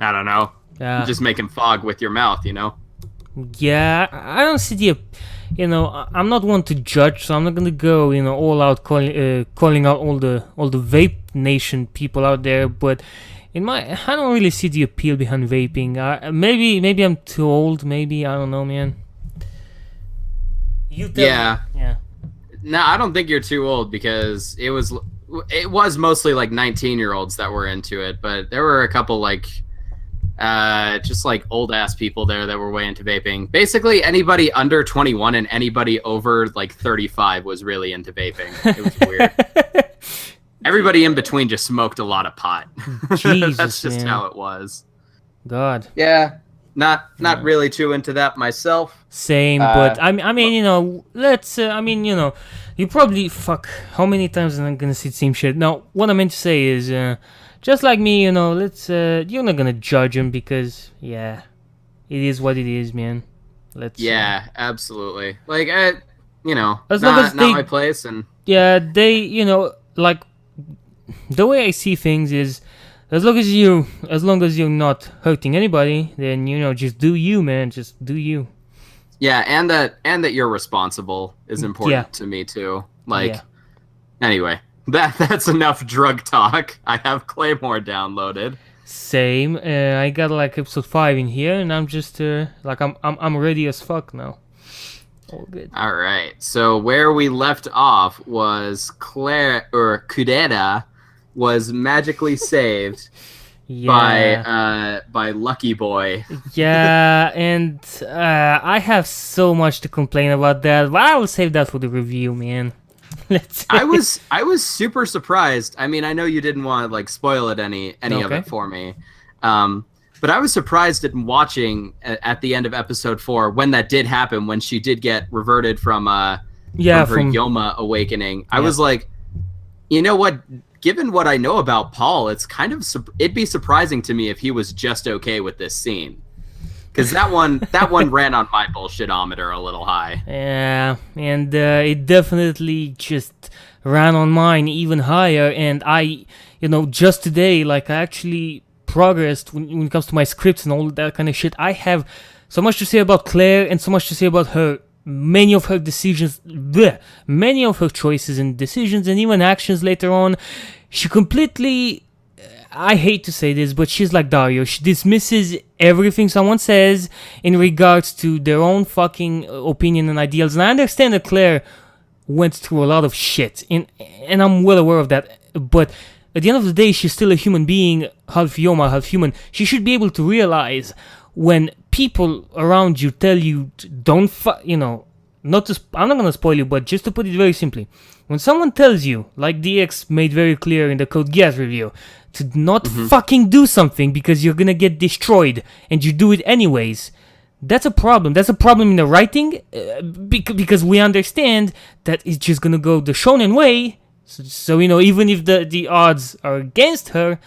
I don't know. Yeah. Just making fog with your mouth, you know? Yeah, I don't see the, I'm not one to judge, so I'm not gonna go, all out calling out all the vape nation people out there. But I don't really see the appeal behind vaping. Maybe I'm too old. Maybe I don't know, man. You tell me. Yeah. Yeah. No, I don't think you're too old because it was mostly like 19-year-olds that were into it, but there were a couple like just like old ass people there that were way into vaping. Basically, anybody under 21 and anybody over like 35 was really into vaping. It was weird. Everybody in between just smoked a lot of pot. Jesus, That's just man. how it was. God. Yeah, not really too into that myself. Same, but I mean, let's. You probably fuck. How many times am I gonna see the same shit? Now, what I meant to say is, just like me, let's. You're not gonna judge him because, yeah, it is what it is, man. Let's. Yeah, absolutely. Like, As long as not they, my place, and yeah, they, like, the way I see things is, as long as you're not hurting anybody, then just do you, man. Just do you. yeah, and that you're responsible is important to me too. Like, Yeah. anyway, that's enough drug talk. I have Claymore downloaded. Same. I got like episode 5 in here, and I'm just like I'm ready as fuck now. All good. All right. So where we left off was Kudera was magically saved Yeah. by Lucky Boy. Yeah, and I have so much to complain about that, but I will save that for the review, man. Let's. I was super surprised. I mean, I know you didn't want to like spoil it any of Okay. it for me. But I was surprised in watching at the end of episode 4 when that did happen, when she did get reverted from her Yoma awakening. I was like, you know what? Given what I know about Paul, it's kind of it'd be surprising to me if he was just okay with this scene, because that one ran on my bullshitometer a little high. Yeah, and it definitely just ran on mine even higher. And I, just today, like I actually progressed when it comes to my scripts and all that kind of shit. I have so much to say about Claire and so much to say about her. Many of her decisions, many of her choices and decisions and even actions later on, she completely, I hate to say this, but she's like Dario. She dismisses everything someone says in regards to their own fucking opinion and ideals. And I understand that Claire went through a lot of shit, and I'm well aware of that. But at the end of the day, she's still a human being, half Yoma, half human. She should be able to realize when people around you tell you don't I'm not gonna spoil you, but just to put it very simply, when someone tells you, like DX made very clear in the Code Geass review, to not fucking do something because you're gonna get destroyed, and you do it anyways, that's a problem. That's a problem in the writing, because we understand that it's just gonna go the shonen way. So even if the odds are against her,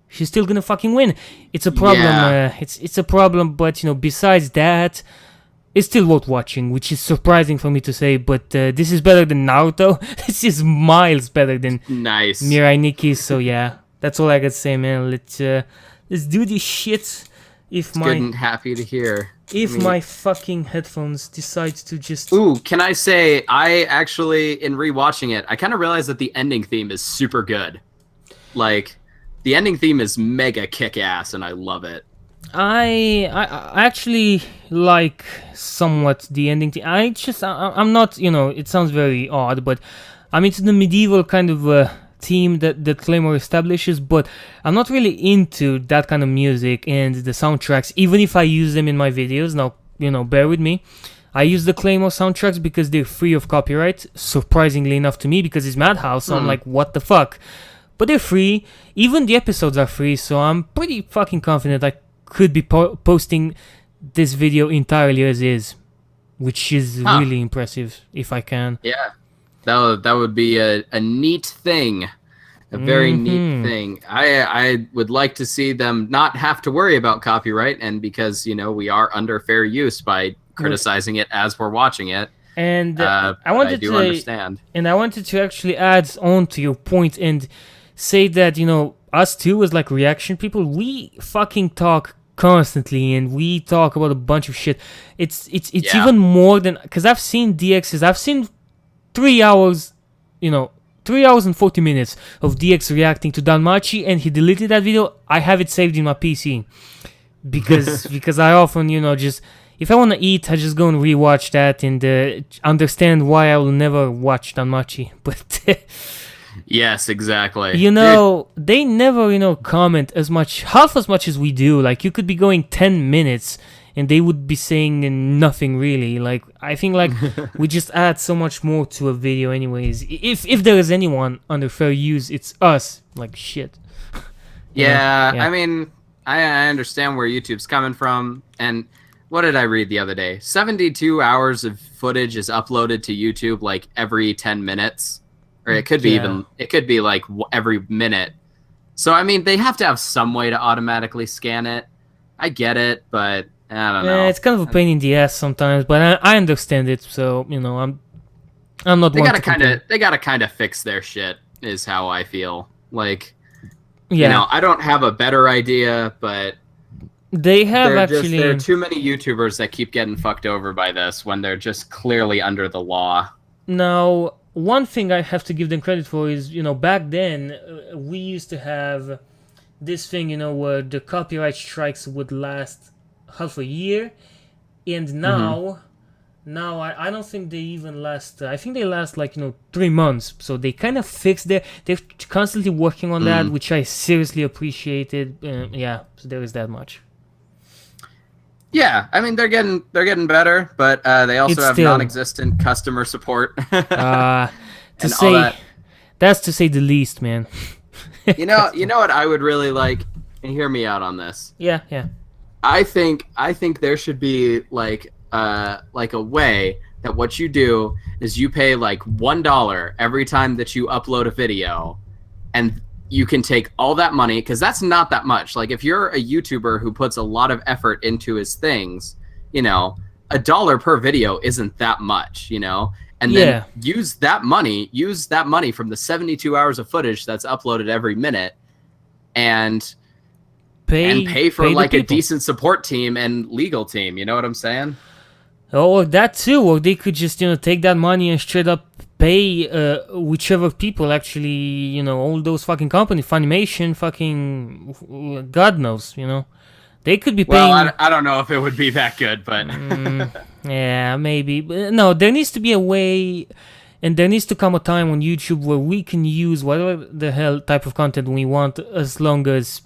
she's still gonna fucking win. It's a problem. Yeah. It's a problem. But besides that, it's still worth watching, which is surprising for me to say. But this is better than Naruto. This is miles better than Nice. Mirai Nikki. So yeah, that's all I gotta say, man. Let's do this shit. If Good and happy to hear. my fucking headphones decide to just. Ooh, can I say, I actually, in rewatching it, I kind of realized that the ending theme is super good. Like, the ending theme is mega kick-ass, and I love it. I actually like somewhat the ending. I'm not, it sounds very odd, but I'm into the medieval kind of theme that Claymore establishes, but I'm not really into that kind of music and the soundtracks, even if I use them in my videos. Now, bear with me. I use the Claymore soundtracks because they're free of copyright, surprisingly enough to me, because it's Madhouse, so I'm like, what the fuck? But they're free. Even the episodes are free, so I'm pretty fucking confident I could be posting this video entirely as is, which is really impressive if I can. Yeah, that would be a neat thing, a very neat thing. I would like to see them not have to worry about copyright, and because we are under fair use by criticizing it as we're watching it. And I do understand. And I wanted to actually add on to your point and say that, us two as like reaction people, we fucking talk constantly and we talk about a bunch of shit. It's even more than, because I've seen DXs. I've seen 3 hours, 3 hours and 40 minutes of DX reacting to Danmachi, and he deleted that video. I have it saved in my PC because I often, just if I want to eat, I just go and rewatch that and understand why I will never watch Danmachi. But yes, exactly. They never, comment half as much as we do. Like, you could be going 10 minutes and they would be saying nothing really. Like, I think like we just add so much more to a video anyways. If there is anyone under fair use, it's us. Like, shit. Yeah, I mean, I understand where YouTube's coming from. And what did I read the other day? 72 hours of footage is uploaded to YouTube like every 10 minutes. Or it could be like every minute. So, I mean, they have to have some way to automatically scan it. I get it, but I don't know. It's kind of a pain in the ass sometimes, but I understand it. So, I'm not. They gotta kind of fix their shit. Is how I feel. Like, I don't have a better idea, but they have there are too many YouTubers that keep getting fucked over by this when they're just clearly under the law. Now, one thing I have to give them credit for is, back then we used to have this thing, where the copyright strikes would last half a year, and now I don't think they even last. I think they last like 3 months. So they kind of fixed they're constantly working on that, which I seriously appreciated. So there is that much. Yeah, I mean they're getting better, but they also have non-existent customer support. That's to say the least, man. you know what I would really like, and hear me out on this. Yeah. I think there should be like a way that what you do is you pay like $1 every time that you upload a video, and you can take all that money, because that's not that much. Like, if you're a YouTuber who puts a lot of effort into his things, $1 per video isn't that much, and then use that money from the 72 hours of footage that's uploaded every minute, and pay for like a decent support team and legal team. You know what I'm saying? Or that too, or they could just take that money and straight up pay whichever people actually, all those fucking companies, Funimation, fucking God knows, they could be paying. Well, I don't know if it would be that good, but yeah, maybe. But no, there needs to be a way, and there needs to come a time on YouTube where we can use whatever the hell type of content we want, as long as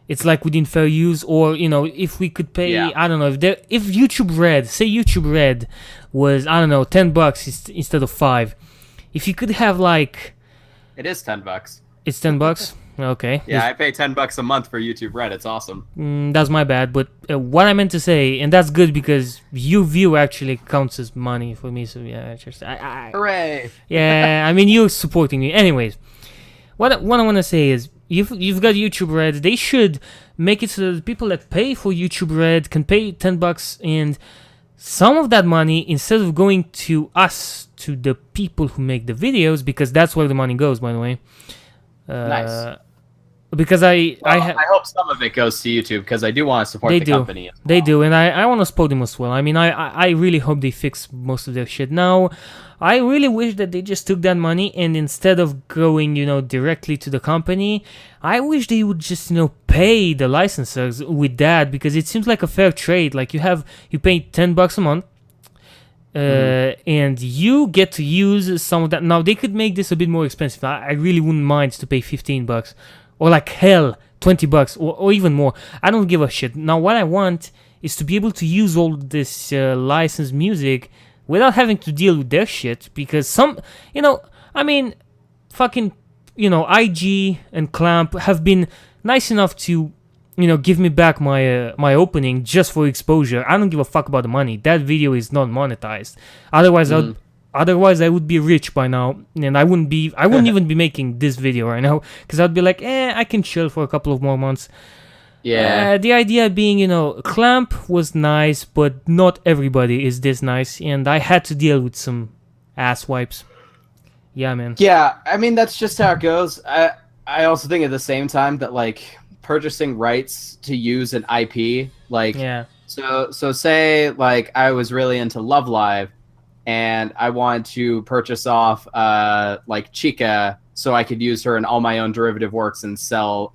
it's like within fair use. Or if we could pay, I don't know, if YouTube Red was, I don't know, $10 instead of $5. If you could have like, it is $10. It's $10. Okay. Yeah, I pay $10 a month for YouTube Red. It's awesome. That's my bad. But what I meant to say, and that's good because view actually counts as money for me. So yeah, hooray! Yeah, I mean, you're supporting me. Anyways, what I want to say is, you've got YouTube Red. They should make it so that the people that pay for YouTube Red can pay $10, and some of that money, instead of going to us, to the people who make the videos, because that's where the money goes, by the way. Nice. Because I hope some of it goes to YouTube, because I do want to support the company as well. They do, and I want to support them as well. I mean, I really hope they fix most of their shit. Now, I really wish that they just took that money, and instead of going, directly to the company, I wish they would just, pay the licensors with that, because it seems like a fair trade. Like, you pay $10 a month, and you get to use some of that. Now, they could make this a bit more expensive. I really wouldn't mind to pay $15, or like hell, $20, or even more. I don't give a shit. Now, what I want is to be able to use all this licensed music without having to deal with their shit, because fucking, IG and Clamp have been nice enough to, give me back my opening just for exposure. I don't give a fuck about the money. That video is not monetized. Otherwise, I would be rich by now, and I wouldn't even be making this video right now, because I'd be like, I can chill for a couple of more months. Yeah. The idea being, Clamp was nice, but not everybody is this nice, and I had to deal with some ass wipes. Yeah, man. Yeah, I mean, that's just how it goes. I also think at the same time that like purchasing rights to use an IP, like so say like I was really into Love Live and I want to purchase off like Chica so I could use her in all my own derivative works and sell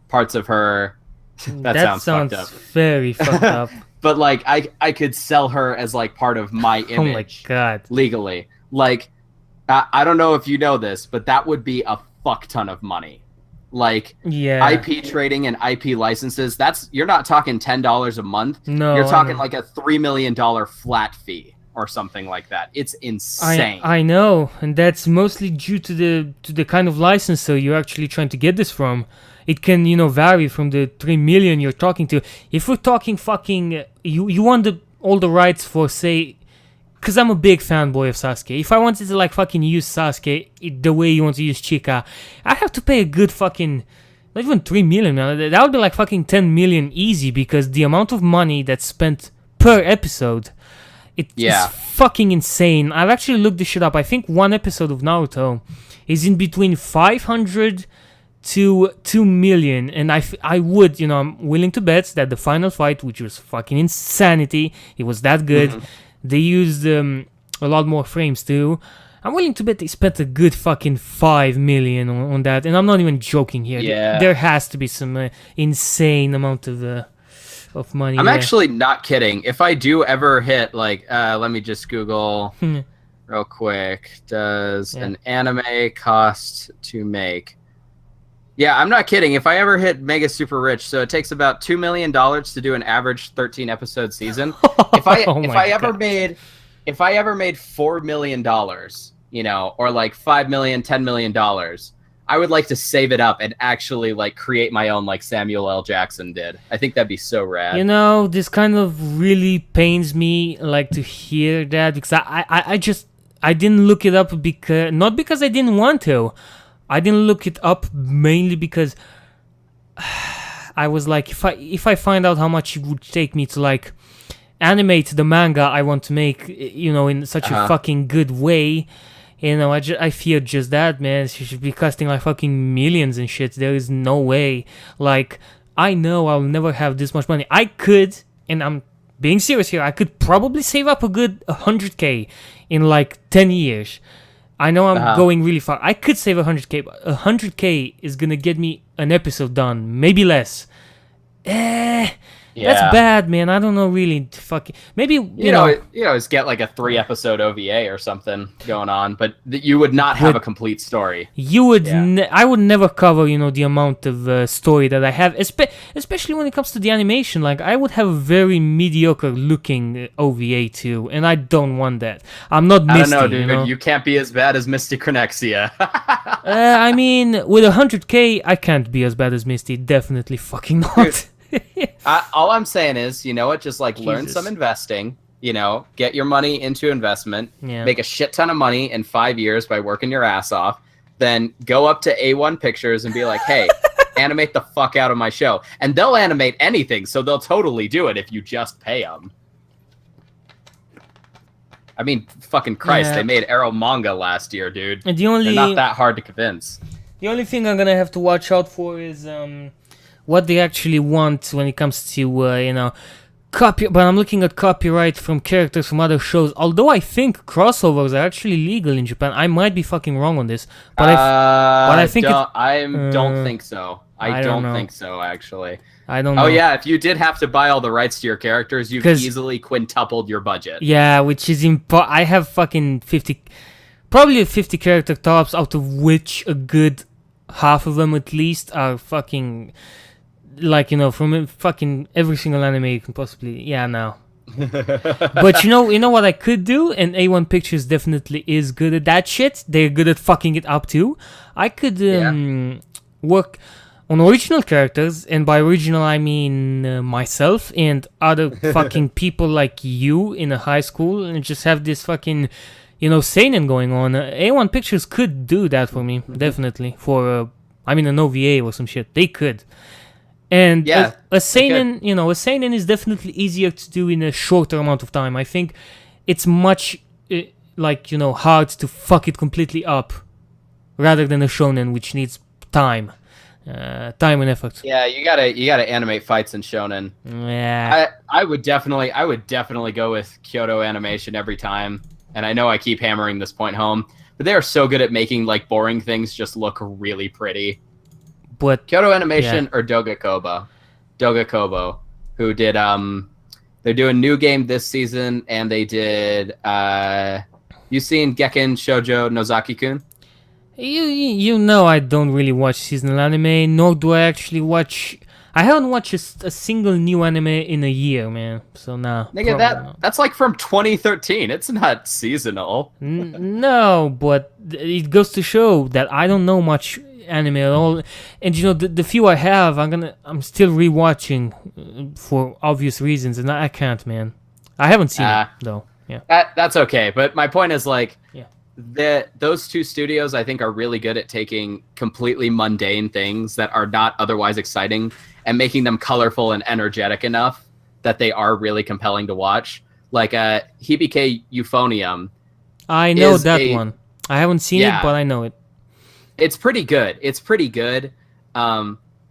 parts of her. That sounds fucked up. Very fucked up. But like I could sell her as like part of my image. Oh my god. Legally. Like I don't know if you know this, but that would be a fuck ton of money. Like IP trading and IP licenses, you're not talking $10 a month. No, you're talking like a $3 million flat fee or something like that. It's insane. I know, and that's mostly due to the kind of licensor you're actually trying to get this from. It can, vary from the 3 million you're talking to. If we're talking fucking, you want all the rights for, say, because I'm a big fanboy of Sasuke. If I wanted to like fucking use Sasuke the way you want to use Chica, I have to pay a good fucking, not even 3 million, man. That would be like fucking 10 million easy, because the amount of money that's spent per episode, it's fucking insane. I've actually looked this shit up. I think one episode of Naruto is in between 500 to 2 million, and I would, I'm willing to bet that the final fight, which was fucking insanity, it was that good. They used a lot more frames too. I'm willing to bet they spent a good fucking 5 million on that, and I'm not even joking here. Yeah. There has to be some insane amount of money. I'm actually not kidding. If I do ever hit like, let me just Google real quick. Does an anime cost to make? Yeah, I'm not kidding. If I ever hit Mega Super Rich, so it takes about $2 million to do an average 13 episode season. If I ever made $4 million, or like $5 million, $10 million, I would like to save it up and actually like create my own, like Samuel L. Jackson did. I think that'd be so rad. This kind of really pains me, like, to hear that, because I didn't look it up not because I didn't want to. I didn't look it up mainly because I was like, if I find out how much it would take me to like animate the manga I want to make, in such a fucking good way, I fear just that, man. She should be costing like fucking millions and shit. There is no way. Like, I know I'll never have this much money. I could, and I'm being serious here, I could probably save up a good 100k in like 10 years. I know I'm going really far. I could save 100k, but 100k is gonna get me an episode done, maybe less. That's bad, man. I don't know, really. Fucking maybe you always get like a 3-episode OVA or something going on, but you would not have a complete story. You would. I would never cover, the amount of story that I have, especially when it comes to the animation. Like, I would have a very mediocre looking OVA too, and I don't want that. I'm not Misty. I don't know, dude. You can't be as bad as Misty Cronexia. I mean, with 100k, I can't be as bad as Misty. Definitely fucking not. Dude. All I'm saying is, just like learn some investing, get your money into investment, make a shit ton of money in 5 years by working your ass off, then go up to A1 Pictures and be like, hey, animate the fuck out of my show. And they'll animate anything, so they'll totally do it if you just pay them. I mean, fucking Christ, they made Arrow manga last year, dude. And they're not that hard to convince. The only thing I'm gonna have to watch out for is what they actually want when it comes to copy. But I'm looking at copyright from characters from other shows. Although I think crossovers are actually legal in Japan. I might be fucking wrong on this, but I think I don't think so. I don't think so, actually. I don't know. Oh yeah, if you did have to buy all the rights to your characters, you've easily quintupled your budget. Yeah, which is I have fucking 50, probably 50 character tops, out of which a good half of them at least are fucking, like, from fucking every single anime you can possibly. But you know what I could do, and A1 Pictures definitely is good at that shit. They're good at fucking it up too. I could work on original characters, and by original I mean myself and other fucking people like you in a high school, and just have this fucking seinen going on. A1 Pictures could do that for me, definitely. For an OVA or some shit, they could. And a seinen, a seinen is definitely easier to do in a shorter amount of time. I think it's much hard to fuck it completely up, rather than a shonen, which needs time. Time and effort. Yeah, you gotta animate fights in shonen. Yeah. I would definitely go with Kyoto Animation every time. And I know I keep hammering this point home, but they are so good at making like boring things just look really pretty. But Kyoto Animation or Dogakobo, who did they're doing new game this season, and they did you seen Gekken Shoujo Nozaki-kun? You know I don't really watch seasonal anime, nor do I actually watch. I haven't watched a single new anime in a year, man. So nah. Nigga, that's like from 2013. It's not seasonal. No, but it goes to show that I don't know much anime at all. And you know, the few I have, I'm still rewatching for obvious reasons, and I can't, man. I haven't seen it though. Yeah. That's okay, but my point is like, those two studios I think are really good at taking completely mundane things that are not otherwise exciting and making them colorful and energetic enough that they are really compelling to watch. Like Hibike Euphonium. I know that one. I haven't seen it, but I know it. It's pretty good.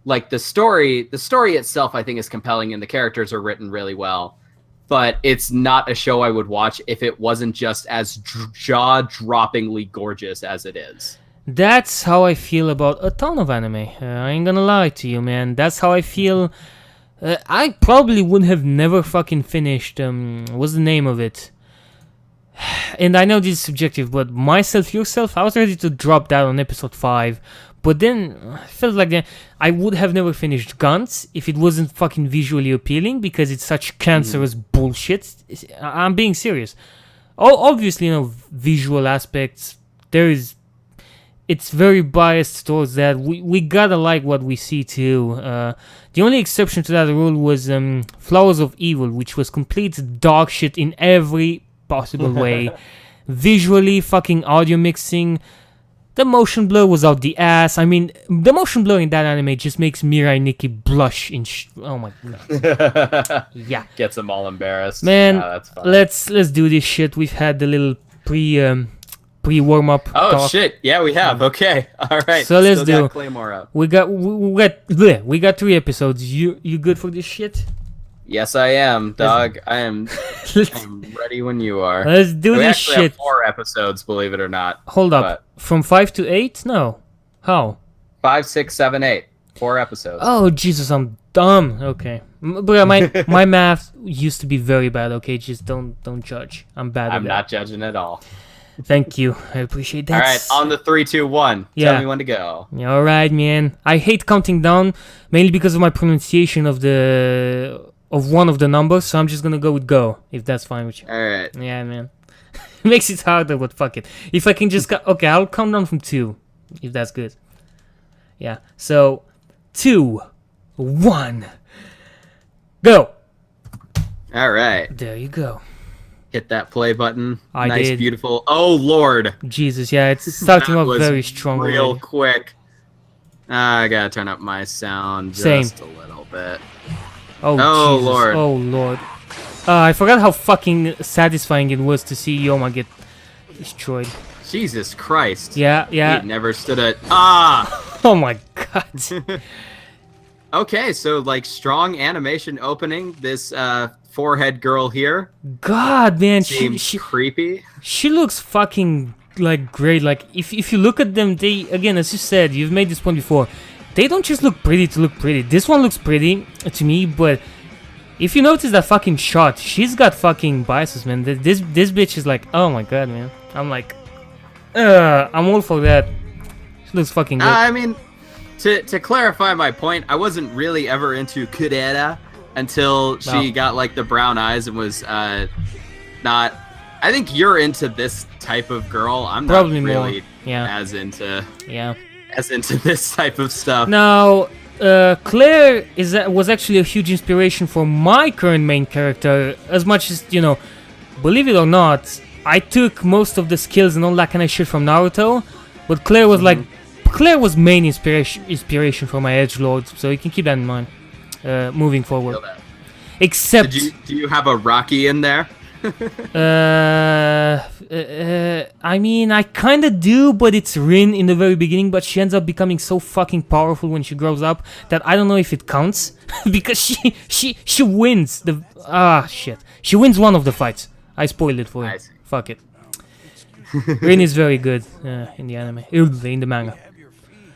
Like the story itself I think is compelling and the characters are written really well. But it's not a show I would watch if it wasn't just as jaw-droppingly gorgeous as it is. That's how I feel about a ton of anime. I ain't gonna lie to you, man. That's how I feel. I probably would have never fucking finished. What's the name of it? And I know this is subjective, but Myself, Yourself, I was ready to drop that on episode 5. But then I felt like I would have never finished Guns if it wasn't fucking visually appealing, because it's such cancerous bullshit. I'm being serious. Obviously, you know, visual aspects, it's very biased towards that. We gotta like what we see too. The only exception to that rule was Flowers of Evil, which was complete dog shit in every possible way. Visually, fucking audio mixing. The motion blur was out the ass. I mean, the motion blur in that anime just makes Mirai Nikki blush oh my god. Yeah. Gets them all embarrassed. Man, that's fine. Let's do this shit. We've had the little pre warm up. Oh talk. Shit! Yeah, we have. Okay, all right. So let's do. Claymore up. We got 3 episodes. You good for this shit? Yes, I am, dog. I'm ready when you are. Let's do this shit. Have 4 episodes, believe it or not. Hold up. From 5 to 8? No. How? 5, 6, 7, 8. 4 episodes. Oh Jesus, I'm dumb. Okay, but my math used to be very bad. Okay, just don't judge. I'm bad. I'm not judging at all. Thank you. I appreciate that. All right, on the 3, 2, 1. Yeah. Tell me when to go. All right, man. I hate counting down mainly because of my pronunciation of one of the numbers, so I'm just gonna go with go, if that's fine with you. Alright. Yeah, man. It makes it harder, but fuck it. If I can just okay, I'll count down from 2, if that's good. Yeah, so 2, 1, go! Alright. There you go. Hit that play button. I nice, did. beautiful. Oh, Lord. Jesus, yeah, it's starting off very strong. Real already. quick. I gotta turn up my sound just a little bit. Oh, Jesus. Lord. Oh, Lord. I forgot how fucking satisfying it was to see Yoma get destroyed. Jesus Christ. Yeah. He never stood a... Ah! Oh, my God. Okay, so, like, strong animation opening. This forehead girl here. God, man. Seems creepy. She looks fucking, like, great. Like, if you look at them, they... Again, as you said, you've made this point before. They don't just look pretty to look pretty. This one looks pretty to me, but if you notice that fucking shot, she's got fucking biases, man. This bitch is like, oh my god, man. I'm like, I'm all for that. She looks fucking good. I mean, to clarify my point, I wasn't really ever into Kurera until she got like the brown eyes and was not. I think you're into this type of girl. I'm probably not really more. Yeah. as into. Yeah. As into this type of stuff. Now, Claire was actually a huge inspiration for my current main character. As much as, you know, believe it or not, I took most of the skills and all that kind of shit from Naruto, but Claire was Claire was main inspiration for my edgelord, so you can keep that in mind moving forward. Except, do you have a Rocky in there? I mean, I kind of do, but it's Rin in the very beginning, but she ends up becoming so fucking powerful when she grows up that I don't know if it counts because she wins the shit. She wins one of the fights. I spoiled it for you. Fuck it. Rin is very good in the anime, in the manga.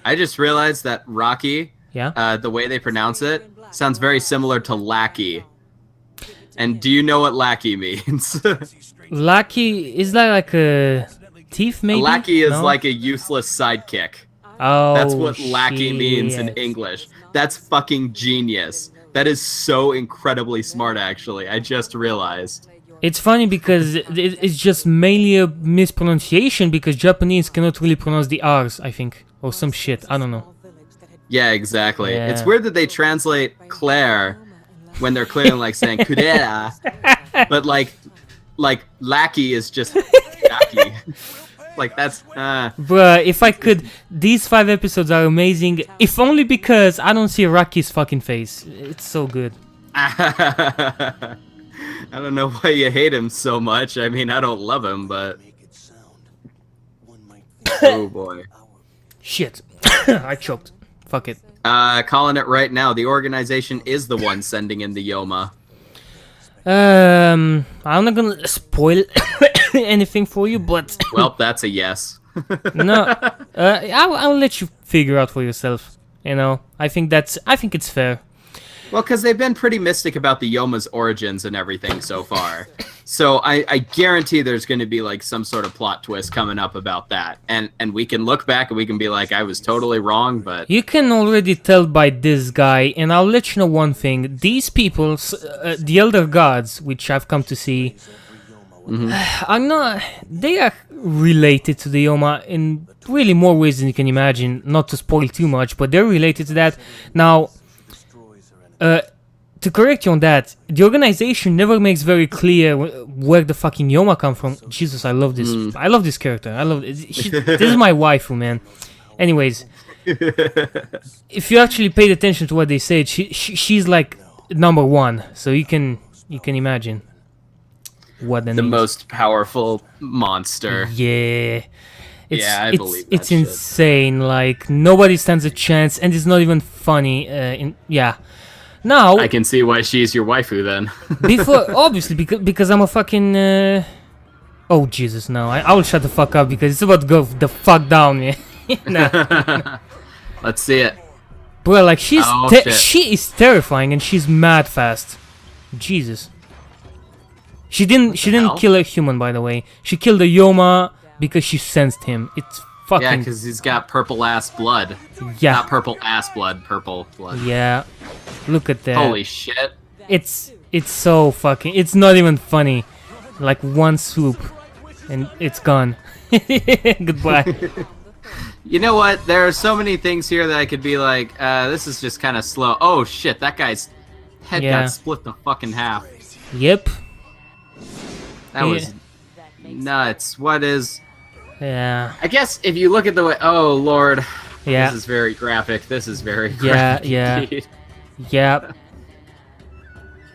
I just realized that Rocky, the way they pronounce it, sounds very similar to lackey. And do you know what lackey means? Lackey, is that like a thief, maybe? A lackey is like a useless sidekick. Oh, that's what lackey means in English. That's fucking genius. That is so incredibly smart, actually. I just realized. It's funny because it's just mainly a mispronunciation because Japanese cannot really pronounce the R's, I think. Or some shit, I don't know. Yeah, exactly. Yeah. It's weird that they translate Claire when they're clearly like saying Kudera, but like lackey is just lackey. Like that's Bruh, if I could, these 5 episodes are amazing, if only because I don't see Rocky's fucking face. It's so good. I don't know why you hate him so much. I mean, I don't love him, but oh boy. Shit. I choked. Fuck it. Calling it right now. The organization is the one sending in the Yoma. I'm not gonna spoil anything for you, but well, that's a yes. No, I'll let you figure out for yourself. You know, I think it's fair. Well, because they've been pretty mystic about the Yoma's origins and everything so far. So I guarantee there's going to be like some sort of plot twist coming up about that. And we can look back and we can be like, I was totally wrong, but... You can already tell by this guy, and I'll let you know one thing. These people, the Elder Gods, which I've come to see, are not... They are related to the Yoma in really more ways than you can imagine. Not to spoil too much, but they're related to that. Now... to correct you on that, the organization never makes very clear where the fucking Yoma come from. Jesus, I love this. I love this character. I love it. This is my waifu, man. Anyways, if you actually paid attention to what they said, she's like number 1. So you can imagine what the most powerful monster. Yeah. I believe that it's insane. Like nobody stands a chance, and it's not even funny. Now I can see why she's your waifu then. Obviously because I'm a fucking oh Jesus, no, I will shut the fuck up because it's about to go the fuck down, man. Nah. Let's see it. Bro, like she is terrifying and she's mad fast. Jesus. She didn't kill a human, by the way. She killed a Yoma because she sensed him. It's fucking... Yeah, because he's got purple ass blood. Yeah. Not purple ass blood, purple blood. Yeah. Look at that. Holy shit. It's so fucking... It's not even funny. Like one swoop and it's gone. Goodbye. You know what? There are so many things here that I could be like, this is just kind of slow. Oh shit, that guy's head got split the fucking half. Yep. That was nuts. What is... Yeah. I guess if you look at the way... Oh, Lord. Yeah. This is very graphic. This is very graphic. Yeah. Yep.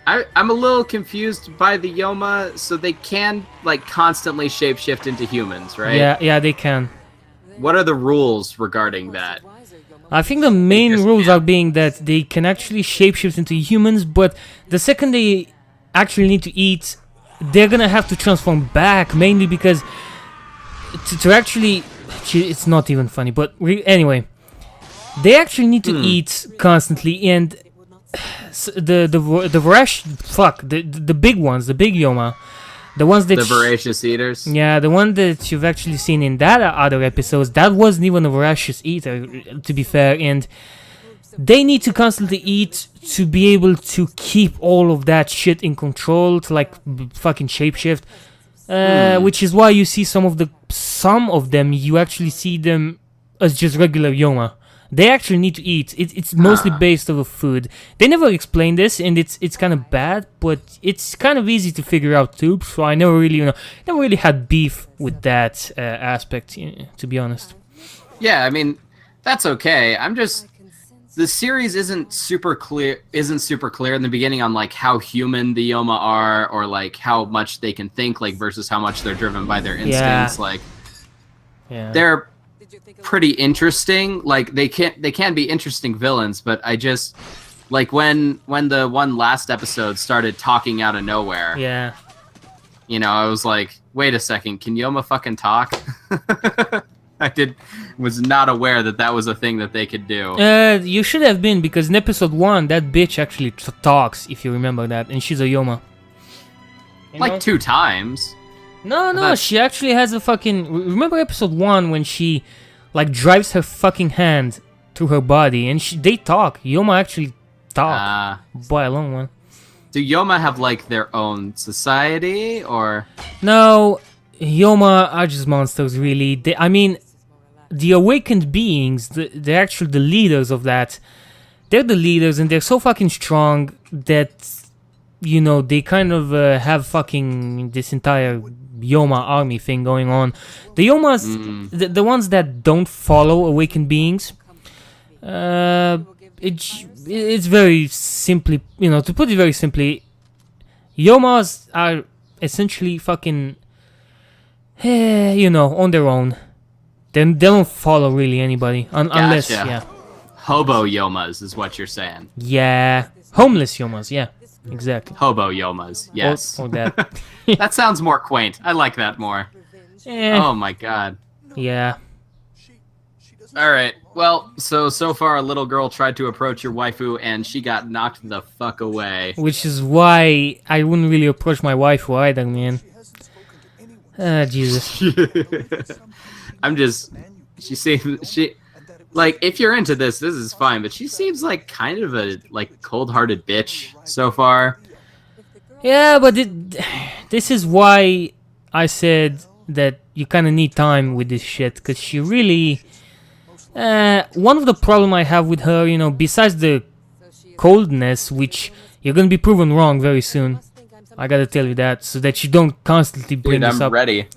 I'm a little confused by the Yoma, so they can, like, constantly shapeshift into humans, right? Yeah, they can. What are the rules regarding that? I think the main rules are being that they can actually shapeshift into humans, but the second they actually need to eat, they're gonna have to transform back, mainly because to actually... It's not even funny, but anyway. They actually need to eat constantly, and the big ones, the big Yoma, the ones that... The voracious eaters? Yeah, the one that you've actually seen in that other episodes, that wasn't even a voracious eater, to be fair, and they need to constantly eat to be able to keep all of that shit in control, to like fucking shapeshift, which is why you see some of them, you actually see them as just regular Yoma. They actually need to eat. It's mostly based off of food. They never explain this, and it's kind of bad, but it's kind of easy to figure out too. So I never really had beef with that aspect, to be honest. Yeah, I mean, that's okay. I'm just the series isn't super clear in the beginning on like how human the Yoma are, or like how much they can think, like versus how much they're driven by their instincts. Like they're pretty interesting. Like they can be interesting villains, but I just like when the one last episode started talking out of nowhere. Yeah. You know, I was like, wait a second, can Yoma fucking talk? Was not aware that was a thing that they could do. You should have been, because in episode 1, that bitch actually talks, if you remember that, and she's a Yoma. Like 2 times. No, she actually has a fucking... Remember episode 1 when she, like, drives her fucking hand through her body, and they talk. Yoma actually talk. By a long one. Do Yoma have, like, their own society, or...? No, Yoma are just monsters, really. The awakened beings, they're actually the leaders of that. They're the leaders, and they're so fucking strong that, you know, they kind of have fucking this entire Yoma army thing going on. The Yomas, the ones that don't follow awakened beings, it's very simply, you know, to put it very simply, Yomas are essentially fucking, you know, on their own. They don't follow really anybody, unless, Hobo Yomas is what you're saying. Yeah, homeless Yomas, yeah, exactly. Hobo Yomas, yes. Or that. That sounds more quaint. I like that more. Oh my god. Yeah. Alright, well, so far a little girl tried to approach your waifu and she got knocked the fuck away. Which is why I wouldn't really approach my waifu either, man. Jesus. Like, if you're into this is fine, but she seems like kind of a, like, cold-hearted bitch so far. Yeah, but this is why I said that you kind of need time with this shit, because she really... one of the problem I have with her, you know, besides the coldness, which you're gonna be proven wrong very soon, I gotta tell you that, so that you don't constantly bring this up. I'm ready.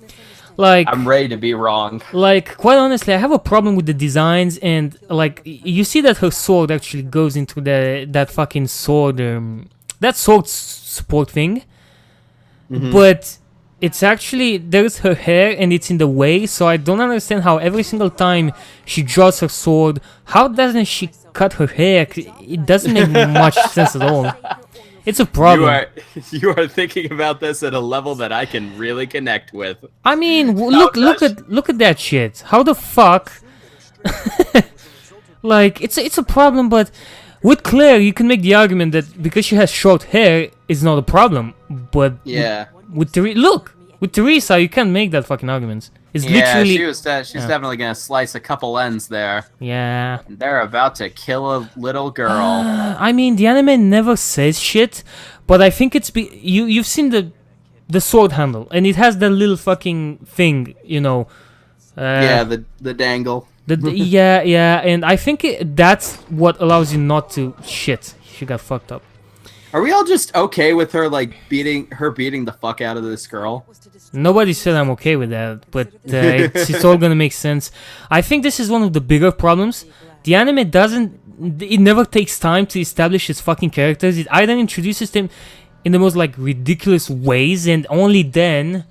Like, I'm ready to be wrong. Like, quite honestly, I have a problem with the designs, and like, you see that her sword actually goes into that fucking sword, that sword support thing, but it's actually, there's her hair and it's in the way, so I don't understand how every single time she draws her sword, how doesn't she cut her hair? It doesn't make much sense at all. It's a problem. You are thinking about this at a level that I can really connect with. I mean, look at that shit. How the fuck? Like, it's a problem, but with Claire, you can make the argument that because she has short hair, it's not a problem. But yeah, with Teresa, you can't make that fucking argument. It's literally... she's definitely gonna slice a couple ends there. Yeah. And they're about to kill a little girl. I mean, the anime never says shit, but I think it's... You've seen the sword handle, and it has that little fucking thing, you know. Yeah, the dangle. Yeah, and I think that's what allows you not to... Shit, she got fucked up. Are we all just okay with her, like, beating the fuck out of this girl? Nobody said I'm okay with that, but it's all gonna make sense. I think this is one of the bigger problems. The anime it never takes time to establish its fucking characters. It either introduces them in the most, like, ridiculous ways, and only then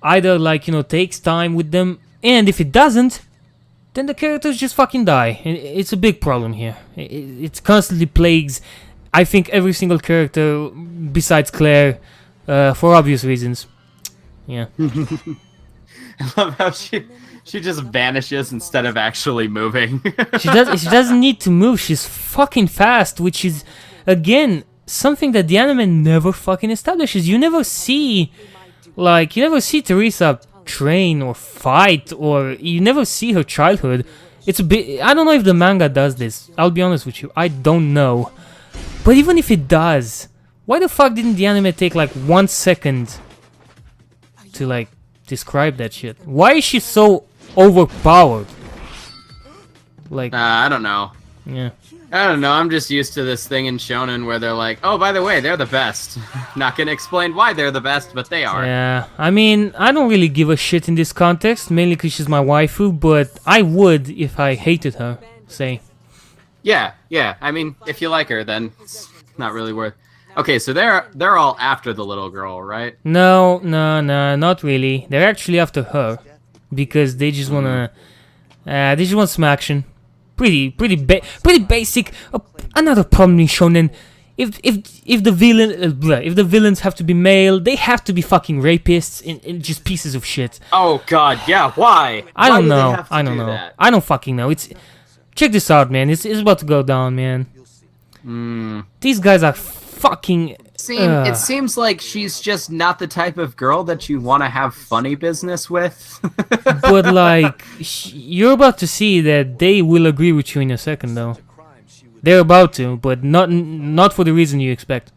either, like, you know, takes time with them, and if it doesn't, then the characters just fucking die. It's a big problem here. It constantly plagues, I think, every single character besides Claire, for obvious reasons. Yeah. I love how she just vanishes instead of actually moving. She doesn't need to move. She's fucking fast, which is, again, something that the anime never fucking establishes. You never see Teresa train or fight, or you never see her childhood. It's a bit... I don't know if the manga does this. I'll be honest with you. I don't know. But even if it does, why the fuck didn't the anime take like 1 second to, like, describe that shit? Why is she so overpowered? Like, I don't know. Yeah. I don't know. I'm just used to this thing in shonen where they're like, oh, by the way, they're the best. Not gonna explain why they're the best, but they are. Yeah. I mean, I don't really give a shit in this context, mainly because she's my waifu, but I would if I hated her, say. Yeah. I mean, if you like her, then it's not really worth. Okay, so they're all after the little girl, right? No, not really. They're actually after her because they just wanna, they just want some action. Pretty basic. Another problem in shonen. If the villains have to be male, they have to be fucking rapists and just pieces of shit. Oh god, yeah. Why? I don't know. I don't know. I don't fucking know. Check this out, man. It's about to go down, man. These guys are fucking. It seems like she's just not the type of girl that you want to have funny business with. But like, you're about to see that they will agree with you in a second, though. They're about to, but not for the reason you expect.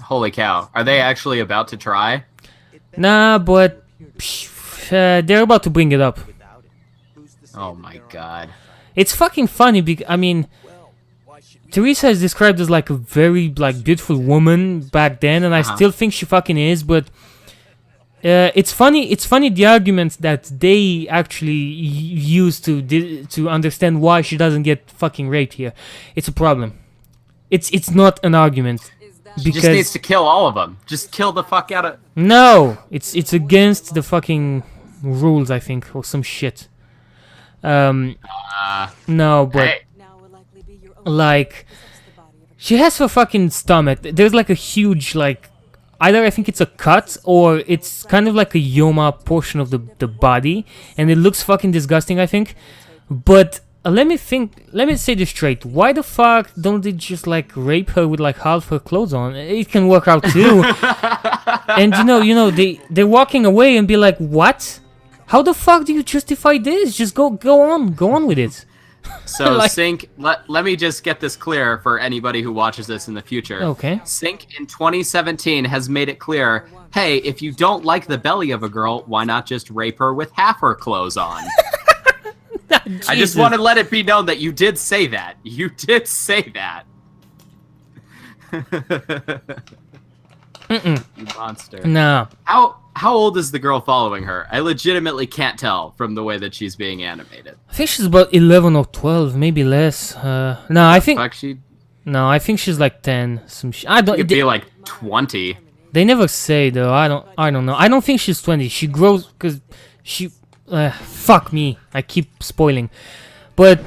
Holy cow! Are they actually about to try? Nah, but they're about to bring it up. Oh my god! It's fucking funny because I mean, Teresa is described as like a very beautiful woman back then, and I still think she fucking is. But it's funny. It's funny the arguments that they actually use to understand why she doesn't get fucking raped here. It's a problem. It's not an argument. She just needs to kill all of them. Just kill the fuck out of. No, it's against the fucking rules, I think, or some shit. No, but. Hey. Like, she has her fucking stomach. There's like a huge, like, either I think it's a cut or it's kind of like a Yoma portion of the body, and it looks fucking disgusting, I think. But let me say this straight. Why the fuck don't they just like rape her with like half her clothes on? It can work out too. And you know they're walking away and be like, what? How the fuck do you justify this? Just go on with it. So Sync, let me just get this clear for anybody who watches this in the future. Okay. Sync in 2017 has made it clear, hey, if you don't like the belly of a girl, why not just rape her with half her clothes on? I just want to let it be known that you did say that. You did say that. You monster. No. How old is the girl following her? I legitimately can't tell from the way that she's being animated. I think she's about 11 or 12, maybe less. No, I think. No, I think she's like 10. I don't. It could be like 20. They never say though. I don't know. I don't think she's 20. She grows because she. Fuck me. I keep spoiling, but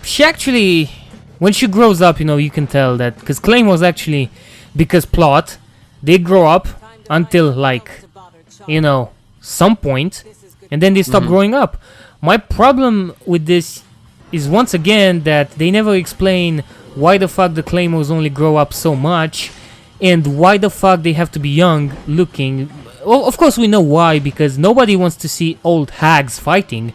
she actually, when she grows up, you can tell that because Claymore's actually, because plot, they grow up until like. Some point, and then they stop growing up. My problem with this is once again that they never explain why the fuck the Claymores only grow up so much, and why the fuck they have to be young looking. Well, of course we know why, because nobody wants to see old hags fighting.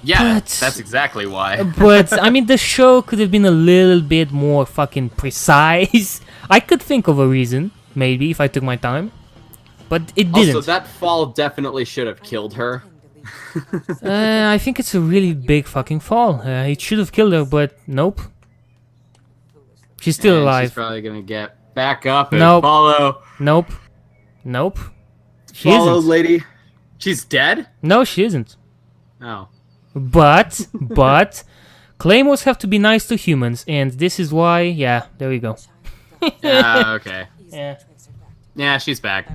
Yeah, that's exactly why. But I mean, the show could have been a little bit more fucking precise. I could think of a reason, maybe, if I took my time. But it didn't. Also, that fall definitely should have killed her. I think it's a really big fucking fall. It should have killed her, but nope. She's still alive. She's probably gonna get back up and follow. Nope. She follow, isn't. lady. She's dead? No, she isn't. Oh. But, Claymores have to be nice to humans, and this is why, yeah, there we go. Okay. Yeah, she's back.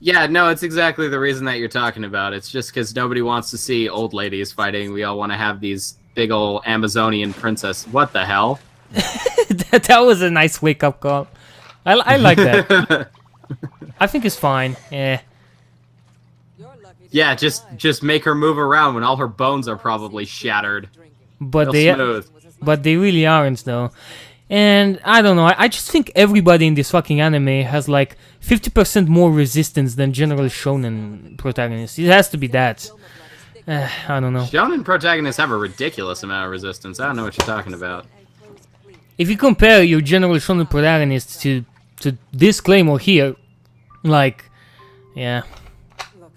Yeah, no, it's exactly the reason that you're talking about. It's just because nobody wants to see old ladies fighting. We all want to have these big old Amazonian princess. What the hell? that was a nice wake-up call. I like that. I think it's fine. Yeah, just make her move around when all her bones are probably shattered. But they really aren't, though. And I don't know, I just think everybody in this fucking anime has like 50% more resistance than general shonen protagonists. It has to be that. I don't know. Shonen protagonists have a ridiculous amount of resistance. I don't know what you're talking about. If you compare your general shonen protagonist to this Claymore here, like, yeah.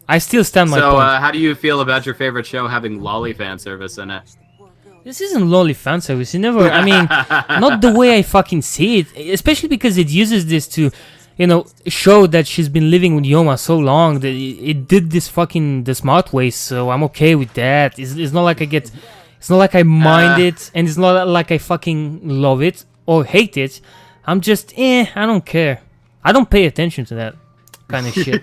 I still stand my point. So, how do you feel about your favorite show having lolly fan service in it? This isn't lolly fan service. I mean, not the way I fucking see it. Especially because it uses this to, show that she's been living with Yoma so long that it did this fucking the smart way. So I'm okay with that. It's not like I get It's not like I mind it, and it's not like I fucking love it or hate it. I'm just, I don't care. I don't pay attention to that kind of shit.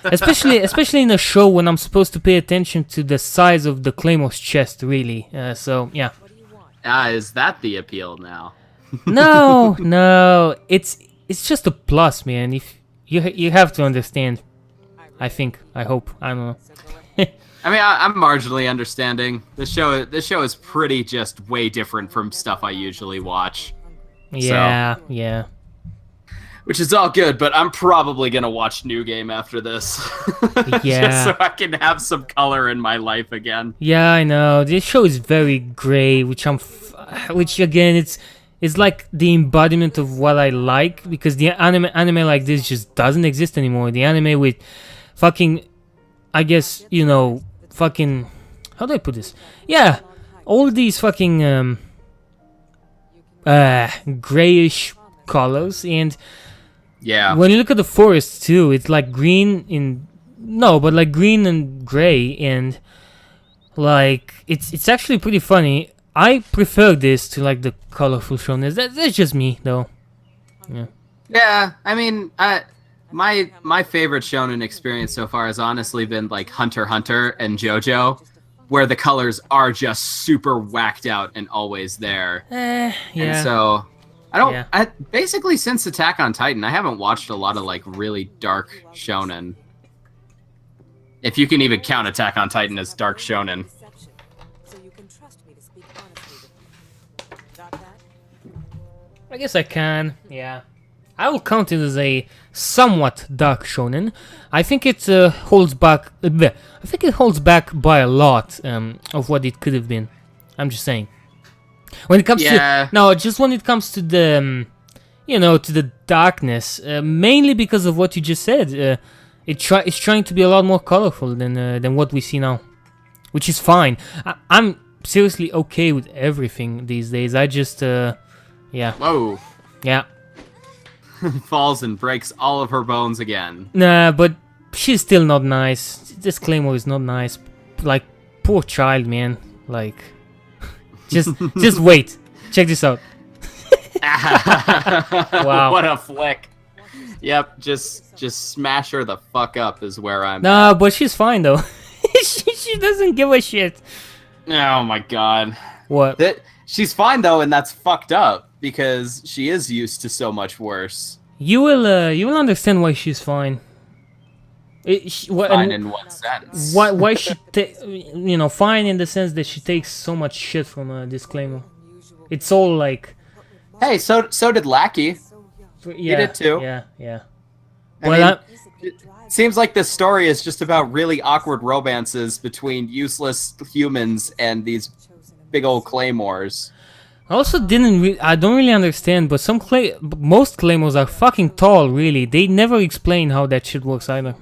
especially in a show when I'm supposed to pay attention to the size of the Claymore's chest, really. So, yeah. Is that the appeal now? No. It's just a plus, man. If you have to understand. I hope. I don't know. I mean, I'm marginally understanding. This show is pretty just way different from stuff I usually watch. Yeah. Which is all good, but I'm probably gonna watch New Game after this. Yeah. Just so I can have some color in my life again. Yeah, I know. This show is very gray, which again, it's like the embodiment of what I like, because the anime like this just doesn't exist anymore. The anime with fucking, I guess, fucking, how do I put this? Yeah, all these fucking grayish colors, and yeah, when you look at the forest too, it's like green like green and gray, and like it's actually pretty funny. I prefer this to like the colorful shonen. That's just me though. Yeah, I mean, my favorite shonen experience so far has honestly been like Hunter x Hunter and JoJo, where the colors are just super whacked out and always there. Yeah. And so basically since Attack on Titan, I haven't watched a lot of like really dark shonen. If you can even count Attack on Titan as dark shonen. I guess I can. Yeah. I will count it as a somewhat dark shonen. I think it holds back. I think it holds back by a lot of what it could have been. I'm just saying. When it comes just when it comes to the, to the darkness, mainly because of what you just said. It's trying to be a lot more colorful than what we see now, which is fine. I'm seriously okay with everything these days. I just yeah. Whoa. Yeah. Falls and breaks all of her bones again. Nah, but she's still not nice. This Claymore is not nice. Like, poor child, man. Like, just wait. Check this out. Wow. What a flick. Yep, just smash her the fuck up is where I'm Nah, but she's fine though. she doesn't give a shit. Oh my god. What? She's fine though, and that's fucked up. Because she is used to so much worse. You will understand why she's fine. Fine in what sense? Why she fine in the sense that she takes so much shit from Disclaimer. It's all like, hey, so did Lackey. Yeah, he did too. Yeah. It seems like this story is just about really awkward romances between useless humans and these big old claymores. I also I don't really understand, but most Claymores are fucking tall, really. They never explain how that shit works either.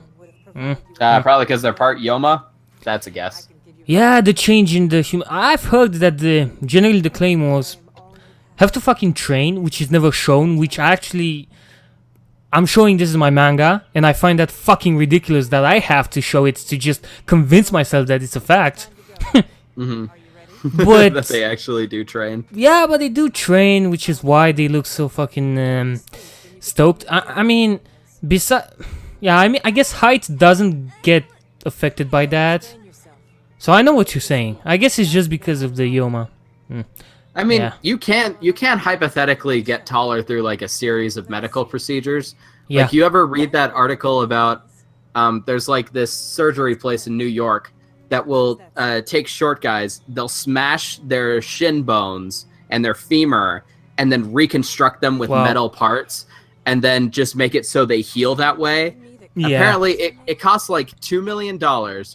Probably because they're part Yoma. That's a guess. Yeah, the change in the human. I've heard that generally the Claymores have to fucking train, which is never shown, which I'm showing this in my manga, and I find that fucking ridiculous that I have to show it to just convince myself that it's a fact. Mm-hmm. But that they actually do train. Yeah, but they do train, which is why they look so fucking stoked. I mean, I guess height doesn't get affected by that. So I know what you're saying. I guess it's just because of the Yoma. I mean, you can't hypothetically get taller through like a series of medical procedures. Yeah. Like, you ever read that article about there's like this surgery place in New York that will take short guys, they'll smash their shin bones and their femur and then reconstruct them with metal parts and then just make it so they heal that way. Yeah. Apparently it costs like $2 million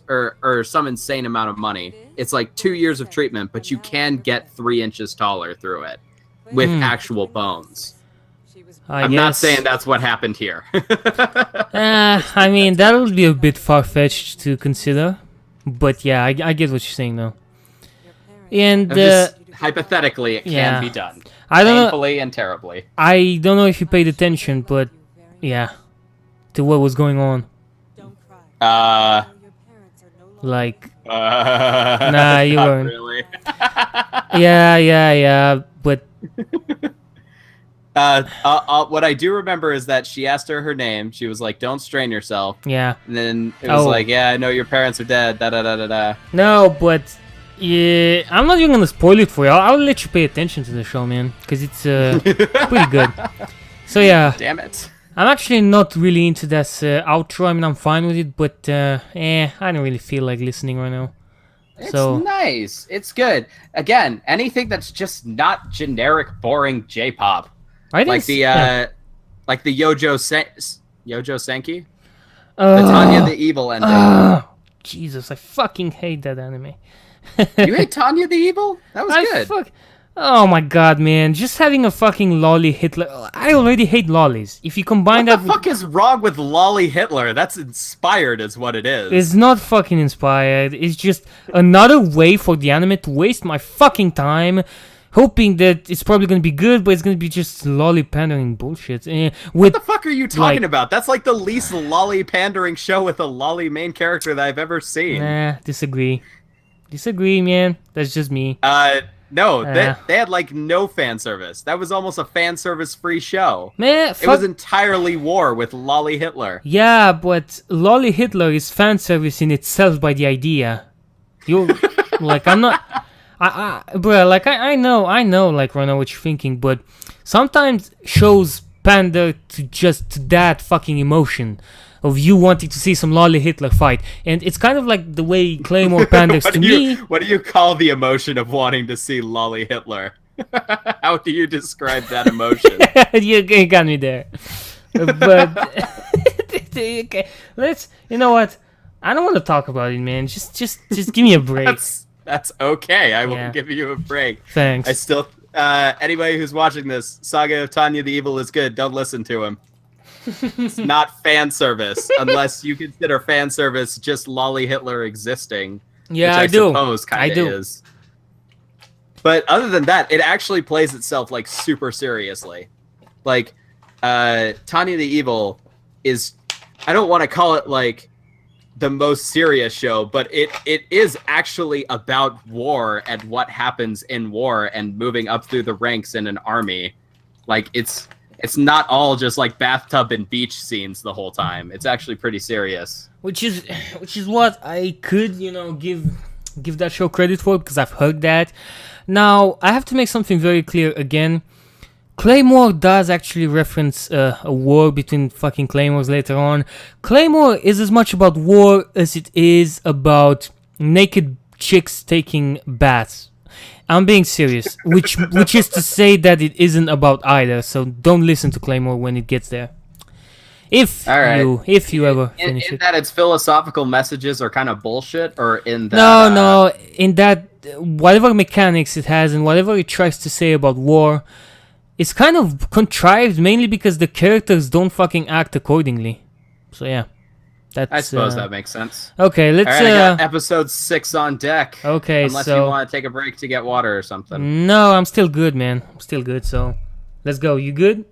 or some insane amount of money. It's like 2 years of treatment, but you can get 3 inches taller through it with actual bones. I'm not saying that's what happened here. I mean, that would be a bit far-fetched to consider. But yeah, I get what you're saying though. And hypothetically, it can be done. Painfully and terribly. I don't know if you paid attention, but yeah, to what was going on. Nah, you weren't. Really. Sorry. Yeah. But what I do remember is that she asked her name. She was like, "Don't strain yourself." yeah. And then it was like, "Yeah, I know your parents are dead." Da da da da da. No, but yeah, I'm not even gonna spoil it for you. I'll let you pay attention to the show, man, because it's pretty good. So yeah. Damn it. I'm actually not really into this outro. I mean, I'm fine with it, but I don't really feel like listening right now. It's nice. It's good. Again, anything that's just not generic, boring J-pop. Like the Yojo Senki? The Tanya the Evil ending. Jesus, I fucking hate that anime. You hate Tanya the Evil? That was good. Oh my god, man. Just having a fucking lolly Hitler. I already hate lollies. If you combine what the fuck is wrong with lolly Hitler? That's inspired is what it is. It's not fucking inspired. It's just another way for the anime to waste my fucking time hoping that it's probably going to be good, but it's going to be just lolly pandering bullshit. What the fuck are you talking about? That's like the least lolly pandering show with a lolly main character that I've ever seen. Nah, disagree. Disagree, man. That's just me. No, they had like no fan service. That was almost a fan service free show. Man, it was entirely war with Lolly Hitler. Yeah, but Lolly Hitler is fan service in itself by the idea. You like I'm not bro, like I know, like right now what you're thinking, but sometimes shows pander to just that fucking emotion of you wanting to see some Lolly Hitler fight, and it's kind of like the way Claymore panders to me. What do you call the emotion of wanting to see Lolly Hitler? How do you describe that emotion? You got me there, but okay, you know what? I don't want to talk about it, man. Just give me a break. That's okay. I will give you a break. Thanks. I still, anybody who's watching this, Saga of Tanya the Evil is good. Don't listen to him. It's not fan service unless you consider fan service just Lolly Hitler existing. Yeah, which I suppose kind of is. But other than that, it actually plays itself like super seriously. Like Tanya the Evil is, I don't want to call it like the most serious show, but it is actually about war and what happens in war and moving up through the ranks in an army. Like it's not all just like bathtub and beach scenes the whole time. It's actually pretty serious. Which is what I could, give that show credit for, because I've heard that. Now, I have to make something very clear again. Claymore does actually reference a war between fucking Claymores later on. Claymore is as much about war as it is about naked chicks taking baths. I'm being serious, which is to say that it isn't about either. So don't listen to Claymore when it gets there. If you ever finish it. In that its philosophical messages are kind of bullshit, or in that no, in that whatever mechanics it has and whatever it tries to say about war, it's kind of contrived mainly because the characters don't fucking act accordingly. So yeah. I suppose that makes sense. Okay, let's. All right, I got episode 6 on deck. Okay, unless you want to take a break to get water or something. No, I'm still good, man. I'm still good. So, let's go. You good?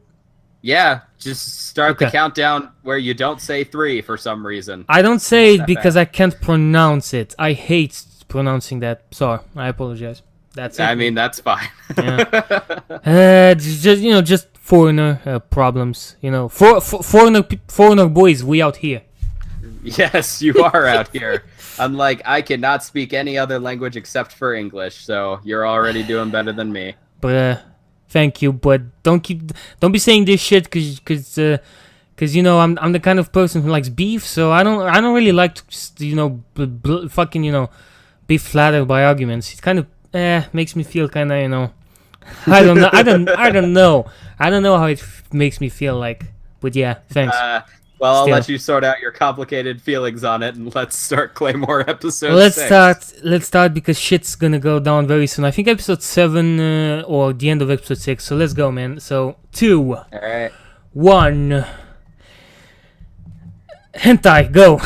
Yeah, just start the countdown where you don't say 3 for some reason. I don't say it because I can't pronounce it. I hate pronouncing that. Sorry, I apologize. That's it. I mean, that's fine. Yeah. Just foreigner problems. Foreigner boys, we out here. Yes, you are out here. Unlike, I cannot speak any other language except for English, so you're already doing better than me. But thank you, but don't be saying this shit because I'm the kind of person who likes beef, so I don't really like to fucking be flattered by arguments. It kind of makes me feel kind of I don't know. I don't know how it makes me feel like. But yeah, thanks. Well, I'll let you sort out your complicated feelings on it, and let's start Claymore episode 6. Let's start because shit's gonna go down very soon. I think episode 7 or the end of episode 6. So let's go, man. So 2. All right. 1. Hentai, go.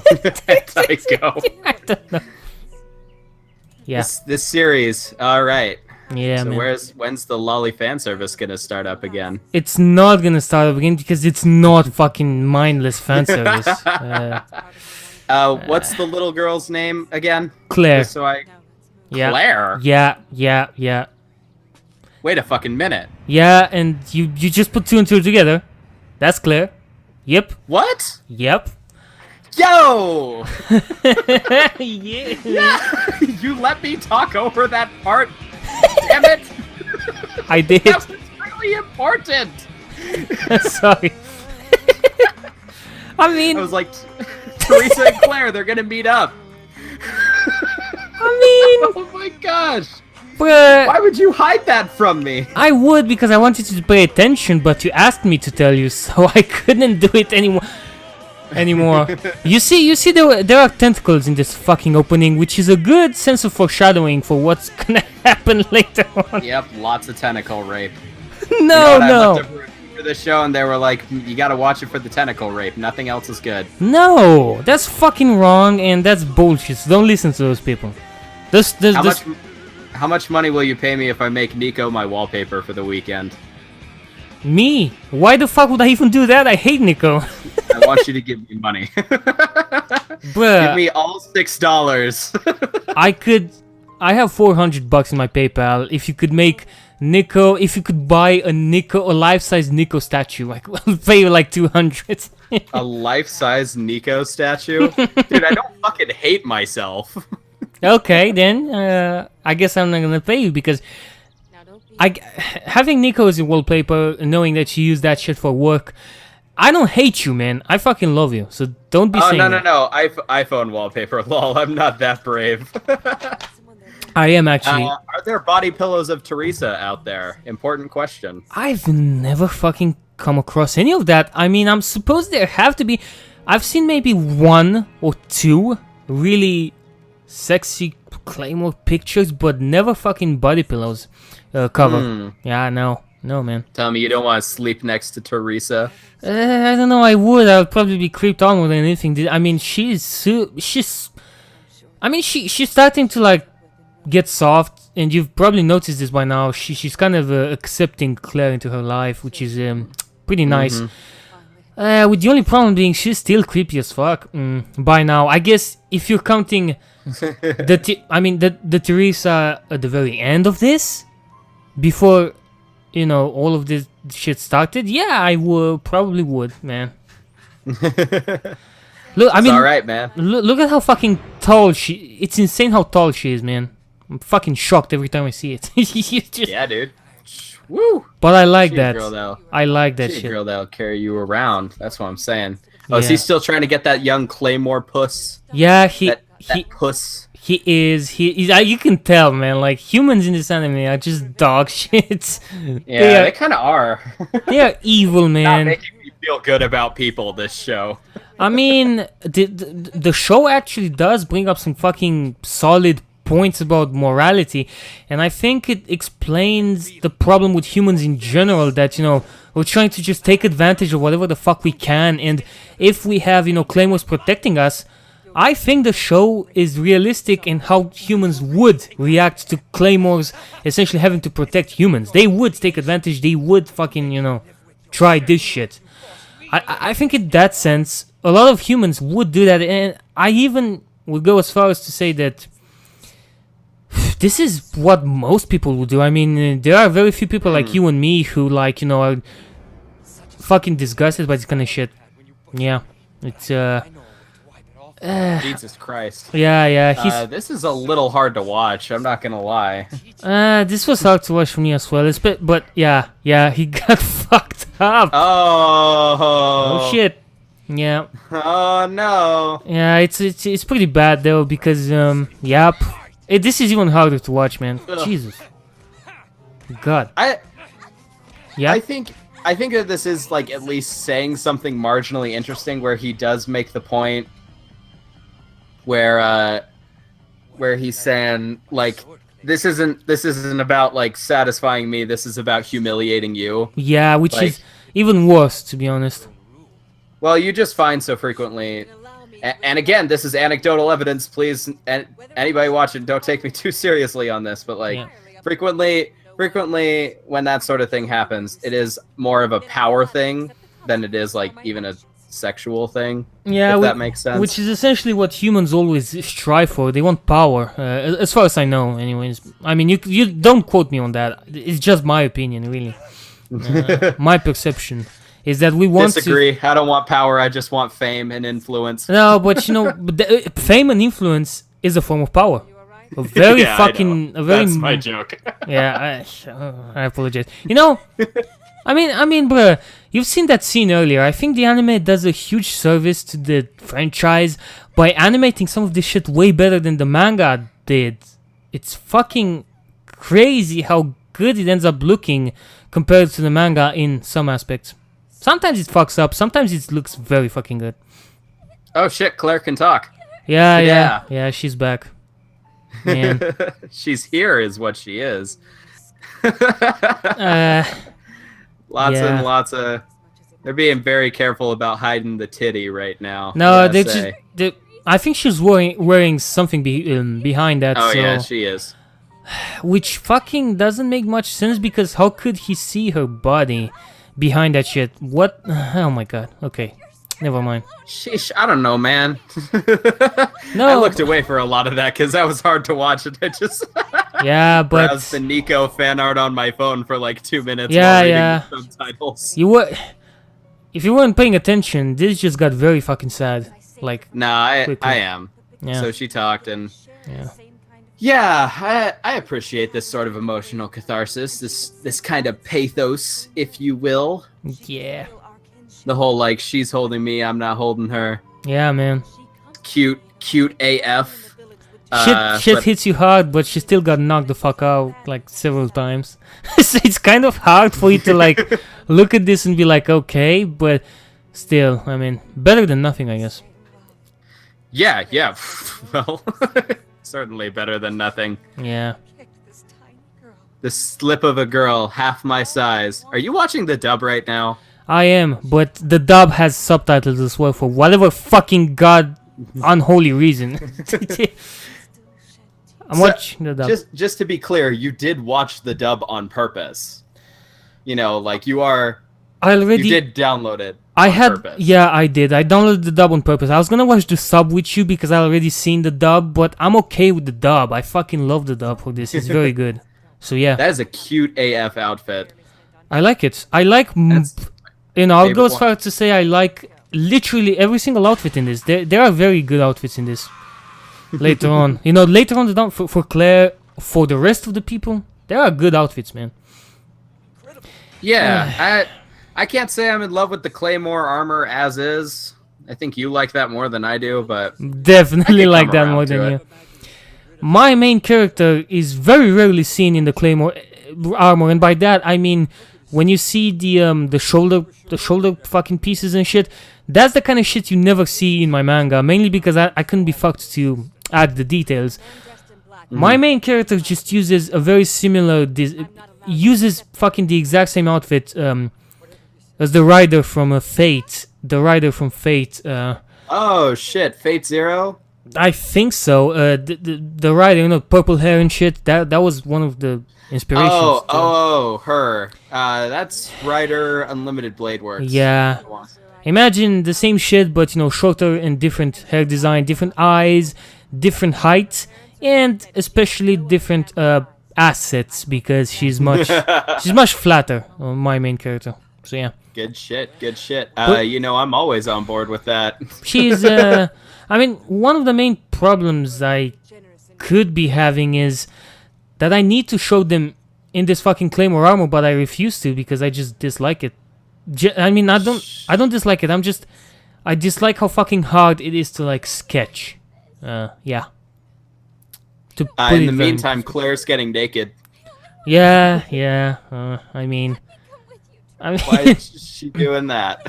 Hentai, go. I don't know. Yeah. This series. All right. Yeah, so man. When's the Lolly fan service gonna start up again? It's not gonna start up again because it's not fucking mindless fan service. What's the little girl's name again? Claire. Yeah. Claire? Yeah. Wait a fucking minute. Yeah, and you just put 2 and 2 together. That's Claire. Yep. What? Yep. Yo! Yeah. Yeah! You let me talk over that part? Damn it! I did. That was really important! Sorry. I mean... I was like, Teresa and Claire, they're gonna meet up. I Oh my gosh! mean... Why would you hide that from me? I would, because I wanted you to pay attention, but you asked me to tell you, so I couldn't do it anymore. You see, there are tentacles in this fucking opening, which is a good sense of foreshadowing for what's gonna happen later on. Yep, lots of tentacle rape. No. I looked up for the show and they were like, you gotta watch it for the tentacle rape. Nothing else is good. No, that's fucking wrong, and that's bullshit. So don't listen to those people. How much money will you pay me if I make Nico my wallpaper for the weekend? Me? Why the fuck would I even do that? I hate Nico. I want you to give me money. Bruh. Give me all $6. I have $400 in my PayPal. If you could make Nico, if you could buy a life-size Nico statue, I'll pay you like 200. A life-size Nico statue? Dude, I don't fucking hate myself. Okay, then I guess I'm not gonna pay you because having Nico as a wallpaper, knowing that you use that shit for work, I don't hate you, man. I fucking love you. So don't be saying that. No. iPhone wallpaper. Lol, I'm not that brave. I am actually. Are there body pillows of Teresa out there? Important question. I've never fucking come across any of that. I mean, I'm supposed there have to be. I've seen maybe 1 or 2 really sexy Claymore pictures, but never fucking body pillows cover. Yeah, no, man. Tell me you don't want to sleep next to Teresa. I don't know. I would probably be creeped on more than anything. I mean, she's starting to like get soft, and you've probably noticed this by now. She's kind of accepting Claire into her life, which is pretty nice. With the only problem being she's still creepy as fuck by now. I guess if you're counting the Teresa at the very end of this, before all of this shit started, yeah, I probably would, man. Look, I mean, all right, man. Look at how fucking tall she. It's insane how tall she is, man. I'm fucking shocked every time I see it. Yeah, dude. Woo! But I like She's that. A girl that'll, I like that she's shit. A girl that'll carry you around. That's what I'm saying. Oh, Yeah. is he still trying to get that young Claymore puss? Yeah, That puss. He is. You can tell, man. Like humans in this anime are just dog shit. Yeah, they kind of are. They are evil, Not man. making me feel good about people. This show. I mean, the show actually does bring up some fucking solid points about morality, and I think it explains the problem with humans in general, that we're trying to just take advantage of whatever the fuck we can, and if we have Claymores protecting us, I think the show is realistic in how humans would react to Claymores essentially having to protect humans. They would take advantage, they would fucking try this shit. I think in that sense a lot of humans would do that, and I even would go as far as to say that this is what most people would do. I mean, there are very few people like you and me who are fucking disgusted by this kind of shit. Yeah, it's Jesus Christ. Yeah. This is a little hard to watch. I'm not gonna lie. This was hard to watch for me as well. But yeah, he got fucked up. Oh shit. Yeah. Oh no. Yeah, it's pretty bad though, because this is even harder to watch, man. Ugh. Jesus. God. I think that this is like at least saying something marginally interesting, where he does make the point where he's saying like this isn't about like satisfying me, this is about humiliating you. Yeah, which is even worse, to be honest. Well, you just find so frequently, and again, this is anecdotal evidence, please, and anybody watching, don't take me too seriously on this, but frequently when that sort of thing happens, it is more of a power thing than it is like even a sexual thing. Yeah, if that makes sense. Which is essentially what humans always strive for. They want power, as far as I know. Anyways, I mean, you don't quote me on that. It's just my opinion, really. My perception is that we want Disagree. I don't want power. I just want fame and influence. No, but fame and influence is a form of power. A very That's my joke. Yeah, I apologize. I mean, bruh, you've seen that scene earlier. I think the anime does a huge service to the franchise by animating some of this shit way better than the manga did. It's fucking crazy how good it ends up looking compared to the manga in some aspects. Sometimes it fucks up, sometimes it looks very fucking good. Oh shit, Claire can talk. Yeah, she's back. Man. She's here is what she is. Lots and lots of... They're being very careful about hiding the titty right now. No, I think she's wearing something behind that. Oh, so, yeah, she is. Which fucking doesn't make much sense, because how could he see her body behind that shit? What? Oh my god. Okay. Never mind. Sheesh, I don't know, man. No, I looked away for a lot of that because that was hard to watch. And I just yeah, but browsed the Nico fan art on my phone for like 2 minutes. Yeah, while yeah. reading the subtitles. If you weren't paying attention, this just got very fucking sad. Like, nah, I am. Yeah. So she talked, and Yeah. yeah, I appreciate this sort of emotional catharsis, this kind of pathos, if you will. Yeah. The whole like she's holding me, I'm not holding her. Yeah, man. Cute AF. Shit hits you hard, but she still got knocked the fuck out like several times. So it's kind of hard for you to like look at this and be like, okay, but still, I mean, better than nothing, I guess. Yeah. Well, certainly better than nothing. Yeah. The slip of a girl, half my size. Are you watching the dub right now? I am, but the dub has subtitles as well for whatever fucking god unholy reason. I'm watching the dub. Just to be clear, you did watch the dub on purpose. Like you did download it. Purpose. Yeah, I did. I downloaded the dub on purpose. I was gonna watch the sub with you because I already seen the dub, but I'm okay with the dub. I fucking love the dub for this. It's very good. So yeah. That is a cute AF outfit. I like it. I like... I'll go as far as to say I like literally every single outfit in this. There are very good outfits in this. Later on. Later on for Claire, for the rest of the people, there are good outfits, man. Yeah, I can't say I'm in love with the Claymore armor as is. I think you like that more than I do, but... Definitely like that more than you. My main character is very rarely seen in the Claymore armor, and by that I mean... When you see the shoulder fucking pieces and shit, that's the kind of shit you never see in my manga, mainly because I couldn't be fucked to add the details. My main character just uses a very similar, uses fucking the exact same outfit as the rider from Fate. The rider from Fate. Oh shit, Fate Zero? I think so. The rider, purple hair and shit. That was one of the inspirations. Her. That's Rider Unlimited Blade Works. Yeah. Imagine the same shit, but shorter and different hair design, different eyes, different height, and especially different assets because she's much flatter. My main character. So yeah. Good shit. I'm always on board with that. She's one of the main problems I could be having is that I need to show them in this fucking Claymore armor, but I refuse to because I just dislike it. I don't dislike it. I dislike how fucking hard it is to like sketch. Yeah. In the meantime, Claire's getting naked. Yeah. Why is she doing that?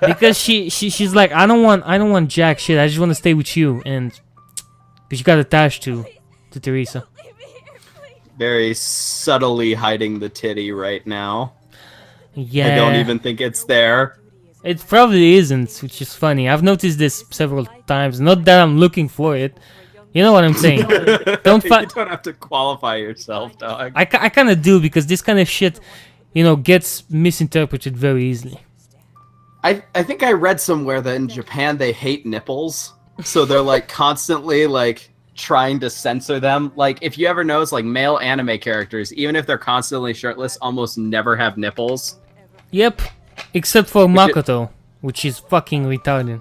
Because she's like, I don't want jack shit. I just want to stay with you, and because you got attached to Teresa. Very subtly hiding the titty right now. Yeah. I don't even think it's there. It probably isn't, which is funny. I've noticed this several times. Not that I'm looking for it. You know what I'm saying? You don't have to qualify yourself, dog. I kind of do, because this kind of shit, gets misinterpreted very easily. I think I read somewhere that in Japan they hate nipples, so they're like constantly like trying to censor them. Like if you ever notice, like male anime characters, even if they're constantly shirtless, almost never have nipples. Yep, except for Makoto, which is fucking retarded.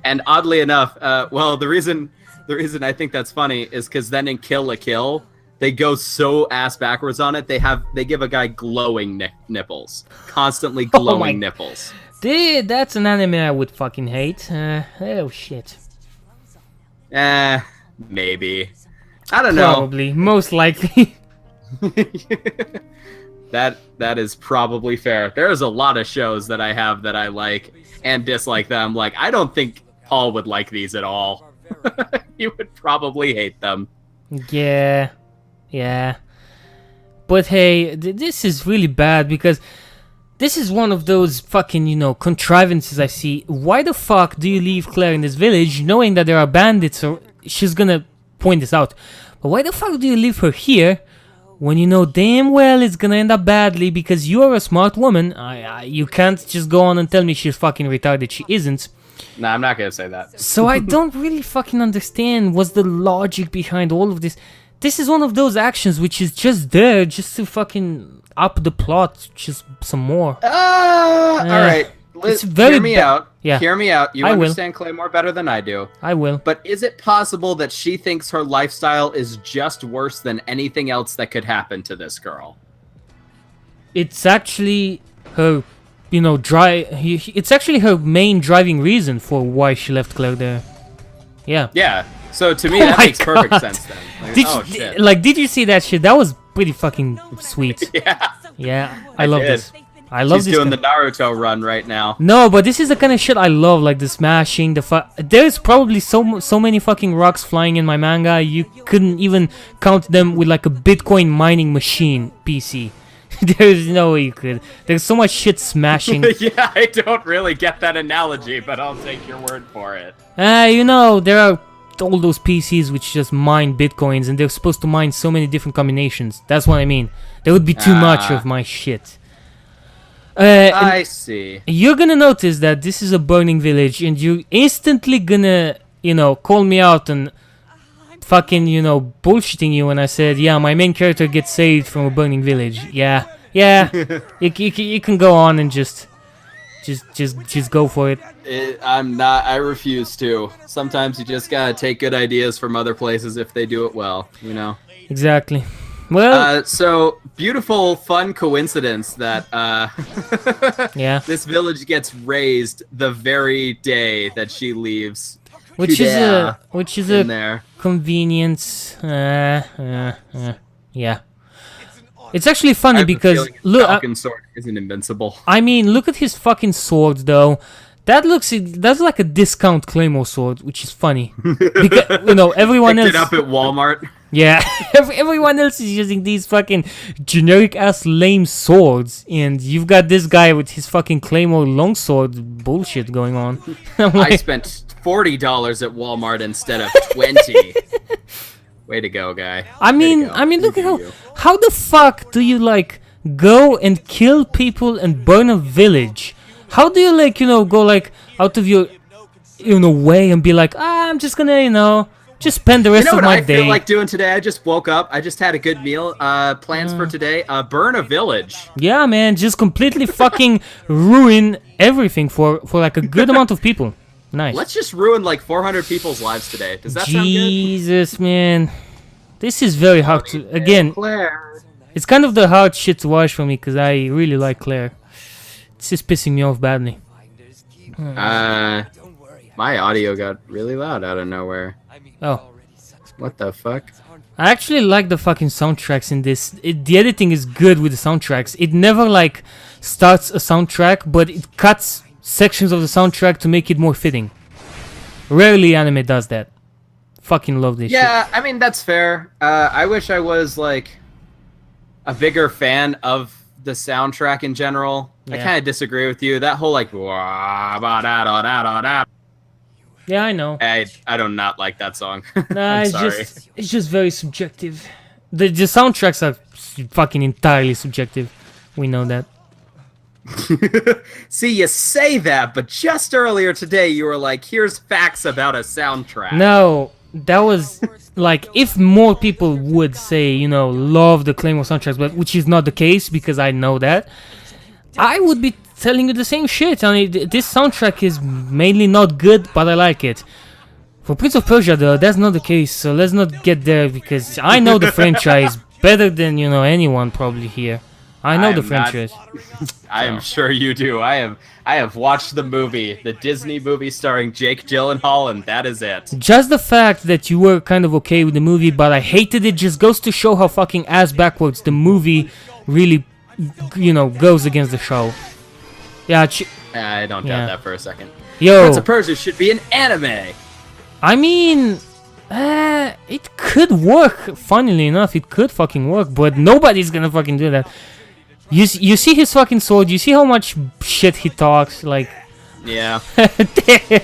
And oddly enough, well, the reason I think that's funny is because then in Kill la Kill, they go so ass backwards on it. They give a guy glowing nipples, constantly glowing nipples. Dude, that's an anime I would fucking hate. Oh shit. Maybe. I don't know. Probably, most likely. That is probably fair. There's a lot of shows that I have that I like and dislike them. Like, I don't think Paul would like these at all. He would probably hate them. Yeah. But hey, this is really bad because this is one of those fucking, contrivances I see. Why the fuck do you leave Claire in this village knowing that there are bandits? Or she's gonna point this out. But why the fuck do you leave her here when you know damn well it's gonna end up badly because you're a smart woman? You can't just go on and tell me she's fucking retarded. She isn't. Nah, I'm not gonna say that. So I don't really fucking understand what's the logic behind all of this. This is one of those actions which is just there just to fucking up the plot just some more. Alright. Hear me out. Yeah. Hear me out. You understand Claymore better than I do. I will. But is it possible that she thinks her lifestyle is just worse than anything else that could happen to this girl? It's actually her, it's actually her main driving reason for why she left Claire there. Yeah. Yeah. So to me, that makes perfect sense then. Like, did you see that shit? That was pretty fucking sweet. Yeah. Yeah. I love this. I love this. She's doing the Naruto run right now. No, but this is the kind of shit I love, like the smashing, there's probably so many fucking rocks flying in my manga, you couldn't even count them with like a Bitcoin mining machine PC. There's no way you could. There's so much shit smashing. Yeah, I don't really get that analogy, but I'll take your word for it. There are all those PCs which just mine Bitcoins, and they're supposed to mine so many different combinations. That's what I mean. There would be too much of my shit. I see. You're gonna notice that this is a burning village, and you're instantly gonna, call me out and fucking, bullshitting you when I said, yeah, my main character gets saved from a burning village. Yeah. You can go on and just go for it. I refuse to. Sometimes you just gotta take good ideas from other places if they do it well, Exactly. Well, so beautiful, fun coincidence that yeah, this village gets raised the very day that she leaves. Which is a convenience. Yeah. It's actually funny because look, Falcon sword isn't invincible. I mean, look at his fucking sword though. That's like a discount Claymore sword, which is funny. Because everyone else picked it up at Walmart. Yeah, everyone else is using these fucking generic ass lame swords, and you've got this guy with his fucking Claymore longsword bullshit going on. I spent $40 at Walmart instead of $20. Way to go, guy. I mean, look at how the fuck do you go and kill people and burn a village? How do you go out of your way and be like, I'm just gonna just spend the rest of my day. I feel like doing today? I just woke up. I just had a good meal. Plans for today: burn a village. Yeah, man, just completely fucking ruin everything for like a good amount of people. Nice. Let's just ruin 400 people's lives today. Does that sound good? Jesus, man, this is very hard to. Again, Claire. It's kind of the hard shit to watch for me because I really like Claire. It's just pissing me off badly. My audio got really loud out of nowhere. Oh. What the fuck? I actually like the fucking soundtracks in this. The editing is good with the soundtracks. It never starts a soundtrack, but it cuts sections of the soundtrack to make it more fitting. Rarely anime does that. Fucking love this shit. Yeah, I mean, that's fair. I wish I was a bigger fan of the soundtrack in general. Yeah. I kind of disagree with you. That whole yeah, I know. I do not like that song. Nah, it's just very subjective. The soundtracks are fucking entirely subjective. We know that. See, you say that, but just earlier today you were like, here's facts about a soundtrack. No, that was like, if more people would say, love the Claymore soundtracks, but which is not the case because I know that, I would be telling you the same shit. I mean, this soundtrack is mainly not good, but I like it. For Prince of Persia, though, that's not the case, so let's not get there because I know the franchise better than, anyone probably here. I know the franchise. I am sure you do. I have watched the movie, the Disney movie starring Jake Gyllenhaal, and that is it. Just the fact that you were kind of okay with the movie, but I hated it, just goes to show how fucking ass backwards the movie really, goes against the show. Yeah, I don't doubt that for a second. Yo, Prince of Persia should be an anime. I mean, it could work. Funnily enough, it could fucking work, but nobody's gonna fucking do that. You see his fucking sword. You see how much shit he talks. Like, yeah.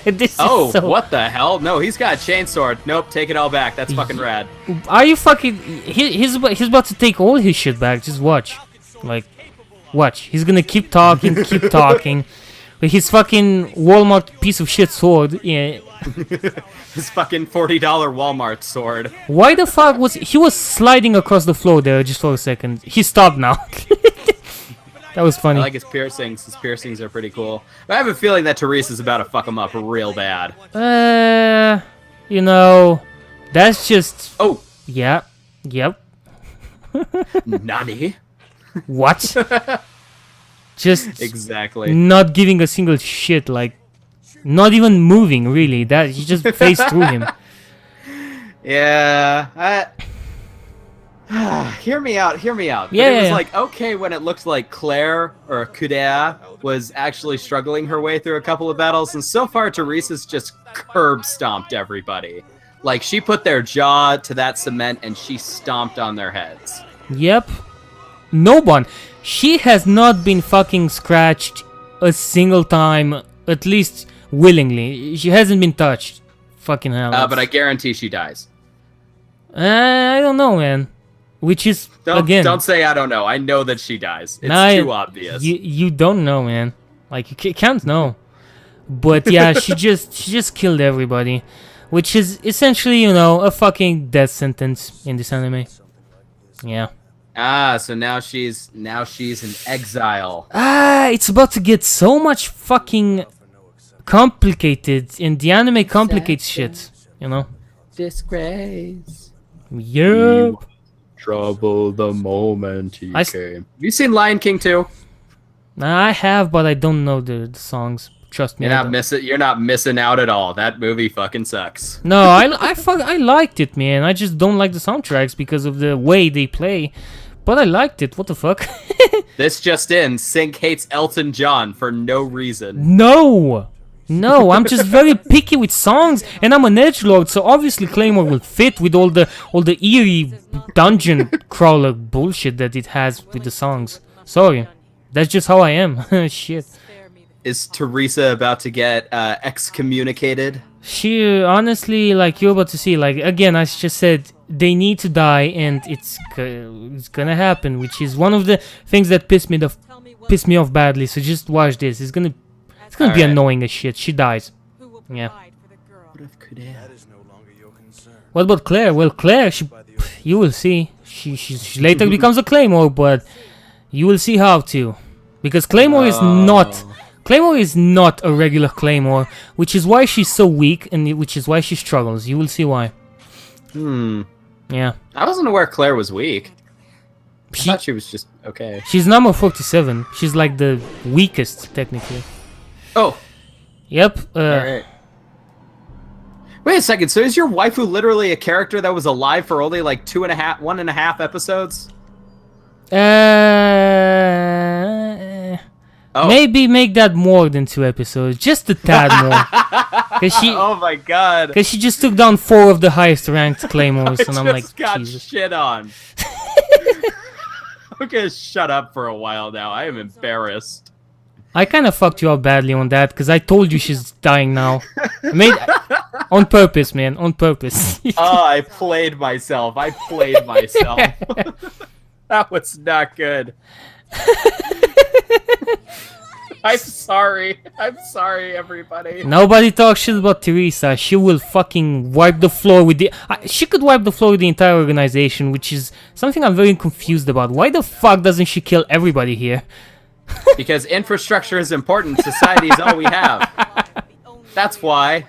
This oh, is so... what the hell? No, he's got a chainsword. Nope, take it all back. That's fucking rad. Are you fucking? He's about to take all his shit back. Just watch. Like, watch. He's gonna keep talking, keep talking. With his fucking Walmart piece of shit sword. Yeah. His fucking $40 Walmart sword. Why the fuck was he was sliding across the floor there just for a second? He stopped now. That was funny. I like his piercings. His piercings are pretty cool. But I have a feeling that Teresa's about to fuck him up real bad. That's just... Oh! Yeah. Yep. Nani? What? Just... Exactly. Not giving a single shit, like... Not even moving, really. That he just phased through him. Yeah, hear me out. Yeah, it was like okay when it looked like Claire or Kudea was actually struggling her way through a couple of battles, and so far Teresa's just curb stomped everybody. Like she put their jaw to that cement and she stomped on their heads. Yep. No one. She has not been fucking scratched a single time, at least willingly. She hasn't been touched. Fucking hell. But I guarantee she dies. I don't know, man. Which is, again... Don't say I don't know. I know that she dies. It's too obvious. You don't know, man. Like, you can't know. But yeah, she just killed everybody. Which is essentially, a fucking death sentence in this anime. Yeah. So now she's in exile. It's about to get so much fucking complicated, and the anime complicates shit, Disgrace. Yep. Trouble the moment he came. Have you seen Lion King 2? I have, but I don't know the songs. Trust me. You're not missing out at all. That movie fucking sucks. No, I liked it, man. I just don't like the soundtracks because of the way they play. But I liked it. What the fuck? This just in: Sync hates Elton John for no reason. No, I'm just very picky with songs, and I'm an edgelord, so obviously Claymore will fit with all the eerie dungeon crawler bullshit that it has with the songs. Sorry, that's just how I am. Shit. Is Teresa about to get excommunicated? She honestly, like you're about to see, like again, I just said they need to die, and it's gonna happen, which is one of the things that pissed me off badly. So just watch this. It's gonna be annoying as shit. She dies. Yeah. What about Claire? Well, Claire, you will see. She later becomes a Claymore, but you will see how to, because Claymore is not a regular Claymore, which is why she's so weak, and which is why she struggles. You will see why. Yeah. I wasn't aware Claire was weak. I thought she was just okay. She's number 47. She's like the weakest, technically. Oh. Yep. Alright. Wait a second, so is your waifu literally a character that was alive for only like 1.5 episodes? Maybe make that more than 2 episodes, just a tad more. Cause she, oh my god! Because she just took down 4 of the highest ranked Claymores, and I'm like, got Jesus. Shit on. I'm gonna shut up for a while now. I am embarrassed. I kind of fucked you up badly on that, because I told you she's dying now. On purpose, man, on purpose. I played myself. That was not good. I'm sorry. I'm sorry, everybody. Nobody talks shit about Teresa. She will fucking wipe the floor with the... she could wipe the floor with the entire organization, which is something I'm very confused about. Why the fuck doesn't she kill everybody here? Because infrastructure is important. Society is all we have. That's why.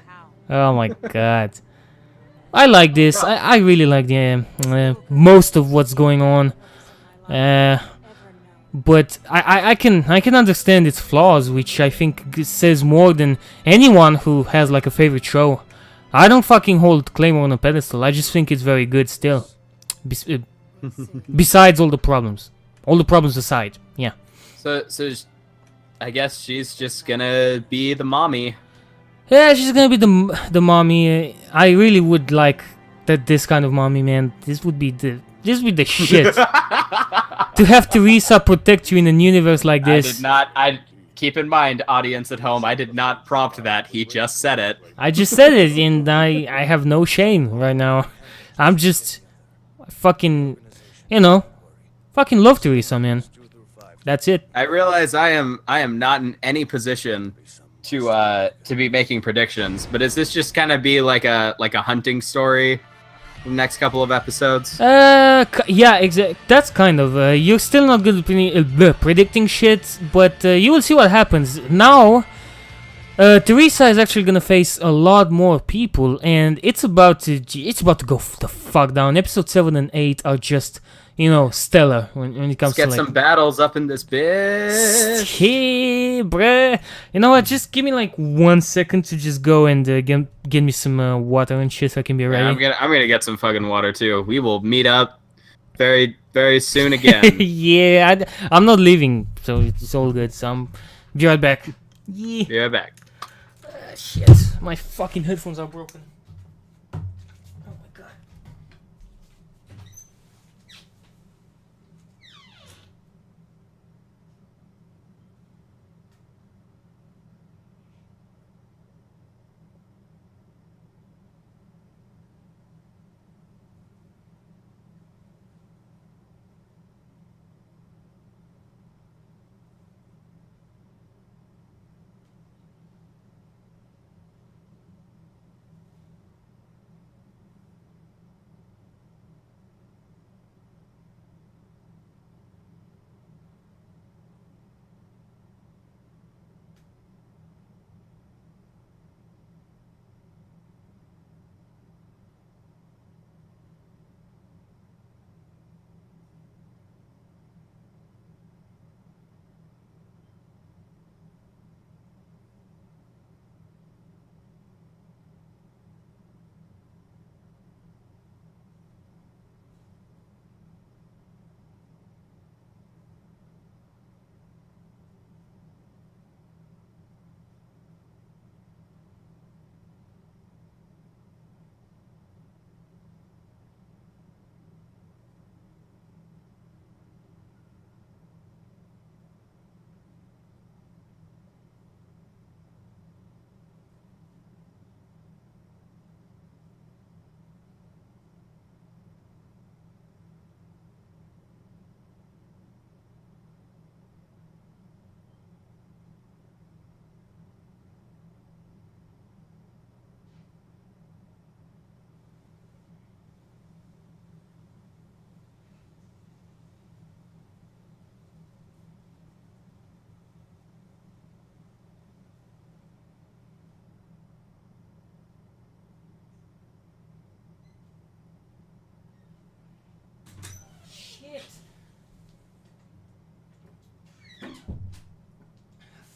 Oh my god. I like this. I really like the most of what's going on. But I can understand its flaws, which I think says more than anyone who has like a favorite show. I don't fucking hold Claymore on a pedestal. I just think it's very good still. Besides all the problems. All the problems aside. Yeah. So I guess she's just gonna be the mommy. Yeah, she's gonna be the mommy. I really would like this kind of mommy, man. This would be the shit. To have Teresa protect you in an universe like this. I keep in mind, audience at home, I did not prompt that. He just said it. I just said it, and I have no shame right now. I'm just fucking, fucking love Teresa, man. That's it. I realize I am not in any position to be making predictions, but is this just kind of be like a hunting story? The next couple of episodes. Yeah, exactly. That's kind of. You're still not good at predicting shit, but you will see what happens now. Teresa is actually gonna face a lot more people, and it's about to go the fuck down. Episode 7 and 8 are just, stellar when it comes to Let's get some battles up in this bitch. Hey, bruh. You know what? Just give me like 1 second to just go and get me some water and shit so I can be ready. Yeah, I'm gonna get some fucking water too. We will meet up very, very soon again. Yeah, I'm not leaving, so it's all good. So I'm be right back. Yeah. Be right back. Shit, my fucking headphones are broken. Oh my god.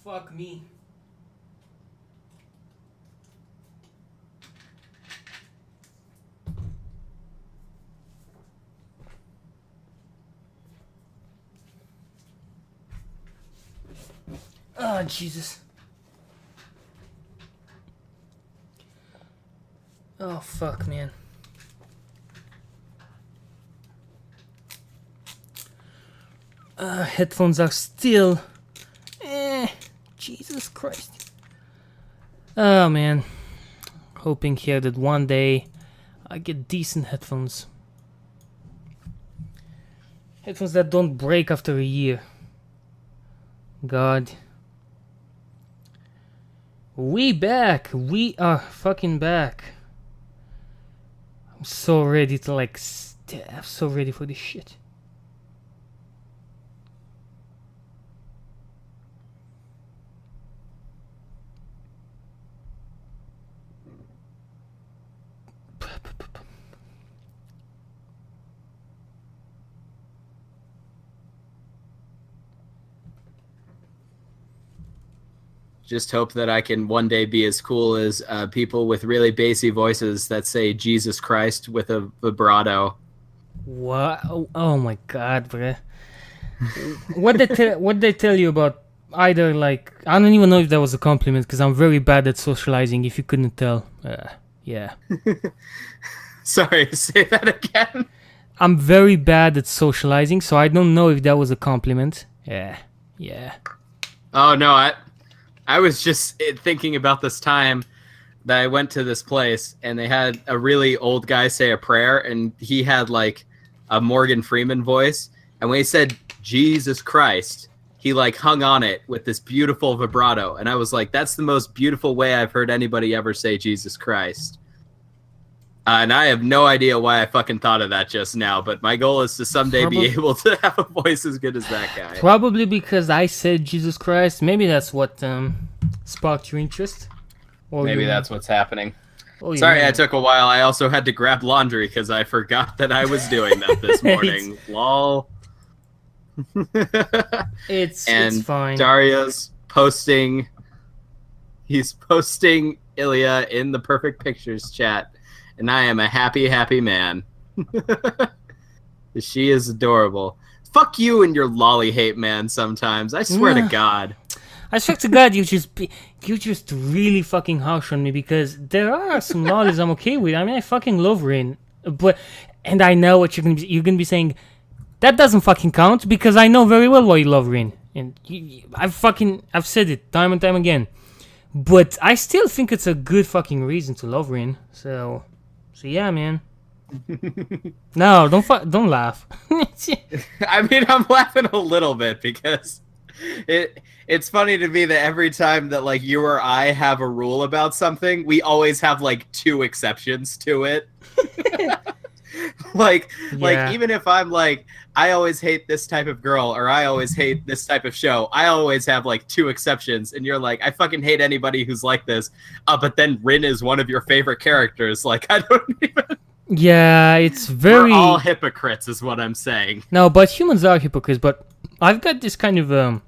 Fuck me. Oh, Jesus. Oh, fuck, man. Headphones are still... Jesus Christ. Oh, man. Hoping here that one day I get decent headphones. Headphones that don't break after a year. God. We back. We are fucking back. I'm so ready to I'm so ready for this shit. Just hope that I can one day be as cool as people with really bassy voices that say Jesus Christ with a vibrato. What? Oh my God, bruh. What they tell you about either, like, I don't even know if that was a compliment because I'm very bad at socializing, if you couldn't tell. Yeah. Sorry, say that again. I'm very bad at socializing, so I don't know if that was a compliment. Yeah. Oh, no, I was just thinking about this time that I went to this place and they had a really old guy say a prayer and he had like a Morgan Freeman voice. And when he said Jesus Christ, he like hung on it with this beautiful vibrato. And I was like, that's the most beautiful way I've heard anybody ever say Jesus Christ. And I have no idea why I fucking thought of that just now, but my goal is to someday be able to have a voice as good as that guy. Probably because I said Jesus Christ. Maybe that's what sparked your interest. Or maybe that's what's happening. Sorry, I took a while. I also had to grab laundry because I forgot that I was doing that this morning. Lol. It's fine. Dario's posting. He's posting Ilya in the Perfect Pictures chat. And I am a happy, happy man. She is adorable. Fuck you and your lolly hate, man, sometimes. I swear to God. I swear to God, you just really fucking harsh on me because there are some lollies I'm okay with. I mean, I fucking love Rin. And I know what you're gonna be saying. That doesn't fucking count because I know very well why you love Rin. And I've said it time and time again. But I still think it's a good fucking reason to love Rin. So yeah, man. No, don't laugh. I mean, I'm laughing a little bit because it's funny to me that every time that like you or I have a rule about something, we always have like two exceptions to it. Like even if I'm like, I always hate this type of girl or I always hate this type of show, I always have like two exceptions. And you're like, I fucking hate anybody who's like this. But then Rin is one of your favorite characters. Like, I don't even... Yeah, it's very... We're all hypocrites is what I'm saying. No, but humans are hypocrites. But I've got this kind of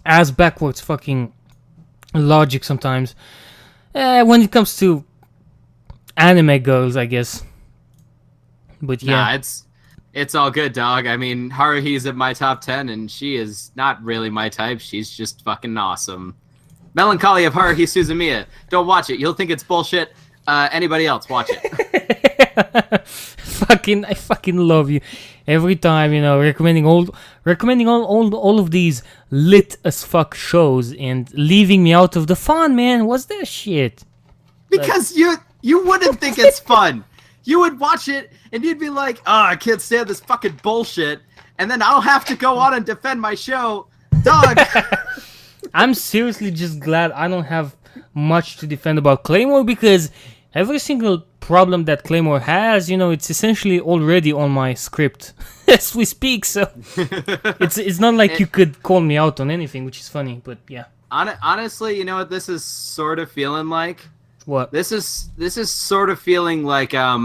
ass backwards fucking logic sometimes. When it comes to anime girls, I guess. But yeah. Nah, it's all good, dog. I mean, Haruhi's in my top 10, and she is not really my type. She's just fucking awesome. Melancholy of Haruhi Suzumiya. Don't watch it. You'll think it's bullshit. Anybody else, watch it. I fucking love you. Every time, recommending all of these lit as fuck shows and leaving me out of the fun, man. What's that shit? Because you wouldn't think it's fun. You would watch it and you'd be like, I can't stand this fucking bullshit. And then I'll have to go on and defend my show. Dog. I'm seriously just glad I don't have much to defend about Claymore because every single problem that Claymore has, it's essentially already on my script as we speak. So it's not like you could call me out on anything, which is funny. But yeah. Honestly, you know what this is sort of feeling like? What? This is sort of feeling like I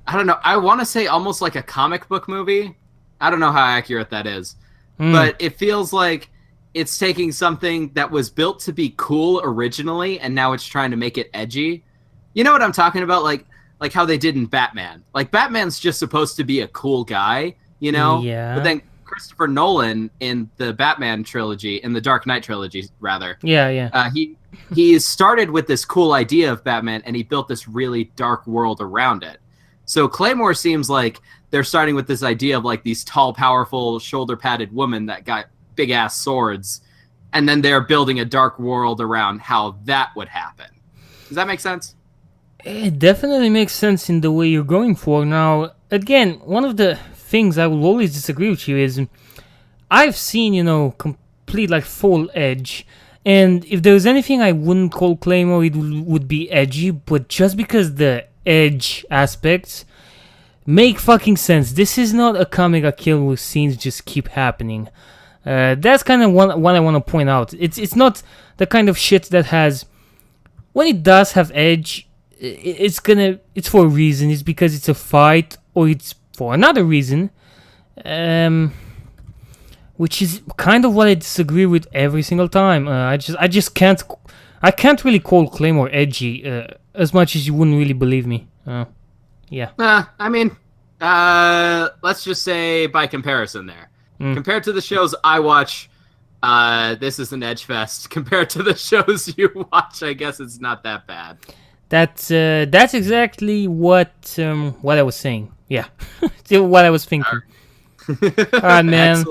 don't know. I want to say almost like a comic book movie. I don't know how accurate that is, but it feels like it's taking something that was built to be cool originally, and now it's trying to make it edgy. You know what I'm talking about? Like how they did in Batman. Like Batman's just supposed to be a cool guy, Yeah. But then Christopher Nolan in the Batman trilogy, in the Dark Knight trilogy, rather. Yeah. He started with this cool idea of Batman, and he built this really dark world around it. So Claymore seems like they're starting with this idea of like these tall, powerful, shoulder-padded women that got big-ass swords, and then they're building a dark world around how that would happen. Does that make sense? It definitely makes sense in the way you're going for. Now, again, one of the things I will always disagree with you is I've seen, complete like full edge. And if there's anything I wouldn't call Claymore, it would be edgy. But just because the edge aspects make fucking sense. This is not a comic I kill where scenes just keep happening. That's kind of what I want to point out. It's not the kind of shit that has... When it does have edge, it's for a reason. It's because it's a fight, or it's for another reason. Which is kind of what I disagree with every single time. I can't really call Claymore edgy as much as you wouldn't really believe me. Yeah. I mean, let's just say by comparison there. Compared to the shows I watch, this is an edge fest. Compared to the shows you watch, I guess it's not that bad. That's exactly what I was saying. Yeah. What I was thinking. All right, man.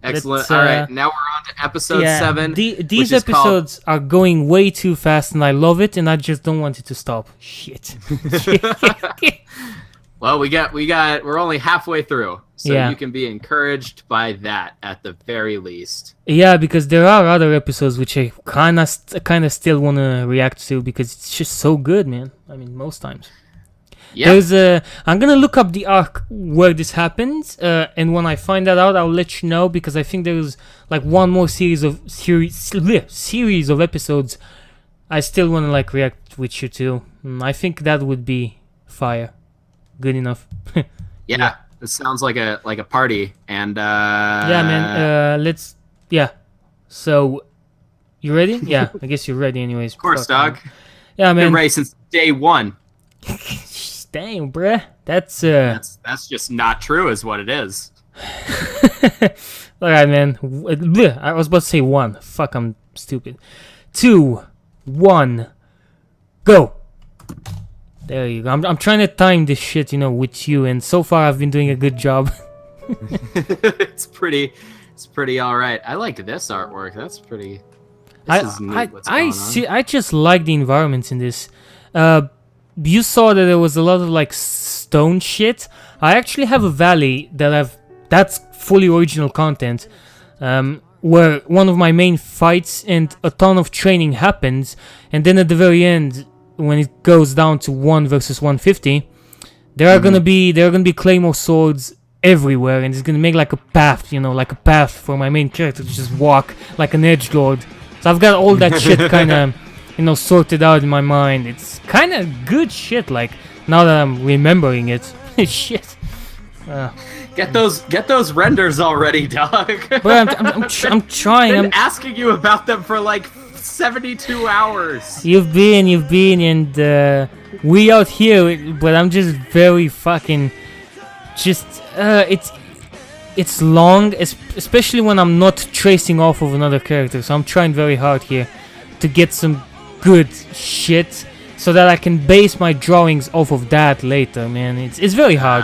Excellent. All right, now we're on to episode 7. These episodes are going way too fast, and I love it, and I just don't want it to stop. Shit. Well, we're only halfway through, so you can be encouraged by that at the very least. Yeah, because there are other episodes which I kind of still want to react to because it's just so good, man. I mean, most times. Yeah. I'm gonna look up the arc where this happens, and when I find that out, I'll let you know because I think there's like one more series of episodes. I still wanna like react with you too. I think that would be fire. Good enough. Yeah, this sounds like a party, and yeah, man. So, you ready? Yeah, I guess you're ready, anyways. Of course, dog. Yeah, man. Been ready since day 1. Damn, bruh. That's just not true, is what it is. Alright, man. I was about to say 1. Fuck, I'm stupid. 2, 1, go. There you go. I'm trying to time this shit, with you, and so far I've been doing a good job. It's pretty alright. I liked this artwork. That's pretty. This is neat. What's going on. I just like the environments in this. You saw that there was a lot of like stone shit. I actually have a valley that's fully original content, where one of my main fights and a ton of training happens, and then at the very end, when it goes down to 1 versus 150, there are gonna be Claymore swords everywhere, and it's gonna make like a path, for my main character to just walk like an edgelord. So I've got all that shit kind of. Sorted out in my mind. It's kind of good shit, like, now that I'm remembering it. Shit. Get those renders already, dog. But I'm trying. I'm asking you about them for, like, 72 hours. You've been, and, we out here, but I'm just very fucking, it's long, especially when I'm not tracing off of another character, so I'm trying very hard here to get some good shit so that I can base my drawings off of that later, man. It's very hard,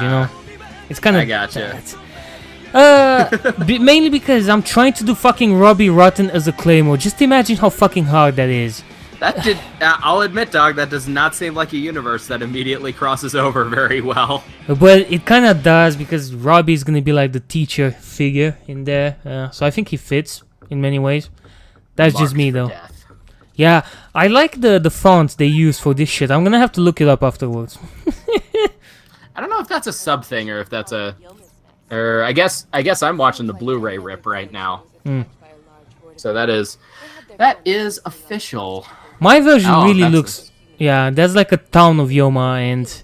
It's kind of. I gotcha. Mainly because I'm trying to do fucking Robbie Rotten as a Claymore. Just imagine how fucking hard that is. I'll admit, dog, that does not seem like a universe that immediately crosses over very well. But it kind of does because Robbie's gonna be like the teacher figure in there. So I think he fits in many ways. That's just me, though. Death. Yeah, I like the fonts they use for this shit. I'm gonna have to look it up afterwards. I don't know if that's a sub thing or if that's I guess I'm watching the Blu-ray rip right now. So that is official. My version really looks. Yeah, there's like a town of Yoma,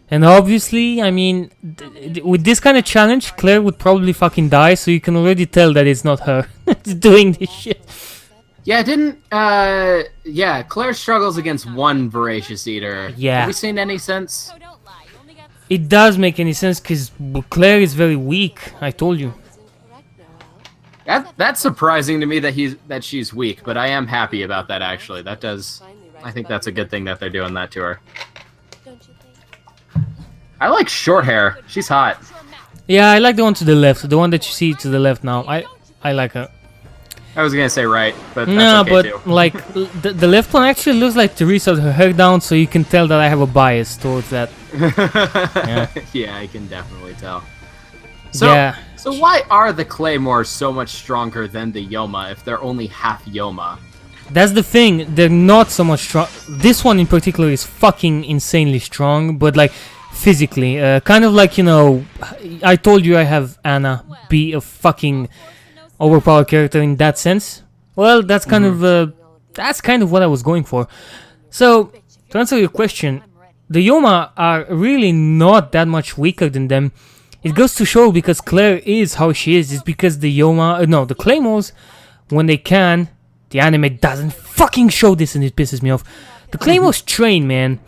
and obviously, I mean, with this kind of challenge, Claire would probably fucking die. So you can already tell that it's not her doing this shit. Yeah, Claire struggles against one voracious eater. Yeah. Have we seen any since? It does make any sense because Claire is very weak. I told you. That's surprising to me that she's weak, but I am happy about that actually. I think that's a good thing that they're doing that to her. I like short hair. She's hot. Yeah, I like the one to the left. The one that you see to the left now. I like her. I was gonna say right, but that's no, okay but too. Like the left one actually looks like Teresa with her hair down, so you can tell that I have a bias towards that. Yeah, I can definitely tell. So, So why are the Claymores so much stronger than the Yoma if they're only half Yoma? That's the thing, they're not so much strong. This one in particular is fucking insanely strong, but like physically. Kind of like, you know, I told you I have Anna be a fucking overpowered character in that sense. Well, that's kind of what I was going for. So, to answer your question, the Yoma are really not that much weaker than them. It goes to show because Claire is how she is because the the Claymores, when they can, the anime doesn't fucking show this and it pisses me off. The Claymores train, man.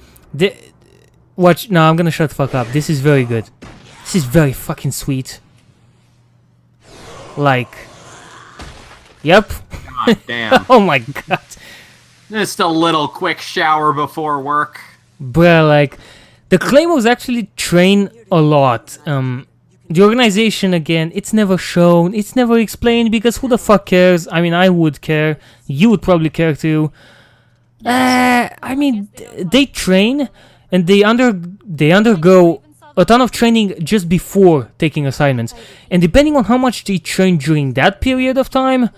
Watch, no, I'm gonna shut the fuck up. This is very good. This is very fucking sweet. Like, yep. God damn. Oh my god. Just a little quick shower before work. Bruh, like, the Claymores actually train a lot. The organization, again, it's never shown, it's never explained, because who the fuck cares? I mean, I would care. You would probably care too. I mean, they train, and they undergo a ton of training just before taking assignments. And depending on how much they train during that period of time,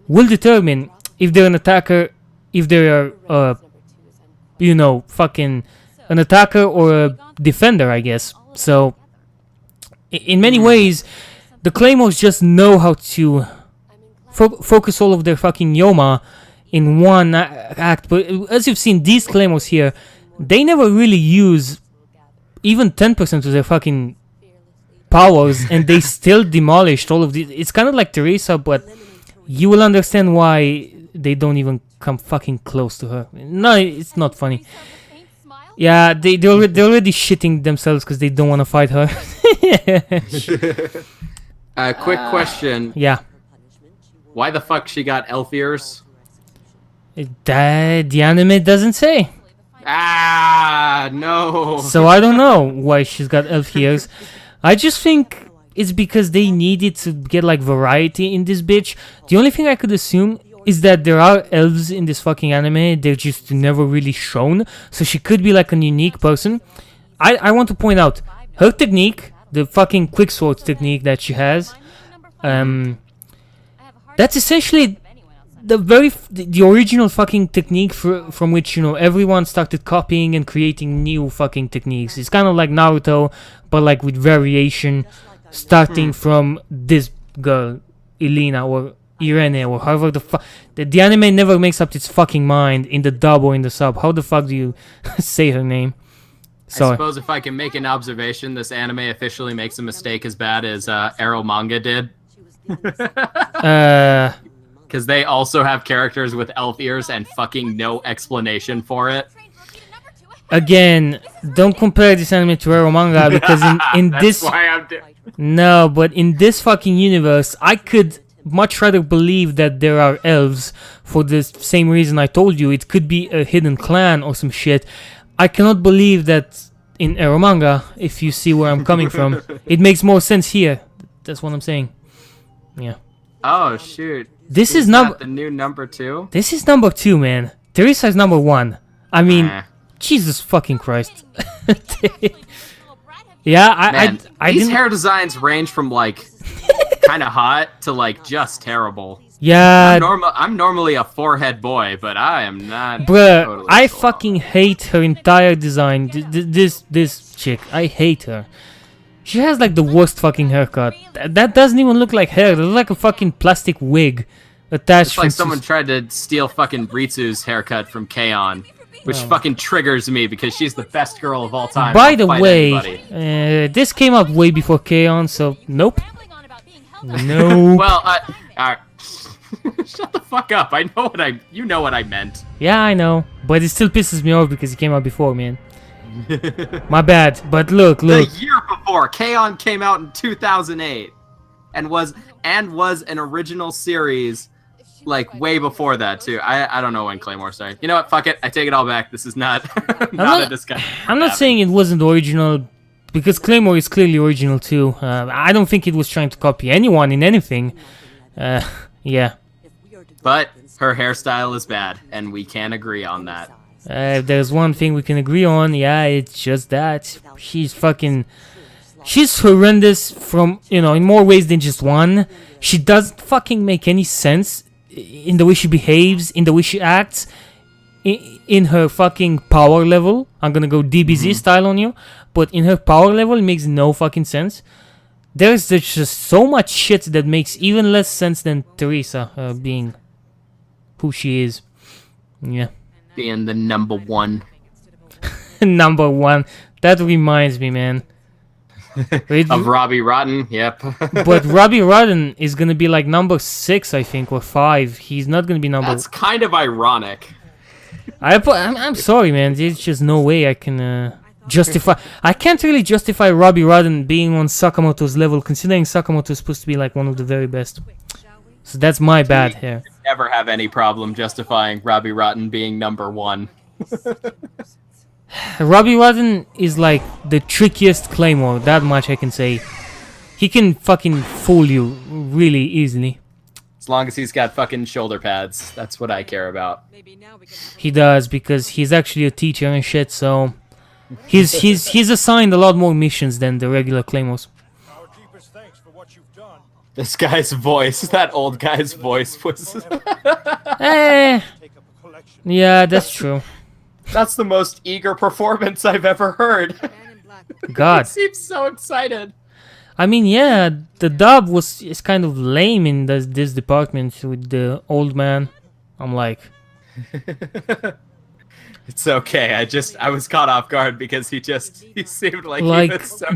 will determine if they're an attacker, if they're fucking an attacker or a defender, I guess. So, in many ways, the Claymores just know how to focus all of their fucking Yoma in one act. But as you've seen, these Claymores here, they never really use even 10% of their fucking powers, and they still demolished all of these. It's kind of like Teresa, but you will understand why they don't even come fucking close to her. No, it's not funny. Yeah, they're already shitting themselves because they don't want to fight her. Quick question. Yeah. Why the fuck she got elf ears? The anime doesn't say. Ah, no. So I don't know why she's got elf ears. I just think it's because they needed to get like variety in this bitch. The only thing I could assume is that there are elves in this fucking anime, they're just never really shown, so she could be like a unique person. I want to point out, her technique, the fucking quicksword technique that she has, that's essentially the original fucking technique from which, you know, everyone started copying and creating new fucking techniques. It's kind of like Naruto, but like with variation, starting from this girl, Elena, or Irene, or however the fuck. The anime never makes up its fucking mind in the dub or in the sub. How the fuck do you say her name? Sorry. I suppose if I can make an observation, this anime officially makes a mistake as bad as Arrow manga did. Because they also have characters with elf ears and fucking no explanation for it. Again, don't compare this anime to Arrow manga, because in this... Why I'm no, but in this fucking universe, I could much rather believe that there are elves for the same reason I told you. It could be a hidden clan or some shit. I cannot believe that in Arrow manga, if you see where I'm coming from. It makes more sense here. That's what I'm saying. Yeah. Oh, shoot. This is the new number 2? This is number 2, man. Teresa is number 1. I mean, Jesus fucking Christ. Yeah, Man, I these didn't... hair designs range from like kind of hot to like just terrible. Yeah. I'm normally a forehead boy, but I am not. Bruh, totally I fucking hate her entire design. This chick, I hate her. She has like the worst fucking haircut. That doesn't even look like hair. It looks like a fucking plastic wig attached. It's like someone tried to steal fucking Ritsu's haircut from K-On! Which fucking triggers me because she's the best girl of all time. By the way, this came up way before K-On!, so nope. No. Well, shut the fuck up. You know what I meant. Yeah, I know, but it still pisses me off because it came out before, man. My bad, but look. The year before, K-On! Came out in 2008, and was an original series. Like way before that too. I don't know when Claymore started. You know what? Fuck it. I take it all back. This is not not a discussion. I'm not saying it wasn't original, because Claymore is clearly original too. I don't think it was trying to copy anyone in anything. Yeah. But her hairstyle is bad, and we can agree on that. If there's one thing we can agree on, yeah, it's just that she's fucking. she's horrendous from, in more ways than just one. She doesn't fucking make any sense in the way she behaves, in the way she acts, in her fucking power level. I'm gonna go DBZ style on you, but in her power level, it makes no fucking sense. There's just so much shit that makes even less sense than Teresa being who she is. Yeah. Being the number one. Number one. That reminds me, man. Of Robbie Rotten, yep. But Robbie Rotten is gonna be like number 6, I think, or 5. He's not gonna be number... That's kind of ironic. I'm sorry, man. There's just no way I can justify... I can't really justify Robbie Rotten being on Sakamoto's level, considering Sakamoto is supposed to be like one of the very best. So that's my bad here. Never have any problem justifying Robbie Rotten being number 1. Robbie Rotten is like the trickiest Claymore, that much I can say. He can fucking fool you really easily. As long as he's got fucking shoulder pads, that's what I care about. He does, because he's actually a teacher and shit, so he's assigned a lot more missions than the regular Claymores. This guy's voice, that old guy's voice was... Yeah, that's true. That's the most eager performance I've ever heard. God. He seems so excited. I mean, yeah, the dub is kind of lame in this department with the old man. I'm like... It's okay, I was caught off guard because he seemed like he was so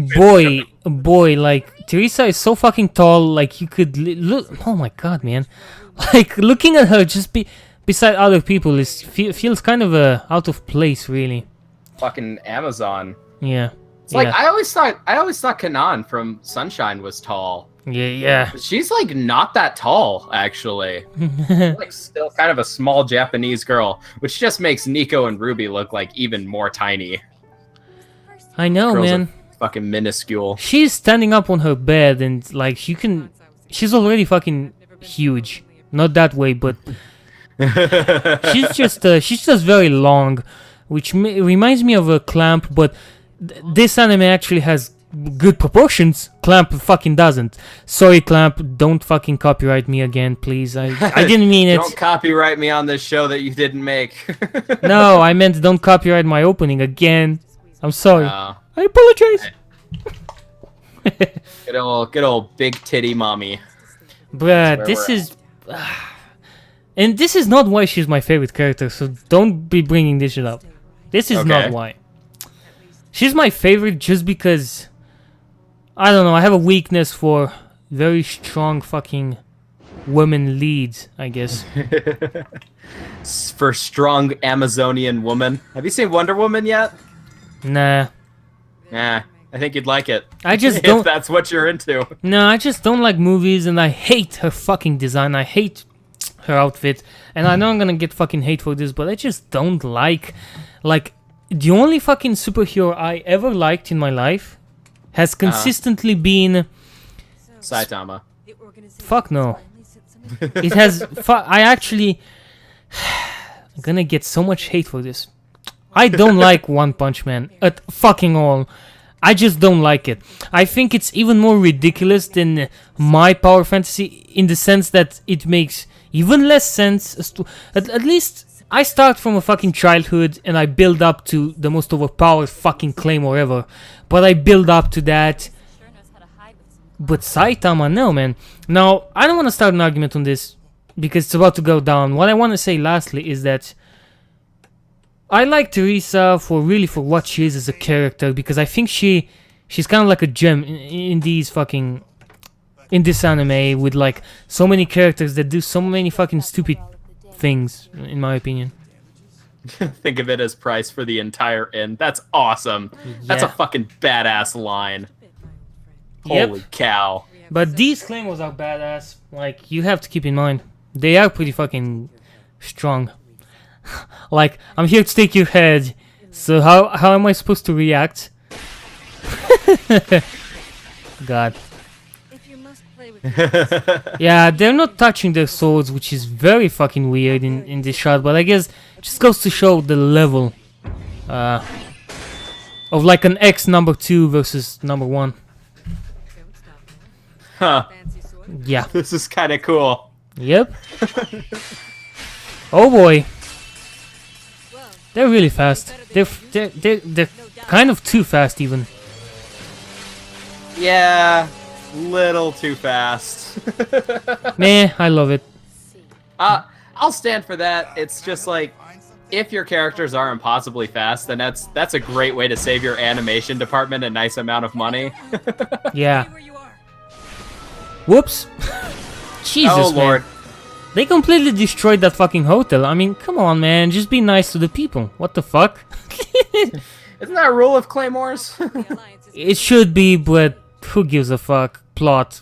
boy, like, Teresa is so fucking tall, like, you could look... Oh my god, man. Like, looking at her just beside other people feels kind of out of place, really. Fucking Amazon. Yeah. It's like, I always thought Kanan from Sunshine was tall. Yeah. But she's like not that tall, actually. Like still kind of a small Japanese girl, which just makes Nico and Ruby look like even more tiny. I know, Girls man. are fucking minuscule. She's standing up on her bed and like she's already fucking huge. Not that way, but she's just very long, which reminds me of a Clamp, but this anime actually has good proportions. Clamp fucking doesn't. Sorry, Clamp, don't fucking copyright me again, please. I didn't mean it. Don't copyright me on this show that you didn't make. No, I meant don't copyright my opening again. I'm sorry. No. I apologize. Good old big titty mommy. Bruh, this is... and this is not why she's my favorite character, so don't be bringing this shit up. This is not why. She's my favorite just because... I don't know, I have a weakness for very strong fucking women leads, I guess. For strong Amazonian woman. Have you seen Wonder Woman yet? Nah. Nah, I think you'd like it. I just don't... If that's what you're into. No, I just don't like movies, and I hate her fucking design. I hate her outfit. And I know I'm gonna get fucking hate for this, but I just don't like... Like, the only fucking superhero I ever liked in my life has consistently been... Saitama. Fuck no. It has... I actually... I'm gonna get so much hate for this. I don't like One Punch Man at fucking all. I just don't like it. I think it's even more ridiculous than My Power Fantasy in the sense that it makes even less sense as to... At least... I start from a fucking childhood and I build up to the most overpowered fucking Claymore ever. But I build up to that. But Saitama, no, man. Now, I don't want to start an argument on this because it's about to go down. What I want to say lastly is that I like Teresa for what she is as a character, because I think she's kind of like a gem in these fucking... in this anime with like so many characters that do so many fucking stupid things, in my opinion. Think of it as price for the entire end. That's awesome. Yeah. That's a fucking badass line. Yep. Holy cow. But these Claymores are badass. Like, you have to keep in mind, they are pretty fucking strong. Like, I'm here to take your head. So how am I supposed to react? God. Yeah, they're not touching their swords, which is very fucking weird in this shot, but I guess it just goes to show the level of like an X number 2 versus number 1. Huh. Yeah. This is kind of cool. Yep. Oh boy. They're really fast. They're kind of too fast even. Yeah, little too fast. Meh, I love it. I'll stand for that. It's just like, if your characters are impossibly fast, then that's a great way to save your animation department a nice amount of money. Yeah. Whoops. Jesus, oh Lord. man. They completely destroyed that fucking hotel. I mean, come on, man. Just be nice to the people. What the fuck? Isn't that a rule of Claymores? It should be, but who gives a fuck? Plot.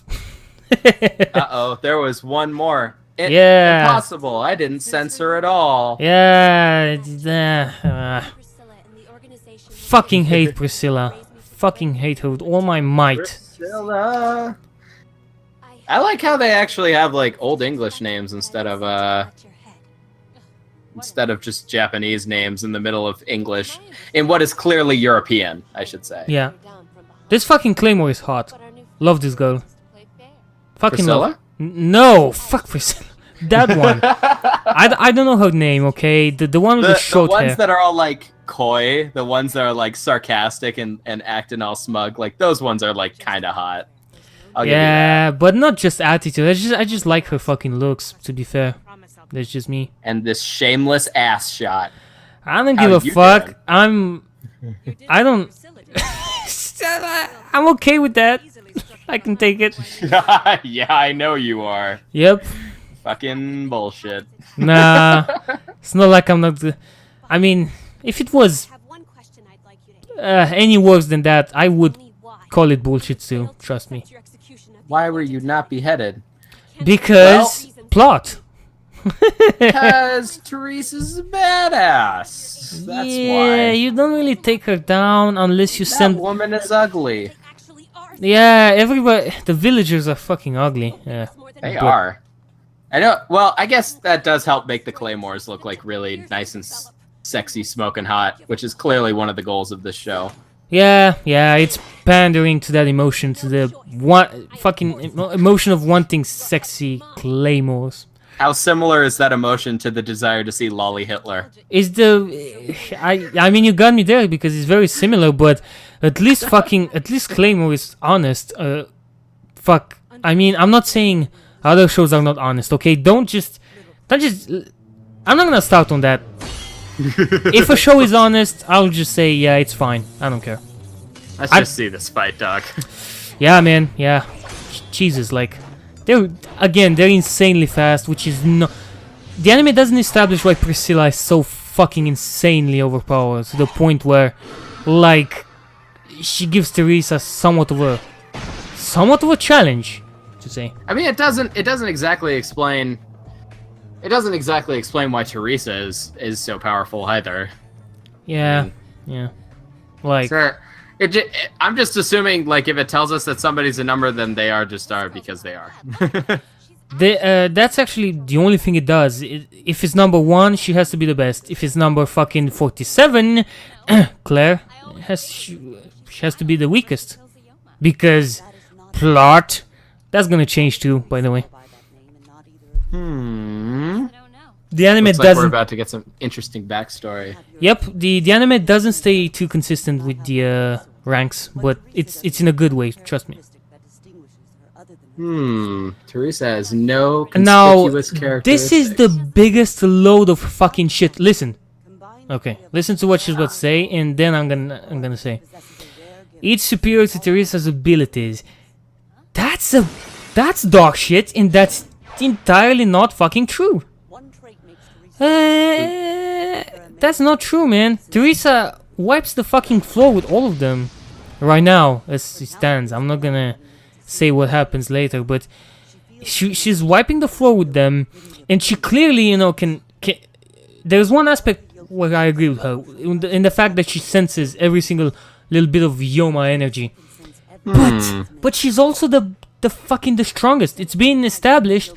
Uh-oh, there was one more. Yeah. Impossible. I didn't censor at all. Yeah. Fucking hate Priscilla. Fucking hate her with all my might. Priscilla. I like how they actually have like old English names instead of just Japanese names in the middle of English in what is clearly European, I should say. Yeah. This fucking Claymore is hot. Love this girl. Fucking Priscilla? love. No, fuck Priscilla. That one. I don't know her name, okay? The one with the short hair. The ones that are all like coy, the ones that are like sarcastic and acting all smug, like those ones are like kind of hot. Yeah, but not just attitude. I just like her fucking looks, to be fair. That's just me. And this shameless ass shot. I don't give a fuck. I'm okay with that. I can take it. Yeah, I know you are. Yep. Fucking bullshit. Nah. It's not like I'm not... I mean, if it was any worse than that, I would call it bullshit too. Trust me. Why were you not beheaded? Because... plot. Because Teresa's a badass. That's yeah, why. you don't really take her down unless you send... That woman is ugly. Yeah, everybody... The villagers are fucking ugly. Yeah. They are. I know. Well, I guess that does help make the Claymores look like really nice and sexy, smoking hot, which is clearly one of the goals of this show. Yeah, it's pandering to that emotion, to the fucking emotion of wanting sexy Claymores. How similar is that emotion to the desire to see Lolly Hitler? Is I mean, you got me there because it's very similar, but at least Claymore is honest. Fuck. I mean, I'm not saying other shows are not honest, okay? Don't just... I'm not gonna start on that. If a show is honest, I'll just say, yeah, it's fine. I don't care. Let's just see this fight, dog. Yeah, man. Yeah. Jesus, like... They're insanely fast, which is no... The anime doesn't establish why Priscilla is so fucking insanely overpowered, to the point where, like, she gives Teresa somewhat of a challenge, to say. I mean, it doesn't exactly explain... It doesn't exactly explain why Teresa is so powerful either. Yeah, yeah. Like... I'm just assuming, like, if it tells us that somebody's a number, then they are just are because they are. That's actually the only thing it does. If it's number 1, she has to be the best. If it's number fucking 47, Claire she has to be the weakest. Because plot, that's gonna change too, by the way. The anime Looks like doesn't... we're about to get some interesting backstory. Yep, the anime doesn't stay too consistent with the ranks, but it's in a good way, trust me. Teresa has no conspicuous characteristics. This is the biggest load of fucking shit. Listen. Okay, listen to what she's about to say, and then I'm gonna say. Each superior to Teresa's abilities. That's dog shit, and that's entirely not fucking true. That's not true, man. Teresa wipes the fucking floor with all of them right now, as it stands. I'm not gonna say what happens later, but she's wiping the floor with them, and she clearly, can. There's one aspect where I agree with her in the fact that she senses every single little bit of Yoma energy. But she's also the fucking the strongest. It's been established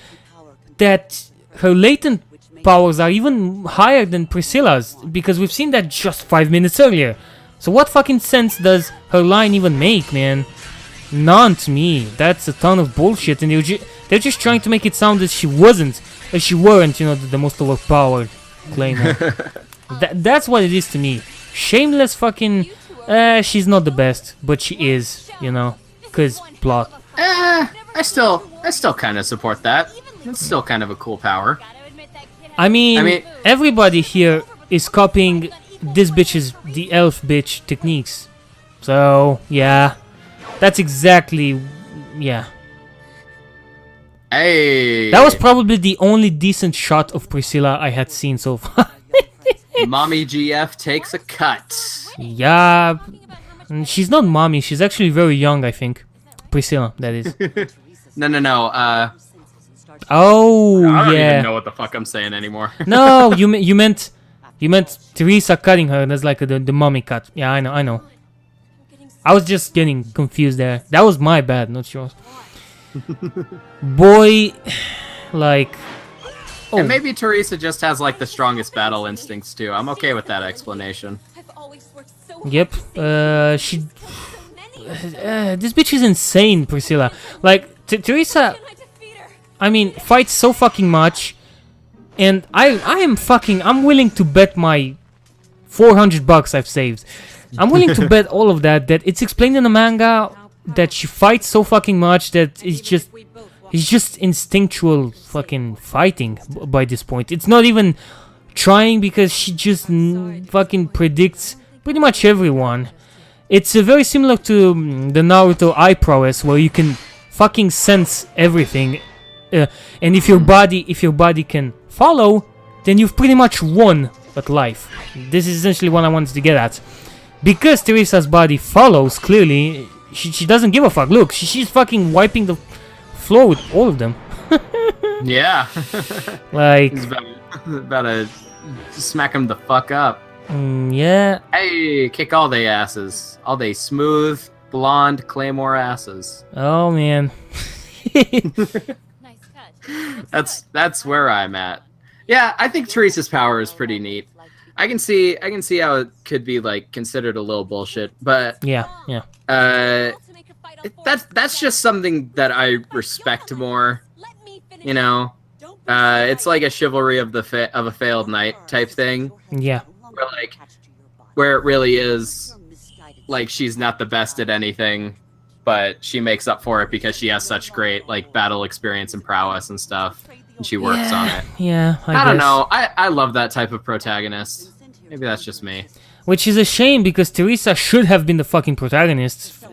that her latent powers are even higher than Priscilla's, because we've seen that just 5 minutes earlier. So what fucking sense does her line even make, man? None to me. That's a ton of bullshit, and they're just trying to make it sound that she weren't, you know, the most overpowered Claymore. That's what it is to me. Shameless fucking. She's not the best, but she is, you know, cause plot. I still kind of support that. It's still kind of a cool power. I mean, everybody here is copying this bitch's the elf bitch techniques. So yeah, that's exactly, yeah. Hey, that was probably the only decent shot of Priscilla I had seen so far. Mommy GF takes a cut. Yeah, she's not mommy. She's actually very young, I think. Priscilla, that is. No. Oh, I don't yeah. even know what the fuck I'm saying anymore. No, you meant Teresa cutting her. That's like the mommy cut. Yeah, I know. I was just getting confused there. That was my bad, not yours. Boy, like. Oh. And maybe Teresa just has like the strongest battle instincts too. I'm okay with that explanation. Yep. She. This bitch is insane, Priscilla. Like Teresa. I mean, fights so fucking much, and I'm willing to bet my $400 I've saved. I'm willing to bet all of that it's explained in the manga that she fights so fucking much that it's just instinctual fucking fighting by this point. It's not even trying because she just fucking predicts pretty much everyone. It's very similar to the Naruto eye prowess where you can fucking sense everything. And if your body can follow, then you've pretty much won at life. This is essentially what I wanted to get at. Because Teresa's body follows, clearly, she doesn't give a fuck. Look, she's fucking wiping the floor with all of them. Yeah. Like... He's about to smack him the fuck up. Yeah. Hey, kick all they asses. All they smooth, blonde Claymore asses. Oh, man. That's where I'm at. Yeah, I think Teresa's power is pretty neat. I can see how it could be like considered a little bullshit, but yeah. That's just something that I respect more. You know, it's like a chivalry of a failed knight type thing. Yeah. Where it really is like she's not the best at anything, but she makes up for it because she has such great like battle experience and prowess and stuff, and she works on it. Yeah, I don't know. I love that type of protagonist. Maybe that's just me. Which is a shame because Teresa should have been the fucking protagonist.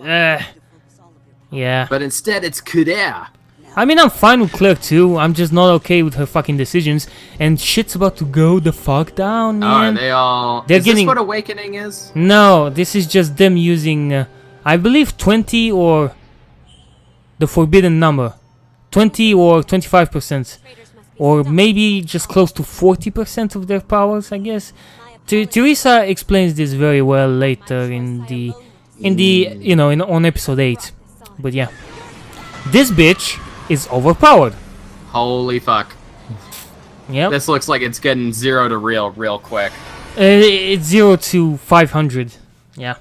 Yeah. But instead, it's Claire. I mean, I'm fine with Claire too. I'm just not okay with her fucking decisions. And shit's about to go the fuck down, man. Oh, are they all... They're is getting... this what Awakening is? No, this is just them using, I believe 20 or the forbidden number. 20 or 25%. Or maybe just close to 40% of their powers, I guess. Teresa explains this very well later in the on episode 8. But yeah. This bitch is overpowered. Holy fuck. Yep. This looks like it's getting 0 to real quick. It's 0 to 500. Yeah.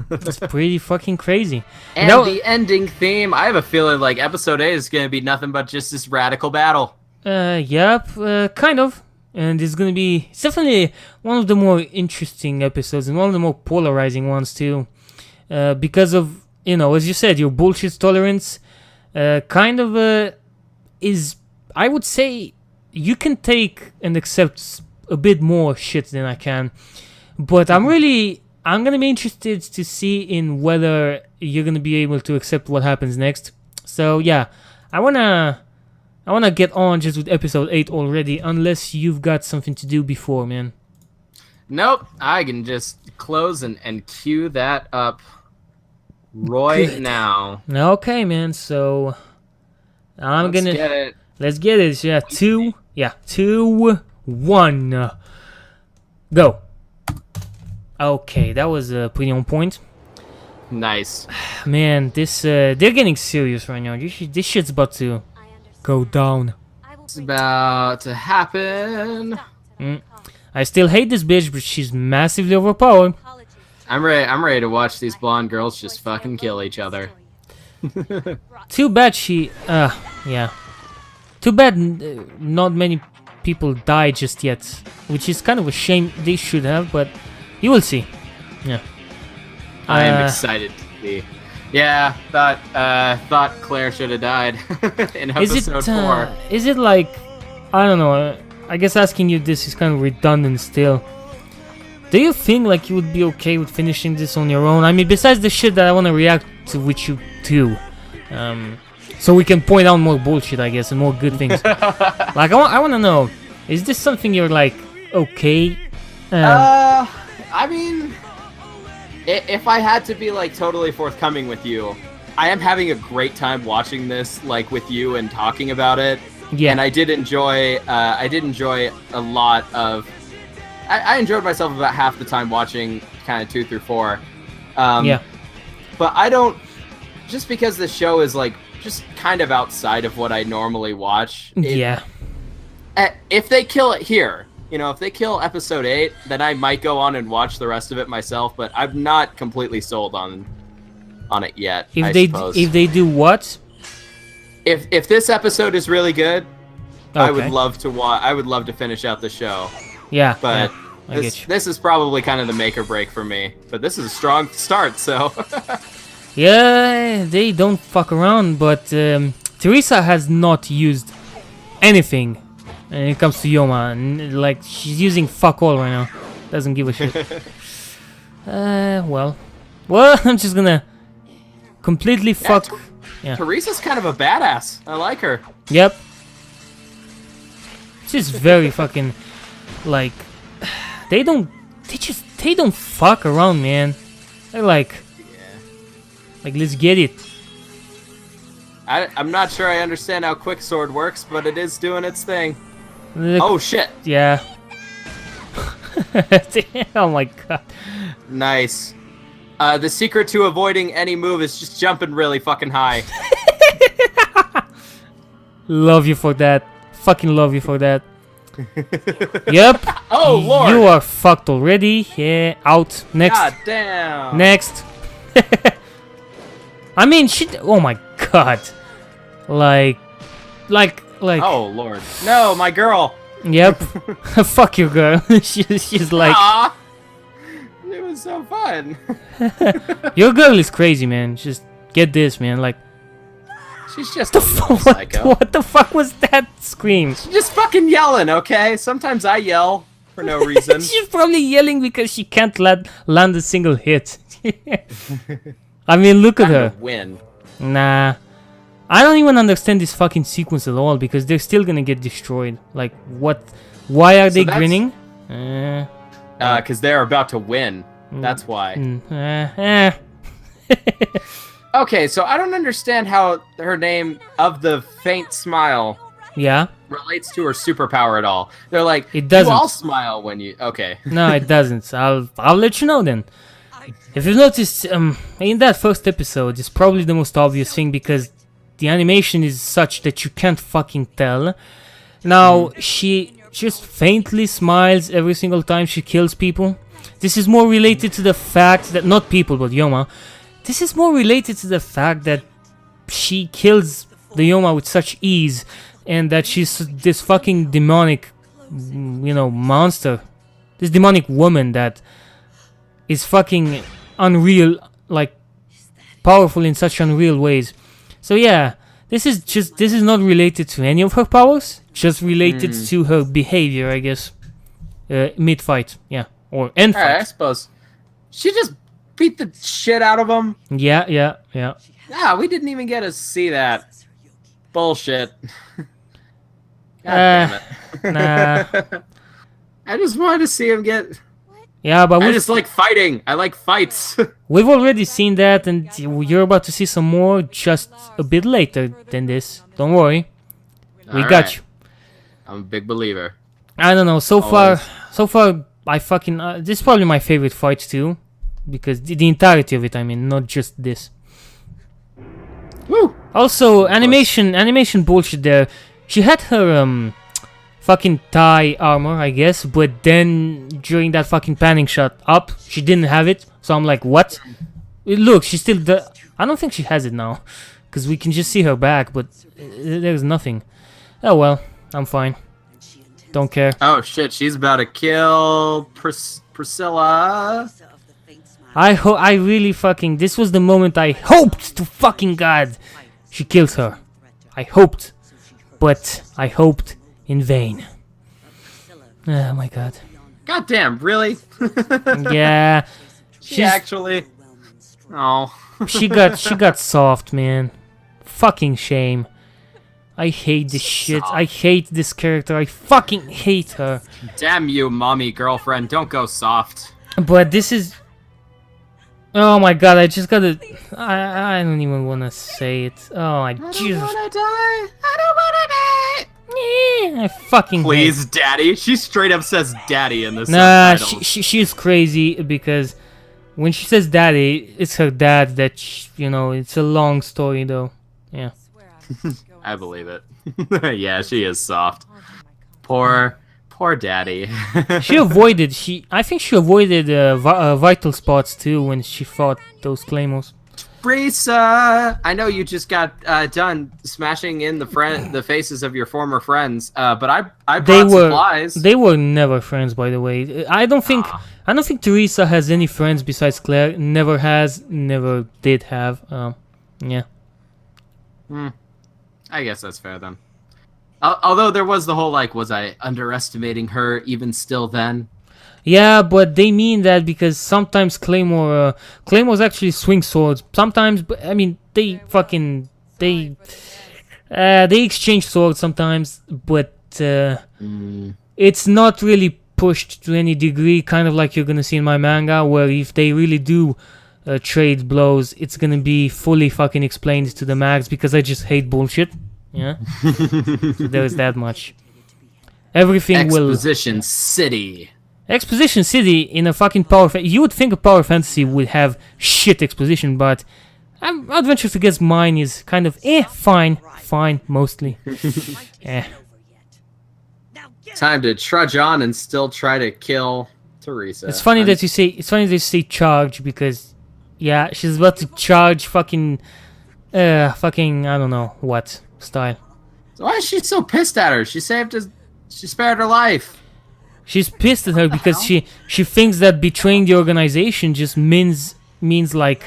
That's pretty fucking crazy. And the ending theme, I have a feeling like episode 8 is going to be nothing but just this radical battle. Yep, kind of. And it's definitely one of the more interesting episodes and one of the more polarizing ones too. Because of, as you said, your bullshit tolerance is, I would say, you can take and accept a bit more shit than I can. But I'm going to be interested to see in whether you're going to be able to accept what happens next. So yeah, I want to get on just with episode 8 already, unless you've got something to do before, man. Nope, I can just close and cue that up right now. Okay, man, so let's get it. Let's get it. Yeah, 2, 1, go. Okay, that was pretty on point. Nice. Man, they're getting serious right now. This shit's about to go down. It's about to happen. I still hate this bitch, but she's massively overpowered. I'm ready to watch these blonde girls just fucking kill each other. Too bad she... yeah. Too bad not many people died just yet. Which is kind of a shame. They should have, but you will see. Yeah. I am excited to see. Yeah, thought Claire should have died in episode 4. Is it like... I don't know. I guess asking you this is kind of redundant still. Do you think like you would be okay with finishing this on your own? I mean, besides the shit that I want to react to which you do. So we can point out more bullshit, I guess, and more good things. Like, I want to know, is this something you're like, okay? I mean, if I had to be like totally forthcoming with you, I am having a great time watching this, like with you and talking about it. Yeah. And I did enjoy a lot of. I enjoyed myself about half the time watching kind of 2 through 4. Yeah. But I don't. Just because the show is like just kind of outside of what I normally watch. Yeah. If they kill it here, you know, if they kill episode 8, then I might go on and watch the rest of it myself. But I'm not completely sold on it yet. If they do what? If this episode is really good, okay. I would love to watch. I would love to finish out the show. Yeah, but yeah, this is probably kind of the make or break for me. But this is a strong start, so. Yeah, they don't fuck around, but Teresa has not used anything when it comes to Yoma. Like, she's using fuck all right now. Doesn't give a shit. Well, I'm just gonna completely fuck. Yeah. Teresa's kind of a badass. I like her. Yep. She's very fucking, like, they don't fuck around, man. They're like, let's get it. I'm not sure I understand how Quicksword works, but it is doing its thing. Oh shit. Yeah. Oh my god. Nice. The secret to avoiding any move is just jumping really fucking high. Love you for that. Fucking love you for that. Yep. Oh lord. You are fucked already. Yeah. Out. Next. God damn. Next. I mean, shit. Oh my god. Like. Oh lord. No, my girl. Yep. Fuck you, girl. She's like. Aww. It was so fun. Your girl is crazy, man. Just get this, man. Like. She's just a psycho. What the fuck was that scream? She's just fucking yelling, okay? Sometimes I yell for no reason. She's probably yelling because she can't land a single hit. I mean, look at her. Win. Nah. I don't even understand this fucking sequence at all because they're still gonna get destroyed. Like, what? Why are they grinning? Because they're about to win. That's why. Okay, so I don't understand how her name of the faint smile relates to her superpower at all. They're like, it doesn't. You all smile when you... Okay. No, it doesn't. I'll let you know then. If you've noticed, in that first episode, it's probably the most obvious thing because the animation is such that you can't fucking tell. Now, she just faintly smiles every single time she kills people. This is more related to the fact that... Not people, but Yoma. This is more related to the fact that she kills the Yoma with such ease and that she's this fucking demonic, monster. This demonic woman that is fucking unreal, like, powerful in such unreal ways. So yeah, this is not related to any of her powers, just related to her behavior, I guess. Mid-fight, yeah. Or end fight. Alright, I suppose. She just beat the shit out of him. Yeah. Yeah, we didn't even get to see that. Bullshit. God damn it. Nah. I just wanted to see him get... Yeah, but I just like fighting. I like fights. We've already seen that, and you're about to see some more just a bit later than this. Don't worry. We got you. I'm a big believer. I don't know. So far, I fucking... this is probably my favorite fight, too. Because the entirety of it, I mean, not just this. Woo! Also, animation bullshit there. She had her fucking tie armor, I guess, but then during that fucking panning shot up, she didn't have it. So I'm like, what? Look, she still I don't think she has it now. because we can just see her back, but there's nothing. Oh well, I'm fine. Don't care. Oh shit, she's about to kill Priscilla. I really fucking... This was the moment I hoped to fucking God she kills her. I hoped. But I hoped in vain. Oh my God. God damn, really? Yeah. She actually... Oh. she got soft, man. Fucking shame. I hate this shit. I hate this character. I fucking hate her. Damn you, mommy girlfriend. Don't go soft. But this is... Oh my God, I just gotta... I don't even wanna say it. Oh, I just... I don't wanna die. I don't wanna die. I fucking Please, daddy. She straight up says daddy in this she's crazy because when she says daddy, it's her dad that, you know, it's a long story though. Yeah. I believe it. Yeah, she is soft. Poor daddy. I think she avoided vital spots too when she fought those Claymores. Teresa, I know you just got done smashing in the faces of your former friends, but I brought supplies. They were never friends, by the way. I don't think Teresa has any friends besides Claire. Never has, never did have. Yeah. I guess that's fair then. Although there was the whole was I underestimating her even still then? Yeah, but they mean that because sometimes Claymores actually swing swords. Sometimes, I mean, they exchange swords sometimes, but it's not really pushed to any degree, kind of like you're gonna see in my manga, where if they really do trade blows, it's gonna be fully fucking explained to the max, because I just hate bullshit. Yeah, so there's that much. Everything Exposition City. Exposition City in a fucking you would think a power fantasy would have shit exposition, but Adventure to Guess mine is kind of fine, mostly. Time to trudge on and still try to kill Teresa. It's funny that you say charge, because yeah, she's about to charge fucking I don't know what style. So why is she so pissed at her? She spared her life. She's pissed at her because she thinks that betraying the organization just means like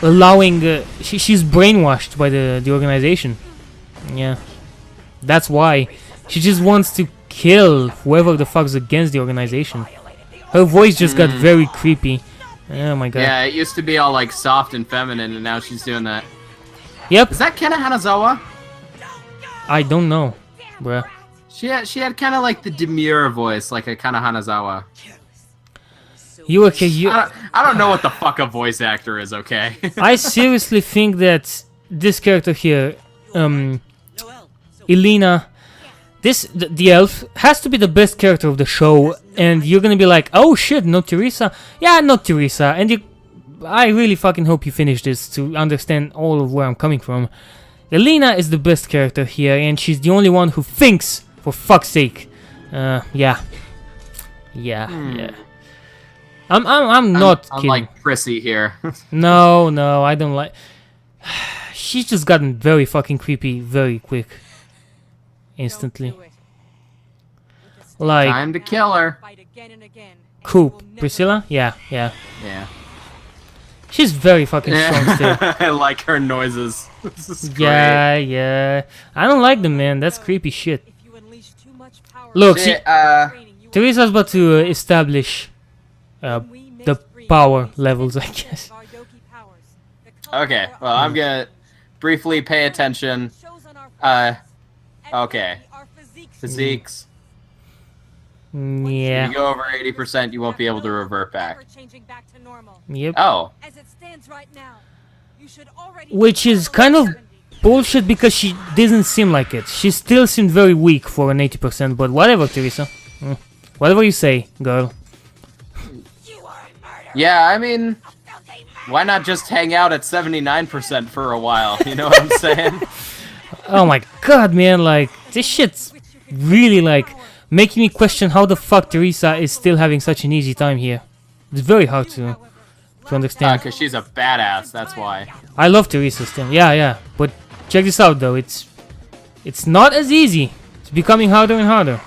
allowing she's brainwashed by the organization. Yeah, that's why she just wants to kill whoever the fuck's against the organization. Her voice just got very creepy. Oh my God. Yeah, it used to be all soft and feminine, and now she's doing that. Yep. Is that Ken Hanazawa? I don't know, bruh. She had kind of the demure voice, like a kind of Hanazawa. You okay? I don't know what the fuck a voice actor is. Okay. I seriously think that this character here, Elena, the elf, has to be the best character of the show, and you're gonna be like, oh shit, not Teresa? Yeah, not Teresa. And I really fucking hope you finish this to understand all of where I'm coming from. Elena is the best character here, and she's the only one who thinks. For fuck's sake. Yeah. I'm not kidding. Like Prissy here. No, I don't like... She's just gotten very fucking creepy very quick. Instantly. Like... Time to kill her. Coop. Priscilla? Yeah. She's very fucking strong still. I like her noises. This is great. Yeah. I don't like them, man. That's creepy shit. Look, Teresa's about to establish the power levels, I guess. Okay, well, I'm gonna briefly pay attention. Okay. Physiques. Yeah. If you go over 80%, you won't be able to revert back. Yep. Oh. Which is kind of bullshit, because she doesn't seem like it. She still seemed very weak for an 80%, but whatever, Teresa. Whatever you say, girl. Yeah, I mean, why not just hang out at 79% for a while? You know what I'm saying? Oh my God, man, this shit's really, making me question how the fuck Teresa is still having such an easy time here. It's very hard to to understand. Because she's a badass, that's why. I love Teresa still. Yeah. But check this out though. It's not as easy. It's becoming harder and harder.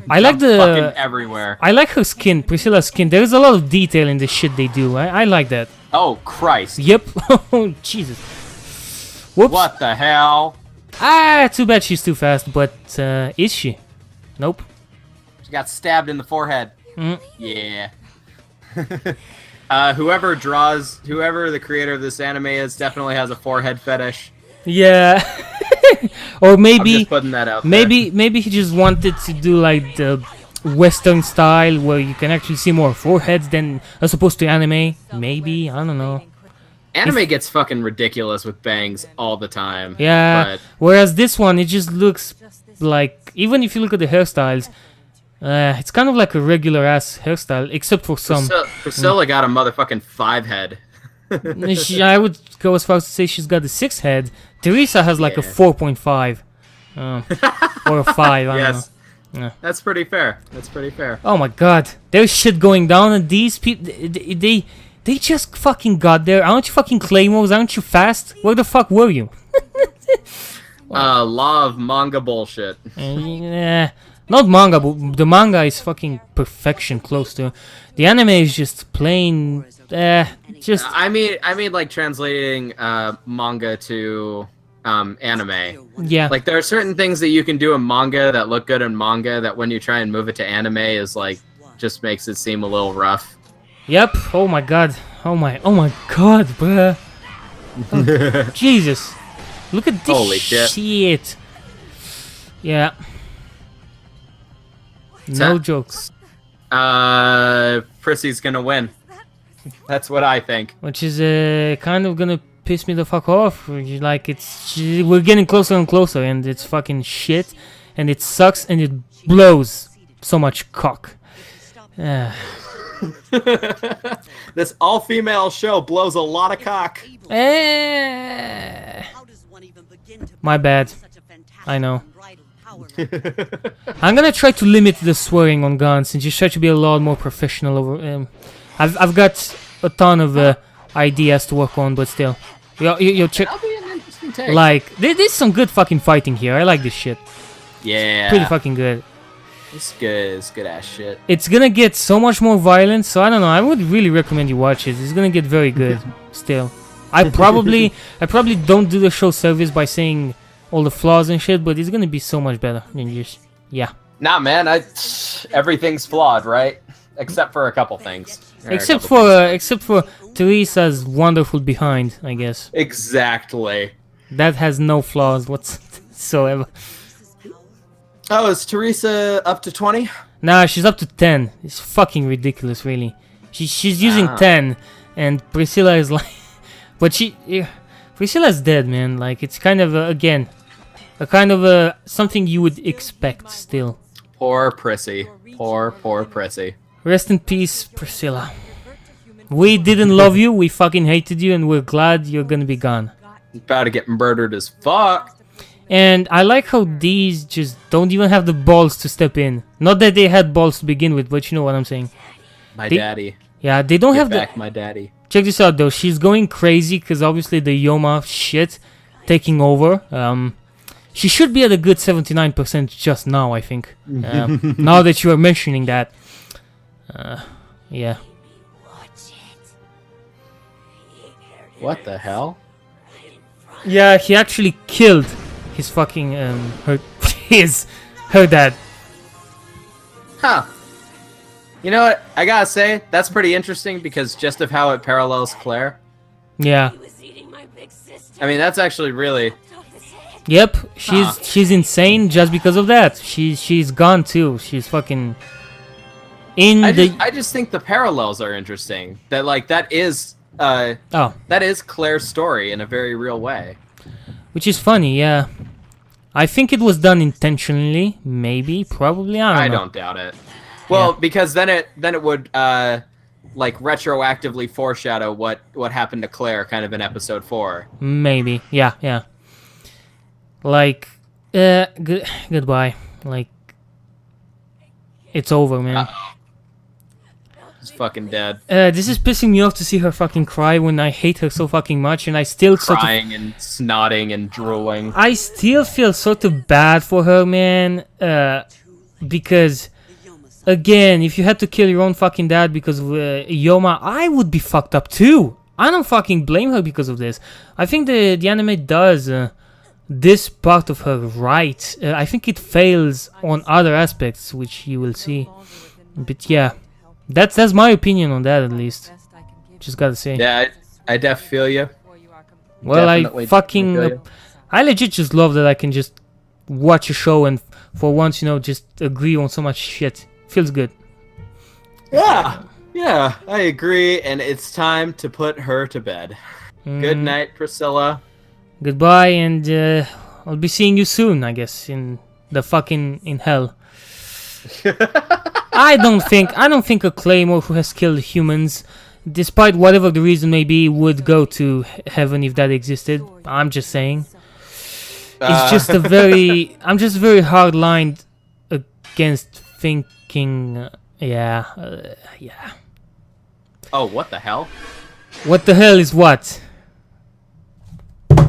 I like the fucking everywhere. I like her skin, Priscilla's skin. There's a lot of detail in the shit they do. I like that. Oh Christ. Yep. Oh Jesus. Whoops. What the hell? Too bad she's too fast, but is she? Nope. She got stabbed in the forehead. Yeah. Whoever the creator of this anime is definitely has a forehead fetish. Yeah. Or maybe I'm just putting that out maybe he just wanted to do like the Western style where you can actually see more foreheads than as opposed to anime. Maybe, I don't know. Anime gets fucking ridiculous with bangs all the time. Yeah. But Whereas this one, it just looks like, even if you look at the hairstyles, it's kind of like a regular ass hairstyle, except for some. Priscilla got a motherfucking 5 head. I would go as far as to say she's got a 6 head. Teresa has like a 4.5. Or a 5, I don't know. Yeah. That's pretty fair. That's pretty fair. Oh my god. There's shit going down and these people, they just fucking got there. Aren't you fucking Claymores? Aren't you fast? Where the fuck were you? Law of manga bullshit. Not manga, but the manga is fucking perfection close to. The anime is just plain, just. I mean, like translating manga to anime. Yeah. Like there are certain things that you can do in manga that look good in manga that when you try and move it to anime is like just makes it seem a little rough. Yep. Oh my god. Oh my god, bruh. Oh, Jesus. Look at this Holy shit. Yeah. No jokes. Prissy's gonna win. That's what I think. Which is kind of gonna piss me the fuck off. Like we're getting closer and closer, and it's fucking shit, and it sucks, and it blows so much cock. This all-female show blows a lot of cock. My bad. I know. I'm gonna try to limit the swearing on Guns and just try to be a lot more professional over. I've got a ton of ideas to work on, but still, you check. That'll be an interesting take. Like there's some good fucking fighting here. I like this shit. Yeah. Pretty fucking good. It's good. It's good ass shit. It's gonna get so much more violent, so I don't know. I would really recommend you watch it. It's gonna get very good. Still, I probably don't do the show service by saying all the flaws and shit, but it's gonna be so much better than just Nah, man. Everything's flawed, right? Except for a couple things. Except for Teresa's wonderful behind, I guess. Exactly. That has no flaws whatsoever. Oh, is Teresa up to 20? Nah, she's up to 10. It's fucking ridiculous, really. She's using 10, and Priscilla is like, but Priscilla's dead, man. Like it's kind of again, a kind of something you would expect still. Poor Prissy. Poor Prissy. Rest in peace, Priscilla. We didn't love you. We fucking hated you, and we're glad you're gonna be gone. About to get murdered as fuck. And I like how these just don't even have the balls to step in. Not that they had balls to begin with, but you know what I'm saying. Daddy. Yeah, they don't have back my daddy. Check this out though. She's going crazy because obviously the Yoma shit taking over. She should be at a good 79% just now, I think. Now that you are mentioning that. Yeah. What the hell? Yeah, he actually killed his fucking her dad. Huh. You know what? I gotta say, that's pretty interesting because just of how it parallels Claire. Yeah. I mean, that's actually really... Yep, she's insane just because of that. She's gone too. She's fucking... I just think the parallels are interesting. That, like, that is Claire's story in a very real way. Which is funny, yeah. I think it was done intentionally, maybe, probably. I don't doubt it. Well, because then it would like retroactively foreshadow what happened to Claire, kind of in episode 4. Maybe, yeah. Like, goodbye. Like, it's over, man. She's fucking dead. This is pissing me off to see her fucking cry when I hate her so fucking much, and I still crying and snotting and drooling. I still feel sort of bad for her, man. Because, again, if you had to kill your own fucking dad because of Yoma, I would be fucked up too. I don't fucking blame her because of this. I think the anime does this part of her right. I think it fails on other aspects, which you will see. But yeah, that's my opinion on that, at least. Just gotta say. Yeah, I def feel you. Well, I legit just love that I can just watch a show and for once, just agree on so much shit. Feels good. Yeah, I agree, and it's time to put her to bed. Good night, Priscilla. Goodbye, and I'll be seeing you soon, I guess, in hell. I don't think a Claymore who has killed humans, despite whatever the reason may be, would go to heaven if that existed. I'm just saying. It's just I'm just very hard-lined against thinking. Yeah. Oh, what the hell? What the hell is what?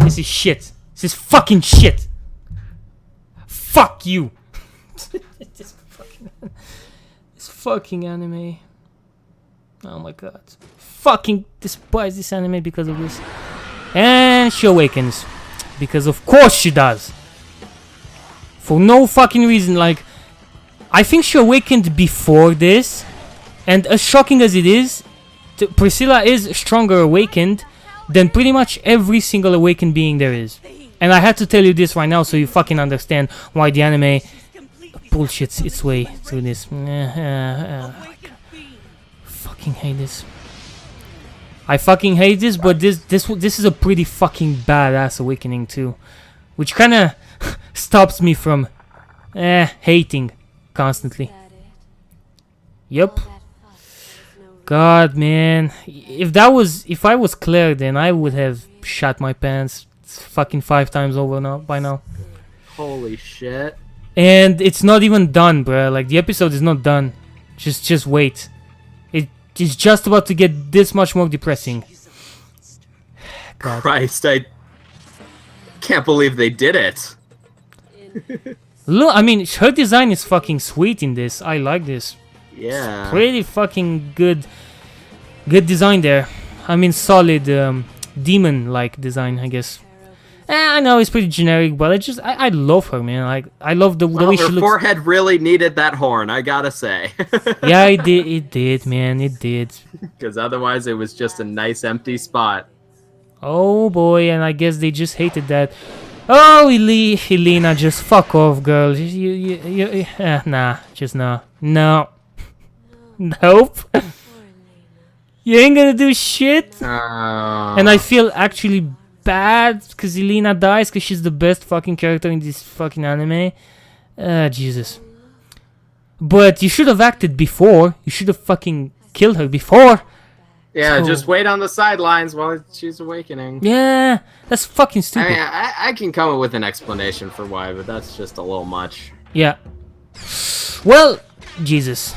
This is shit. This is fucking shit. Fuck you. this fucking anime. Oh my god. Fucking despise this anime because of this. And she awakens. Because of course she does. For no fucking reason. Like, I think she awakened before this. And as shocking as it is, Priscilla is stronger awakened than pretty much every single awakened being there is. And I had to tell you this right now so you fucking understand why the anime bullshits its way through this. Fucking hate this. I fucking hate this, but this is a pretty fucking badass awakening too, which kind of stops me from hating constantly. Yep. God, man, if I was Claire, then I would have shot my pants fucking 5 times over by now. Holy shit. And it's not even done, bruh. Like, the episode is not done. Just wait. It's just about to get this much more depressing. God. Christ, I can't believe they did it. Look, I mean, her design is fucking sweet in this. I like this. Yeah. It's pretty fucking good design there. I mean, solid demon-like design, I guess. I know it's pretty generic, but I love her, man. Like, I love the way she looks. Her forehead really needed that horn, I gotta say. Yeah, it did, man. It did. Because otherwise it was just a nice empty spot. Oh boy, and I guess they just hated that. Oh, Helena, just fuck off, girl. Nah, just no. No. Nope. You ain't gonna do shit. And I feel actually bad because Helena dies because she's the best fucking character in this fucking anime. Jesus. But you should have acted before. You should have fucking killed her before. Yeah, so, just wait on the sidelines while she's awakening. Yeah, that's fucking stupid. I mean, I can come up with an explanation for why, but that's just a little much. Yeah. Well, Jesus.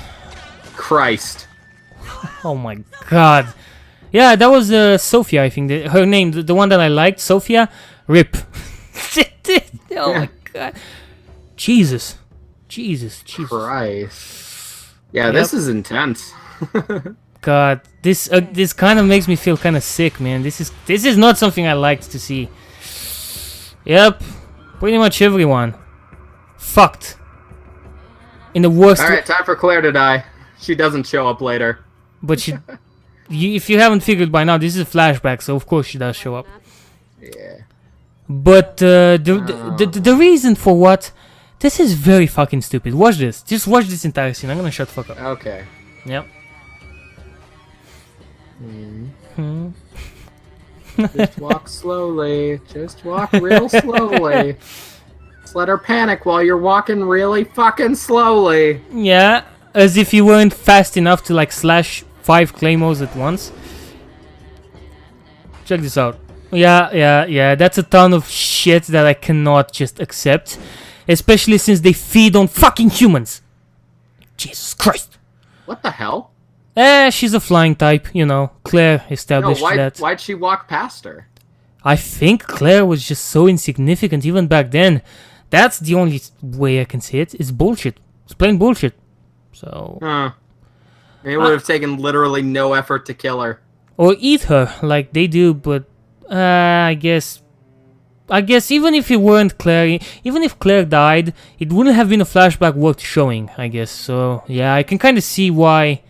Christ. Oh my god. Yeah, that was Sophia, I think. Her name, the one that I liked, Sophia. RIP. Oh my god. Jesus. Christ. Yeah, this is intense. God, this kind of makes me feel kind of sick, man. This is not something I liked to see. Yep, pretty much everyone fucked in the worst. All right, time for Claire to die. She doesn't show up later. But if you haven't figured by now, this is a flashback, so of course she does show up. Yeah. But the reason for what? This is very fucking stupid. Watch this. Just watch this entire scene. I'm gonna shut the fuck up. Okay. Yep. Just walk slowly. Just walk real slowly. Just let her panic while you're walking really fucking slowly. Yeah, as if you weren't fast enough to like slash 5 claymores at once. Check this out. Yeah. That's a ton of shit that I cannot just accept. Especially since they feed on fucking humans. Jesus Christ. What the hell? She's a flying type, Claire established that. Why'd she walk past her? I think Claire was just so insignificant even back then. That's the only way I can see it. It's bullshit. It's plain bullshit. So... It would have taken literally no effort to kill her. Or eat her, like they do, but... I guess even if it weren't Claire... Even if Claire died, it wouldn't have been a flashback worth showing, I guess. So, yeah, I can kind of see why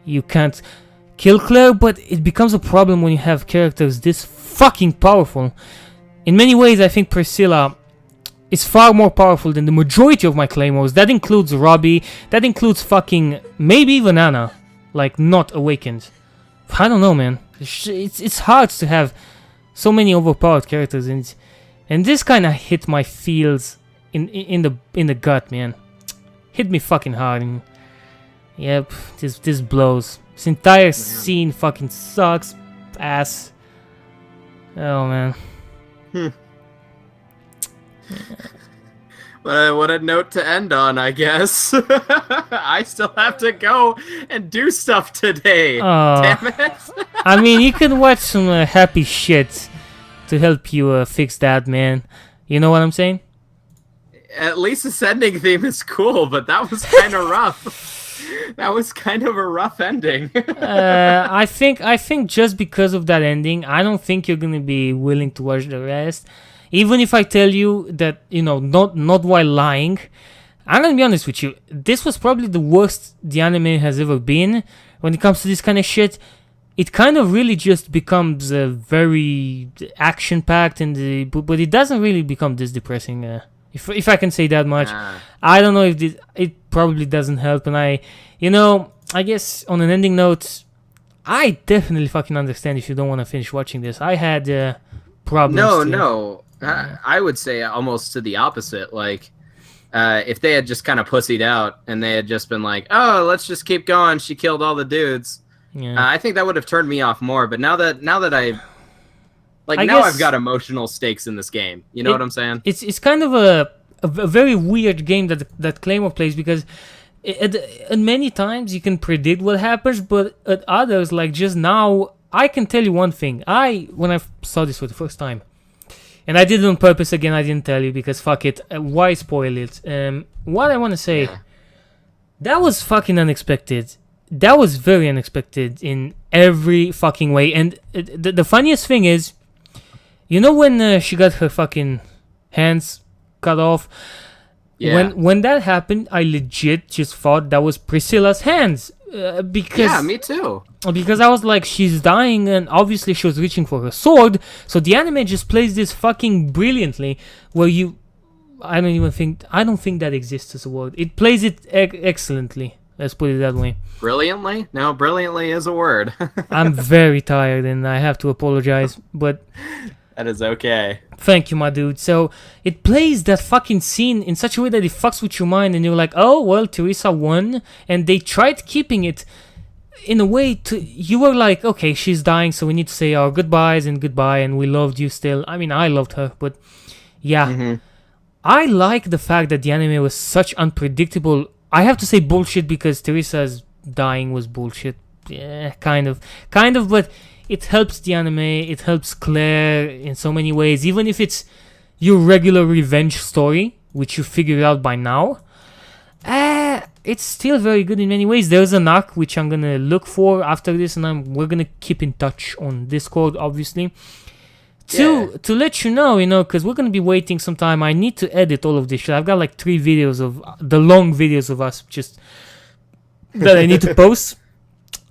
you can't kill Claire, but it becomes a problem when you have characters this fucking powerful. In many ways, I think Priscilla is far more powerful than the majority of my Claymores. That includes Robbie, that includes fucking maybe even Anna, like not awakened. I don't know, man. It's hard to have so many overpowered characters, and this kind of hit my feels in the gut, man. Hit me fucking hard. And yep, this blows. This entire scene fucking sucks ass. Oh man. What a note to end on, I guess. I still have to go and do stuff today. Damn it. I mean, you can watch some happy shit to help you fix that, man. You know what I'm saying? At least the sending theme is cool, but that was kind of rough. That was kind of a rough ending. I think just because of that ending, I don't think you're gonna be willing to watch the rest. Even if I tell you that, not while lying, I'm gonna be honest with you. This was probably the worst the anime has ever been when it comes to this kind of shit. It kind of really just becomes very action-packed, but it doesn't really become this depressing. If I can say that much. I don't know if it probably doesn't help, and I guess on an ending note, I definitely fucking understand if you don't want to finish watching this. I had problems. No. I would say almost to the opposite. Like, if they had just kind of pussied out and they had just been like, "Oh, let's just keep going. She killed all the dudes." Yeah. I think that would have turned me off more. But now that I've got emotional stakes in this game. You know what I'm saying? It's kind of a very weird game that Claymore plays, because at many times you can predict what happens, but at others, like just now, I can tell you one thing. When I saw this for the first time, and I did it on purpose again, I didn't tell you because fuck it. Why spoil it? What I want to say, that was fucking unexpected. That was very unexpected in every fucking way. And the funniest thing is, when she got her fucking hands cut off, when that happened, I legit just thought that was Priscilla's hands. Because me too. Because I was like, she's dying, and obviously she was reaching for her sword. So the anime just plays this fucking brilliantly, where I don't think that exists as a word. It plays it excellently. Let's put it that way. Brilliantly? No, brilliantly is a word. I'm very tired, and I have to apologize, but that is okay. Thank you, my dude. So it plays that fucking scene in such a way that it fucks with your mind, and you're like, oh, well, Teresa won, and they tried keeping it in a way you were like, okay, she's dying, so we need to say our goodbyes and goodbye, and we loved you still. I mean, I loved her, but yeah. Mm-hmm. I like the fact that the anime was such unpredictable. I have to say bullshit because Teresa's dying was bullshit. Yeah, kind of, but it helps the anime, it helps Claire in so many ways, even if it's your regular revenge story, which you figured out by now. It's still very good in many ways. There's an arc which I'm gonna look for after this, and we're gonna keep in touch on Discord, obviously. To let you know, because we're gonna be waiting some time. I need to edit all of this shit. I've got like 3 videos of the long videos of us just that I need to post,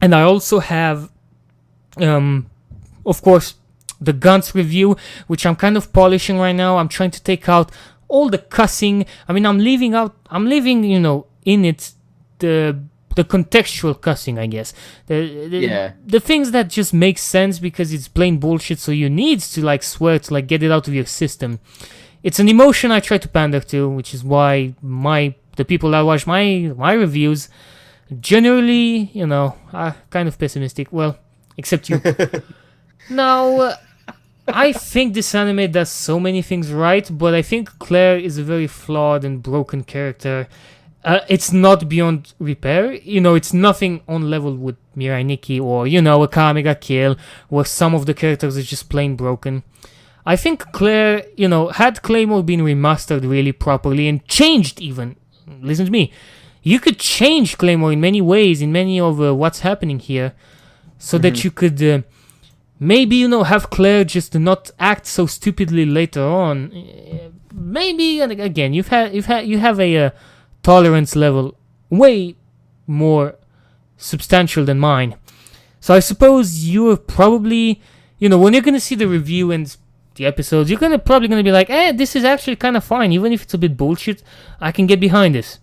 and I also have, of course, the Guns review, which I'm kind of polishing right now. I'm trying to take out all the cussing. I mean, I'm leaving, in it the contextual cussing, I guess. The things that just make sense because it's plain bullshit, so you need to like swear to like get it out of your system. It's an emotion I try to pander to, which is why the people that watch my reviews generally, are kind of pessimistic. Well, except you. Now, I think this anime does so many things right, but I think Claire is a very flawed and broken character. it's not beyond repair. It's nothing on level with Mirai Nikki or, a Kamega Kill, where some of the characters are just plain broken. I think Claire, had Claymore been remastered really properly and changed even, listen to me, you could change Claymore in many ways, in many of what's happening here, so that you could maybe, have Claire just not act so stupidly later on. Maybe, and again, you have a tolerance level way more substantial than mine. So I suppose you're probably, when you're gonna see the review and the episodes, you're probably gonna be like, this is actually kind of fine, even if it's a bit bullshit. I can get behind this.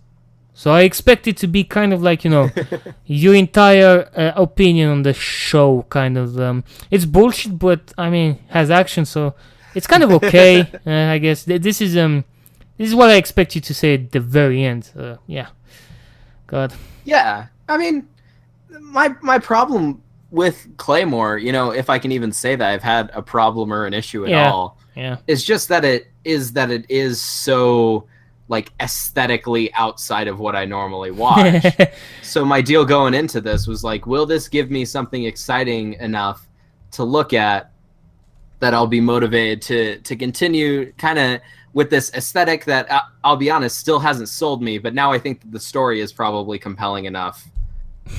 So I expect it to be kind of like, your entire opinion on the show, kind of. It's bullshit, but I mean, has action, so it's kind of okay. I guess this is what I expect you to say at the very end. Yeah. God. Yeah. I mean, my problem with Claymore, if I can even say that I've had a problem or an issue at all, is just that it is so like aesthetically outside of what I normally watch. So my deal going into this was like, will this give me something exciting enough to look at that I'll be motivated to continue kind of with this aesthetic that I'll be honest still hasn't sold me, but now I think that the story is probably compelling enough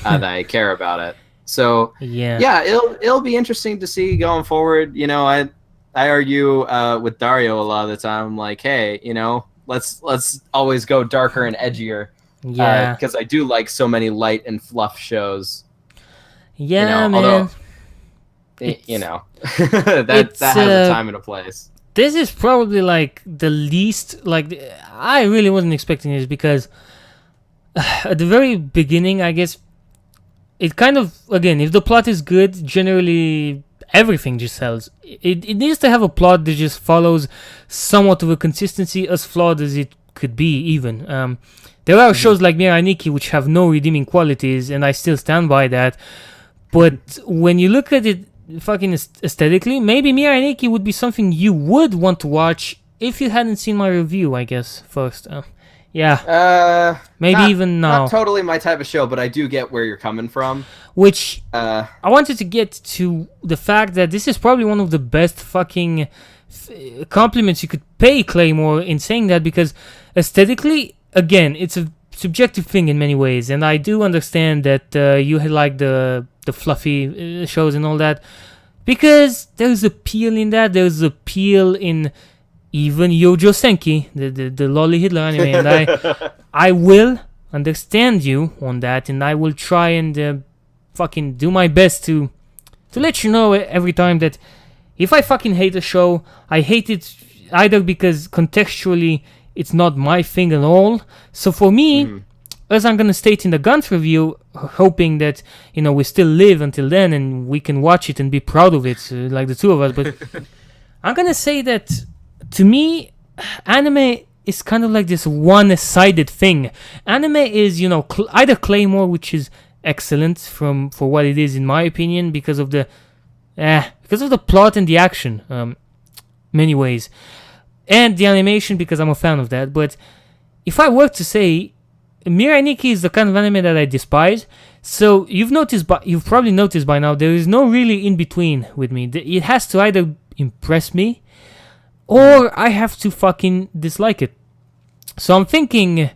that I care about it. So yeah, it'll be interesting to see going forward. I argue with Dario a lot of the time. I'm like, hey, let's always go darker and edgier. Yeah, because I do like so many light and fluff shows. Yeah, man. Although, that has a time and a place. This is probably like the least, like, I really wasn't expecting this, because at the very beginning, I guess, it kind of, again, if the plot is good, generally everything just sells. It needs to have a plot that just follows somewhat of a consistency, as flawed as it could be, even. There are shows like Mirai Nikki which have no redeeming qualities, and I still stand by that. But when you look at it fucking aesthetically, maybe Mirai Nikki would be something you would want to watch if you hadn't seen my review, I guess, first. Maybe even now. Not totally my type of show, but I do get where you're coming from. Which, I wanted to get to the fact that this is probably one of the best fucking compliments you could pay Claymore in saying that, because aesthetically, again, it's a subjective thing in many ways, and I do understand that you like the fluffy shows and all that, because there's appeal in that. There's appeal in even Yojo Senki, the Lolly Hitler anime, and I will understand you on that, and I will try and fucking do my best to let you know every time that if I fucking hate a show, I hate it either because contextually it's not my thing at all. So for me, as I'm gonna state in the Guns review, hoping that we still live until then and we can watch it and be proud of it, like the two of us. But I'm gonna say that to me, anime is kind of like this one-sided thing. Anime is either Claymore, which is excellent for what it is in my opinion, because of the plot and the action, many ways, and the animation, because I'm a fan of that. But if I were to say, Mirai Nikki is the kind of anime that I despise. So you've probably noticed by now, there is no really in between with me. It has to either impress me, or I have to fucking dislike it. So I'm thinking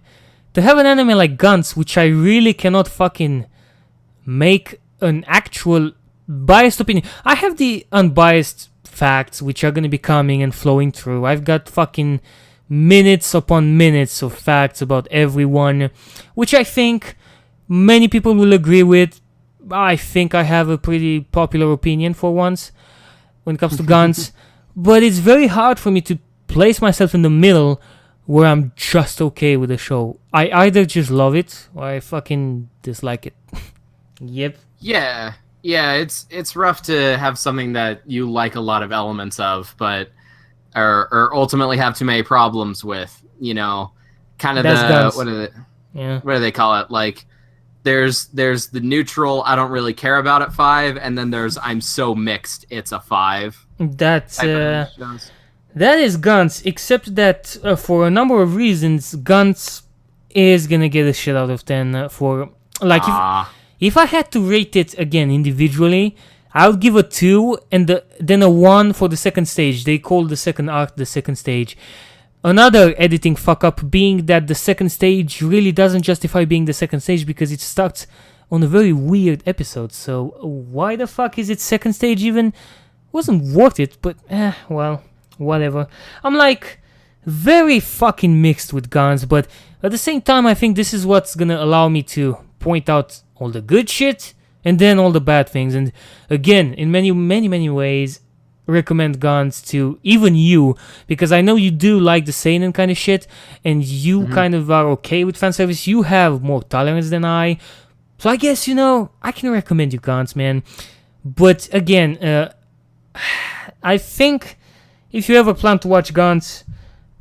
to have an anime like Guns, which I really cannot fucking make an actual biased opinion. I have the unbiased facts which are going to be coming and flowing through. I've got fucking minutes upon minutes of facts about everyone, which I think many people will agree with. I think I have a pretty popular opinion for once when it comes to Guns. But it's very hard for me to place myself in the middle where I'm just okay with the show. I either just love it or I fucking dislike it. Yep. Yeah, it's rough to have something that you like a lot of elements of, but or ultimately have too many problems with. Kind of That's what do they call it? Like, there's the neutral, I don't really care about it 5, and then there's I'm so mixed, it's a 5. That is Guns, except that for a number of reasons, Guns is gonna get a shit out of 10 for like if I had to rate it again individually, I would give a 2 and then a 1 for the second stage. They call the second arc the second stage. Another editing fuck up being that the second stage really doesn't justify being the second stage because it starts on a very weird episode. So why the fuck is it second stage even? Wasn't worth it, but well, whatever. I'm like very fucking mixed with guns, but at the same time I think this is what's gonna allow me to point out all the good shit and then all the bad things. And again, in many ways, recommend guns to even you, because I know you do like the seinen kind of shit and you kind of are okay with fan service. You have more tolerance than I, so I guess I can recommend you guns, man. But again, I think if you ever plan to watch guns,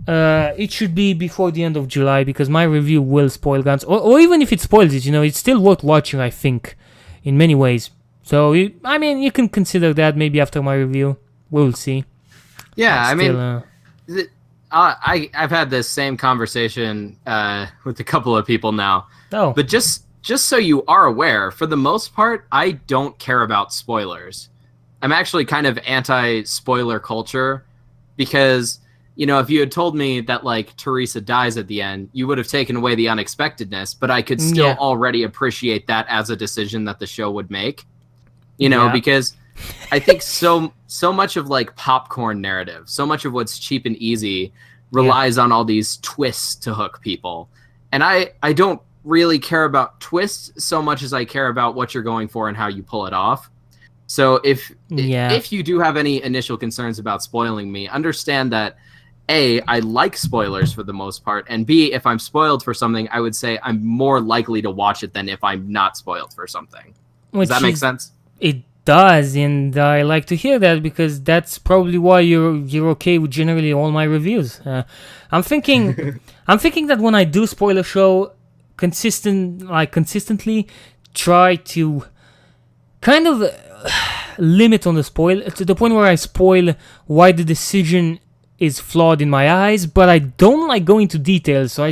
it should be before the end of July, because my review will spoil guns, or even if it spoils it, it's still worth watching, I think, in many ways. So you can consider that maybe after my review. We'll see. Yeah, I've had this same conversation with a couple of people now. Oh. But just so you are aware, for the most part, I don't care about spoilers. I'm actually kind of anti-spoiler culture because, if you had told me that, like, Teresa dies at the end, you would have taken away the unexpectedness, but I could still already appreciate that as a decision that the show would make. Because I think so much of like popcorn narrative, so much of what's cheap and easy relies on all these twists to hook people. And I don't really care about twists so much as I care about what you're going for and how you pull it off. So if you do have any initial concerns about spoiling me, understand that A, I like spoilers for the most part, and B, if I'm spoiled for something, I would say I'm more likely to watch it than if I'm not spoiled for something. Does that make sense? It does, and I like to hear that because that's probably why you're okay with generally all my reviews. I'm thinking that when I do spoil a show, consistently try to kind of limit on the spoil to the point where I spoil why the decision is flawed in my eyes, but I don't like going into details. So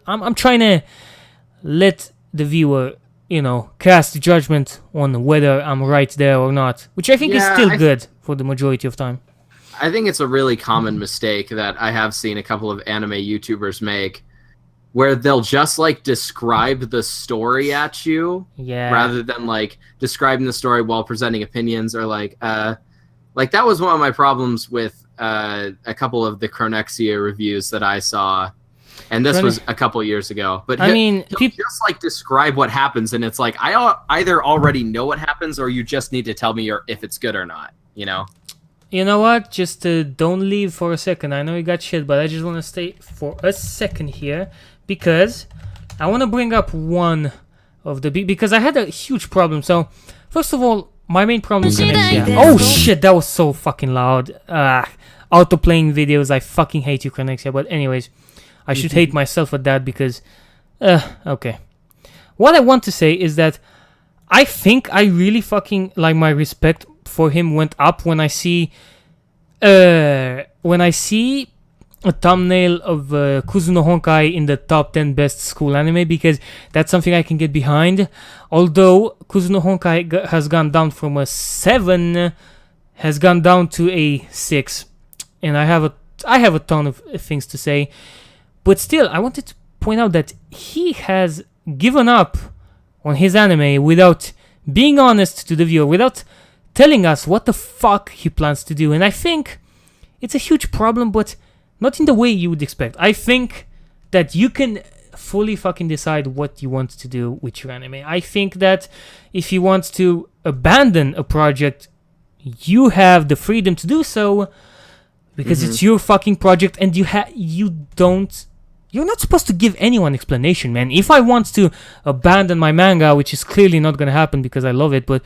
I'm trying to let the viewer cast judgment on whether I'm right there or not, which I think is still good for the majority of time. I think it's a really common mistake that I have seen a couple of anime YouTubers make, where they'll just like describe the story at you rather than like describing the story while presenting opinions, or like that was one of my problems with a couple of the Chronexia reviews that I saw. And this was a couple years ago. But he'll just like describe what happens, and it's like I either already know what happens, or you just need to tell me if it's good or not. You know what? Just don't leave for a second. I know you got shit, but I just want to stay for a second here because I want to bring up one of the because I had a huge problem. So first of all, my main problem is Chronexia. Oh shit, that was so fucking loud. Auto playing videos. I fucking hate you, Chronexia. But anyways. I should hate myself for that because, okay. What I want to say is that I think I really fucking, like, my respect for him went up when I see a thumbnail of Kuzuno Honkai in the top 10 best school anime, because that's something I can get behind. Although Kuzuno Honkai has gone down from a 7, has gone down to a 6, and I have a ton of things to say. But still, I wanted to point out that he has given up on his anime without being honest to the viewer, without telling us what the fuck he plans to do. And I think it's a huge problem, but not in the way you would expect. I think that you can fully fucking decide what you want to do with your anime. I think that if you want to abandon a project, you have the freedom to do so, because it's your fucking project, and you're not supposed to give anyone explanation, man. If I want to abandon my manga, which is clearly not gonna happen because I love it, but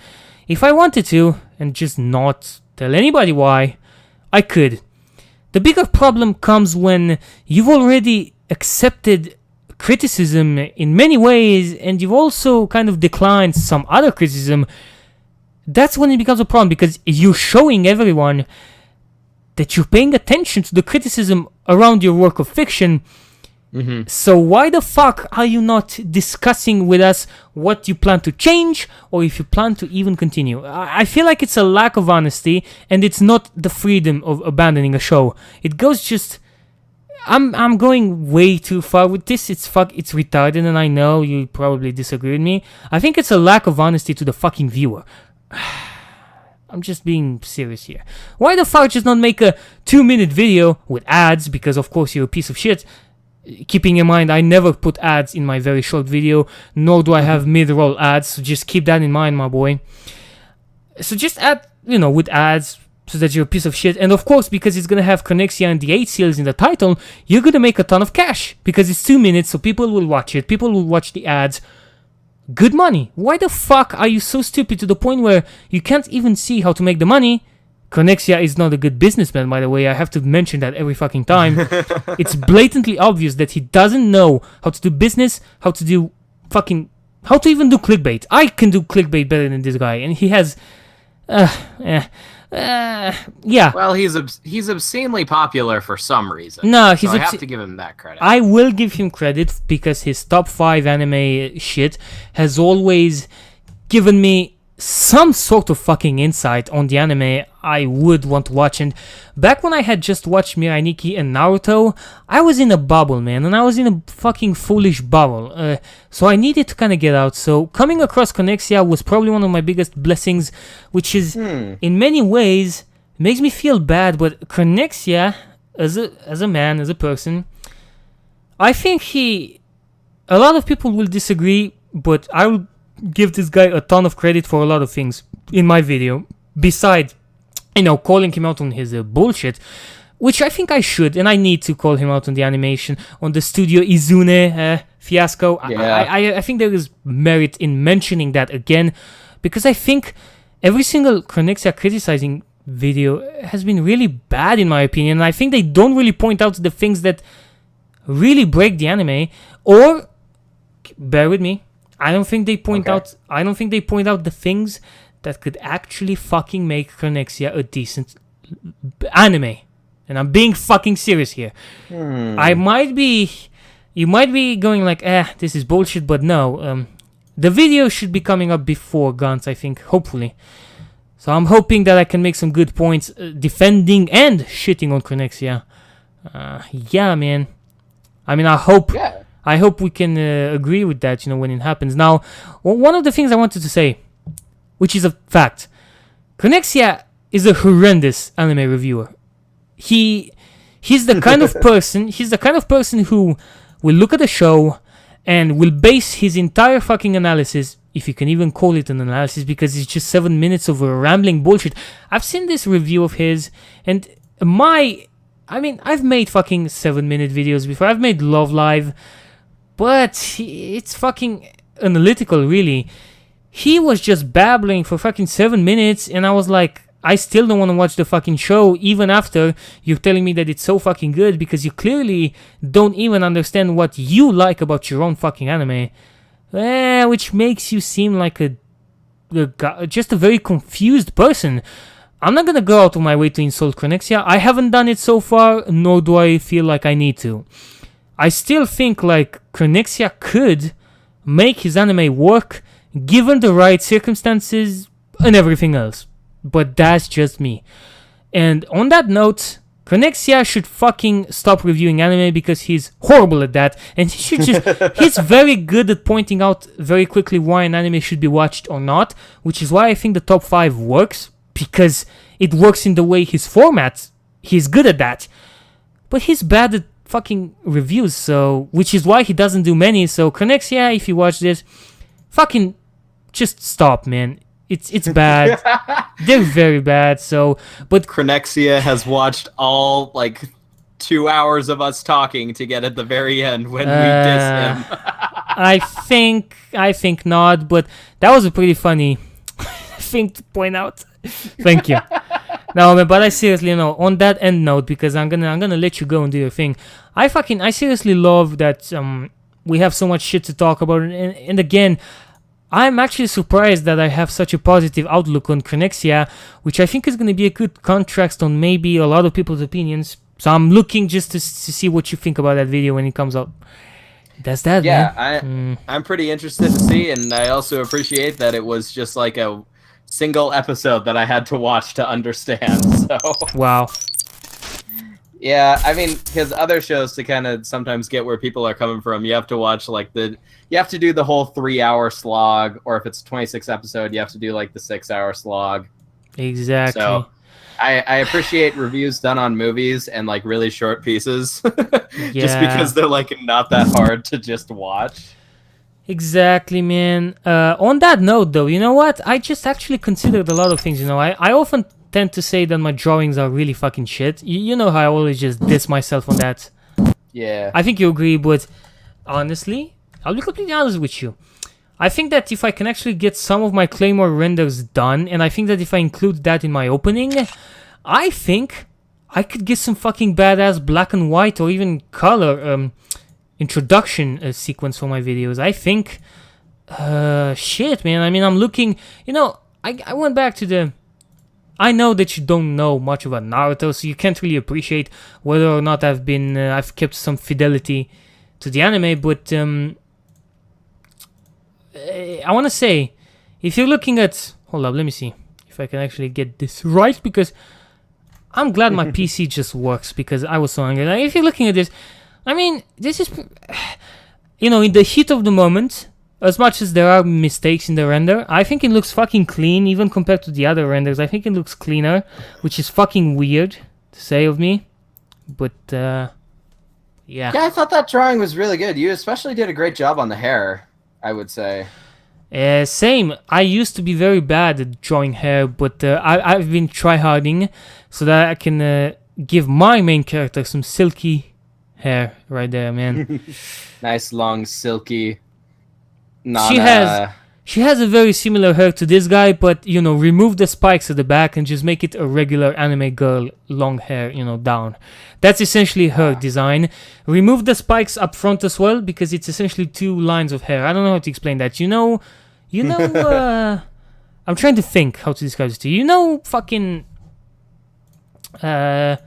if I wanted to and just not tell anybody why, I could. The bigger problem comes when you've already accepted criticism in many ways and you've also kind of declined some other criticism. That's when it becomes a problem, because you're showing everyone that you're paying attention to the criticism around your work of fiction, So why the fuck are you not discussing with us what you plan to change, or if you plan to even continue? I feel like it's a lack of honesty, and it's not the freedom of abandoning a show. It goes just... I'm going way too far with this. It's retarded, and I know you probably disagree with me. I think it's a lack of honesty to the fucking viewer. I'm just being serious here. Why the fuck just not make a 2-minute video with ads? Because of course you're a piece of shit. Keeping in mind, I never put ads in my very short video, nor do I have mid-roll ads, so just keep that in mind, my boy. So just add, with ads, so that you're a piece of shit. And of course, because it's gonna have Connexia and the 8 seals in the title, you're gonna make a ton of cash, because it's 2 minutes, so people will watch it, people will watch the ads. Good money. Why the fuck are you so stupid to the point where you can't even see how to make the money? Connexia is not a good businessman, by the way. I have to mention that every fucking time. It's blatantly obvious that he doesn't know how to do business, how to even do clickbait. I can do clickbait better than this guy, and he has... yeah. Well, he's obscenely popular for some reason. No, I have to give him that credit. I will give him credit because his top 5 anime shit has always given me some sort of fucking insight on the anime I would want to watch. And back when I had just watched Mirai Nikki and Naruto, I was in a bubble, man, and I was in a fucking foolish bubble. So I needed to kind of get out. So coming across Connexia was probably one of my biggest blessings, which is in many ways makes me feel bad. But Connexia, as a man, as a person, I think a lot of people will disagree, but I will give this guy a ton of credit for a lot of things in my video, besides calling him out on his bullshit, which I think I should, and I need to call him out on the animation, on the Studio Izune fiasco. Yeah. I think there is merit in mentioning that again, because I think every single Connexia criticizing video has been really bad in my opinion, and I think they don't really point out the things that really break the anime, or, bear with me, I don't think they point out the things that could actually fucking make Connexia a decent anime. And I'm being fucking serious here. You might be going like, this is bullshit, but no. The video should be coming up before Gantz, I think, hopefully. So I'm hoping that I can make some good points defending and shitting on Connexia. Yeah, man. I mean, I hope we can agree with that, when it happens. Now, one of the things I wanted to say, which is a fact, Connexia is a horrendous anime reviewer. He's the kind of person who will look at a show and will base his entire fucking analysis, if you can even call it an analysis, because it's just 7 minutes of a rambling bullshit. I've seen this review of his, and I've made fucking 7-minute videos before. I've made Love Live, but it's fucking analytical, really. He was just babbling for fucking 7 minutes, and I was like, I still don't want to watch the fucking show, even after you're telling me that it's so fucking good, because you clearly don't even understand what you like about your own fucking anime. Which makes you seem like just a very confused person. I'm not gonna go out of my way to insult Connexia. I haven't done it so far, nor do I feel like I need to. I still think like Connexia could make his anime work given the right circumstances and everything else. But that's just me. And on that note, Connexia should fucking stop reviewing anime because he's horrible at that. And he should he's very good at pointing out very quickly why an anime should be watched or not, which is why I think the top 5 works, because it works in the way his format. He's good at that. But he's bad at fucking reviews, so which is why he doesn't do many. So Connexia, if you watch this, fucking just stop, man. It's bad. They're very bad. So, but Connexia has watched all 2 hours of us talking to get at the very end when we diss him. I think not. But that was a pretty funny thing to point out. Thank you. No, but I seriously, on that end note, because I'm gonna let you go and do your thing. I seriously love that we have so much shit to talk about, and again, I'm actually surprised that I have such a positive outlook on Connexia, which I think is going to be a good contrast on maybe a lot of people's opinions. So I'm looking just to see what you think about that video when it comes out. That's that, man. I'm pretty interested to see, and I also appreciate that it was just like a single episode that I had to watch to understand. So wow. Yeah, I mean, because other shows, to kind of sometimes get where people are coming from, you have to watch like you have to do the whole 3-hour slog, or if it's a 26 episode, you have to do like the 6-hour slog. Exactly. So I appreciate reviews done on movies and like really short pieces, just because they're like not that hard to just watch. Exactly, man. On that note, though, you know what? I just actually considered a lot of things. You know, I often tend to say that my drawings are really fucking shit. You know how I always just diss myself on that. Yeah. I think you agree, but honestly, I'll be completely honest with you. I think that if I can actually get some of my Claymore renders done, and I think that if I include that in my opening, I think I could get some fucking badass black and white or even color introduction sequence for my videos. I think, shit, man. I mean, I'm looking, you know, I went back to the... I know that you don't know much about Naruto, so you can't really appreciate whether or not I've kept some fidelity to the anime, but I want to say, if you're looking at... Hold up, let me see if I can actually get this right, because I'm glad my PC just works, because I was so angry. Like, if you're looking at this, I mean, this is... You know, in the heat of the moment, as much as there are mistakes in the render, I think it looks fucking clean, even compared to the other renders. I think it looks cleaner, which is fucking weird to say of me. But, yeah. Yeah, I thought that drawing was really good. You especially did a great job on the hair, I would say. Same. I used to be very bad at drawing hair, but I've been tryharding so that I can give my main character some silky hair right there, man. Nice, long, silky... She has a very similar hair to this guy, but, you know, remove the spikes at the back and just make it a regular anime girl long hair, you know, down. That's essentially her design. Remove the spikes up front as well, because it's essentially 2 lines of hair. I don't know how to explain that. You know, I'm trying to think how to describe this to you. You know, fucking, 1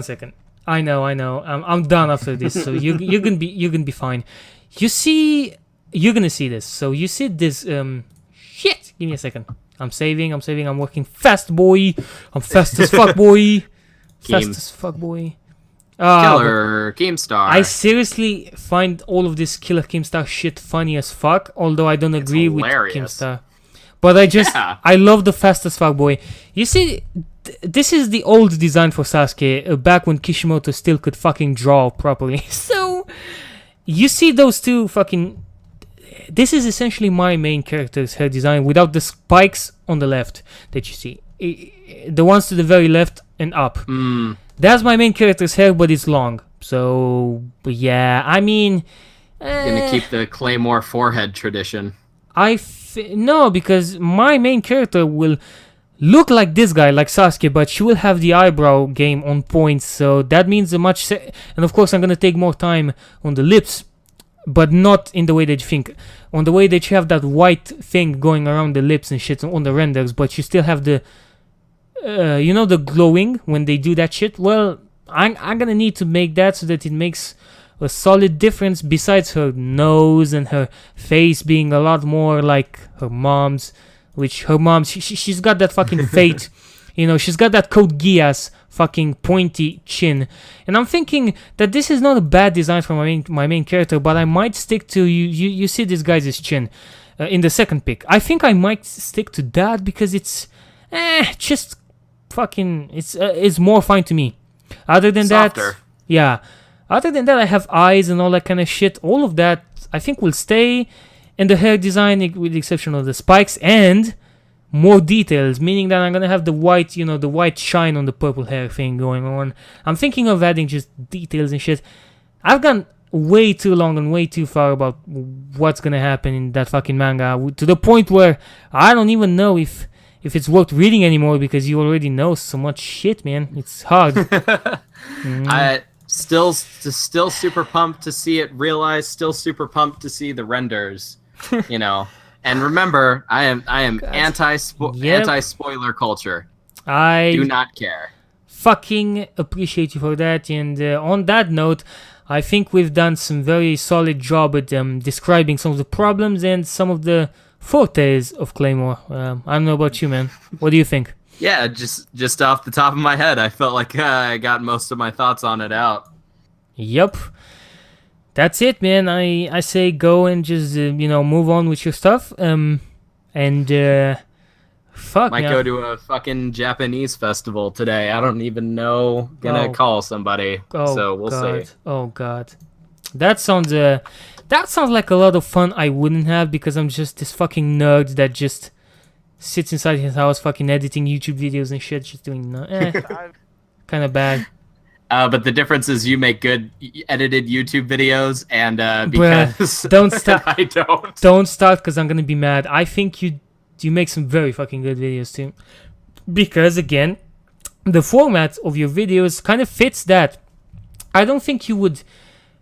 second. I know. I'm done after this, so you can be fine. You see, you're gonna see this. So you see this, shit! Give me a second. I'm saving. I'm working fast, boy. I'm fast as fuck, boy. Fast as fuck, boy. Killer Keemstar. I seriously find all of this Killer Keemstar shit funny as fuck, although I don't agree with Keemstar. But I love the fast as fuck, boy. You see, this is the old design for Sasuke, back when Kishimoto still could fucking draw properly. So... You see those 2 fucking... This is essentially my main character's hair design without the spikes on the left that you see. The ones to the very left and up. That's my main character's hair, but it's long. So, yeah, I mean... Gonna keep the Claymore forehead tradition. No, because my main character will look like this guy, like Sasuke, but she will have the eyebrow game on point, so that means and of course I'm gonna take more time on the lips, but not in the way that you think. On the way that you have that white thing going around the lips and shit on the renders, but you still have the you know, the glowing when they do that shit. Well, I'm gonna need to make that so that it makes a solid difference, besides her nose and her face being a lot more like her mom's. Which her mom, she's got that fucking fate, you know, she's got that Code Geass fucking pointy chin. And I'm thinking that this is not a bad design for my main character, but I might stick to, you see this guy's chin in the second pick. I think I might stick to that because it's, just fucking, it's more fine to me. Other than Softer. Other than that, I have eyes and all that kind of shit. All of that, I think, will stay. And the hair design, with the exception of the spikes, and more details, meaning that I'm gonna have the white, you know, the white shine on the purple hair thing going on. I'm thinking of adding just details and shit. I've gone way too long and way too far about what's gonna happen in that fucking manga, to the point where I don't even know if it's worth reading anymore, because you already know so much shit, man. It's hard. Still super pumped to see it realized. Still super pumped to see the renders. You know, and remember, I am anti-spoiler culture. I do not care. fucking appreciate you for that. And on that note, I think we've done some very solid job at describing some of the problems and some of the fortes of Claymore. I don't know about you, man. What do you think? Yeah, just off the top of my head, I felt like I got most of my thoughts on it out. Yep. That's it, man. I say go and just, move on with your stuff. Fuck, Might go to a fucking Japanese festival today. I don't even know. Gonna call somebody. So we'll see. Oh god, that sounds like a lot of fun. I wouldn't have, because I'm just this fucking nerd that just sits inside his house, fucking editing YouTube videos and shit, just doing kind of bad. But the difference is you make good edited YouTube videos, and because don't start. I don't. Don't start, because I'm gonna be mad. I think you make some very fucking good videos too, because again, the format of your videos kind of fits that. I don't think you would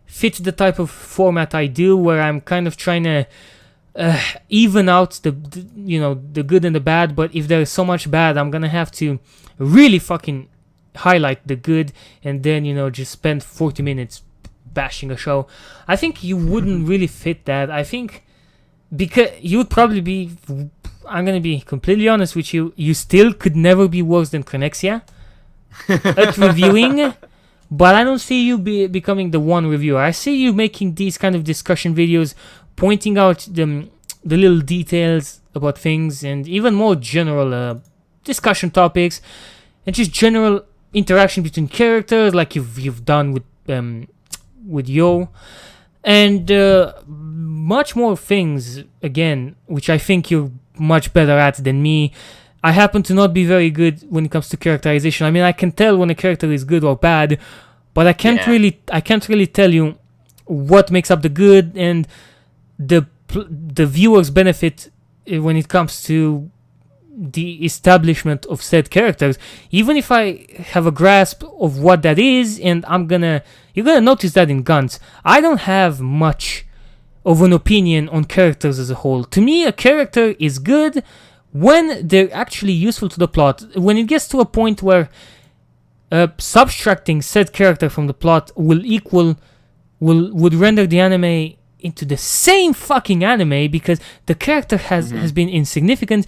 fit the type of format I do, where I'm kind of trying to even out the good and the bad. But if there's so much bad, I'm gonna have to really fucking highlight the good, and then just spend 40 minutes bashing a show. I think you wouldn't really fit that. I think because you would probably be, I'm gonna be completely honest with you, you still could never be worse than Connexia at reviewing. But I don't see you becoming the one reviewer. I see you making these kind of discussion videos, pointing out the little details about things, and even more general discussion topics, and just general interaction between characters, like you've done with Yo, and much more things, again, which I think you're much better at than me. I happen to not be very good when it comes to characterization. I mean, I can tell when a character is good or bad, but I can't really tell you what makes up the good and the viewer's benefit when it comes to the establishment of said characters. Even if I have a grasp of what that is, and you're gonna notice that in Guns, I don't have much of an opinion on characters as a whole. To me, a character is good when they're actually useful to the plot. When it gets to a point where subtracting said character from the plot would render the anime into the same fucking anime because the character has been insignificant,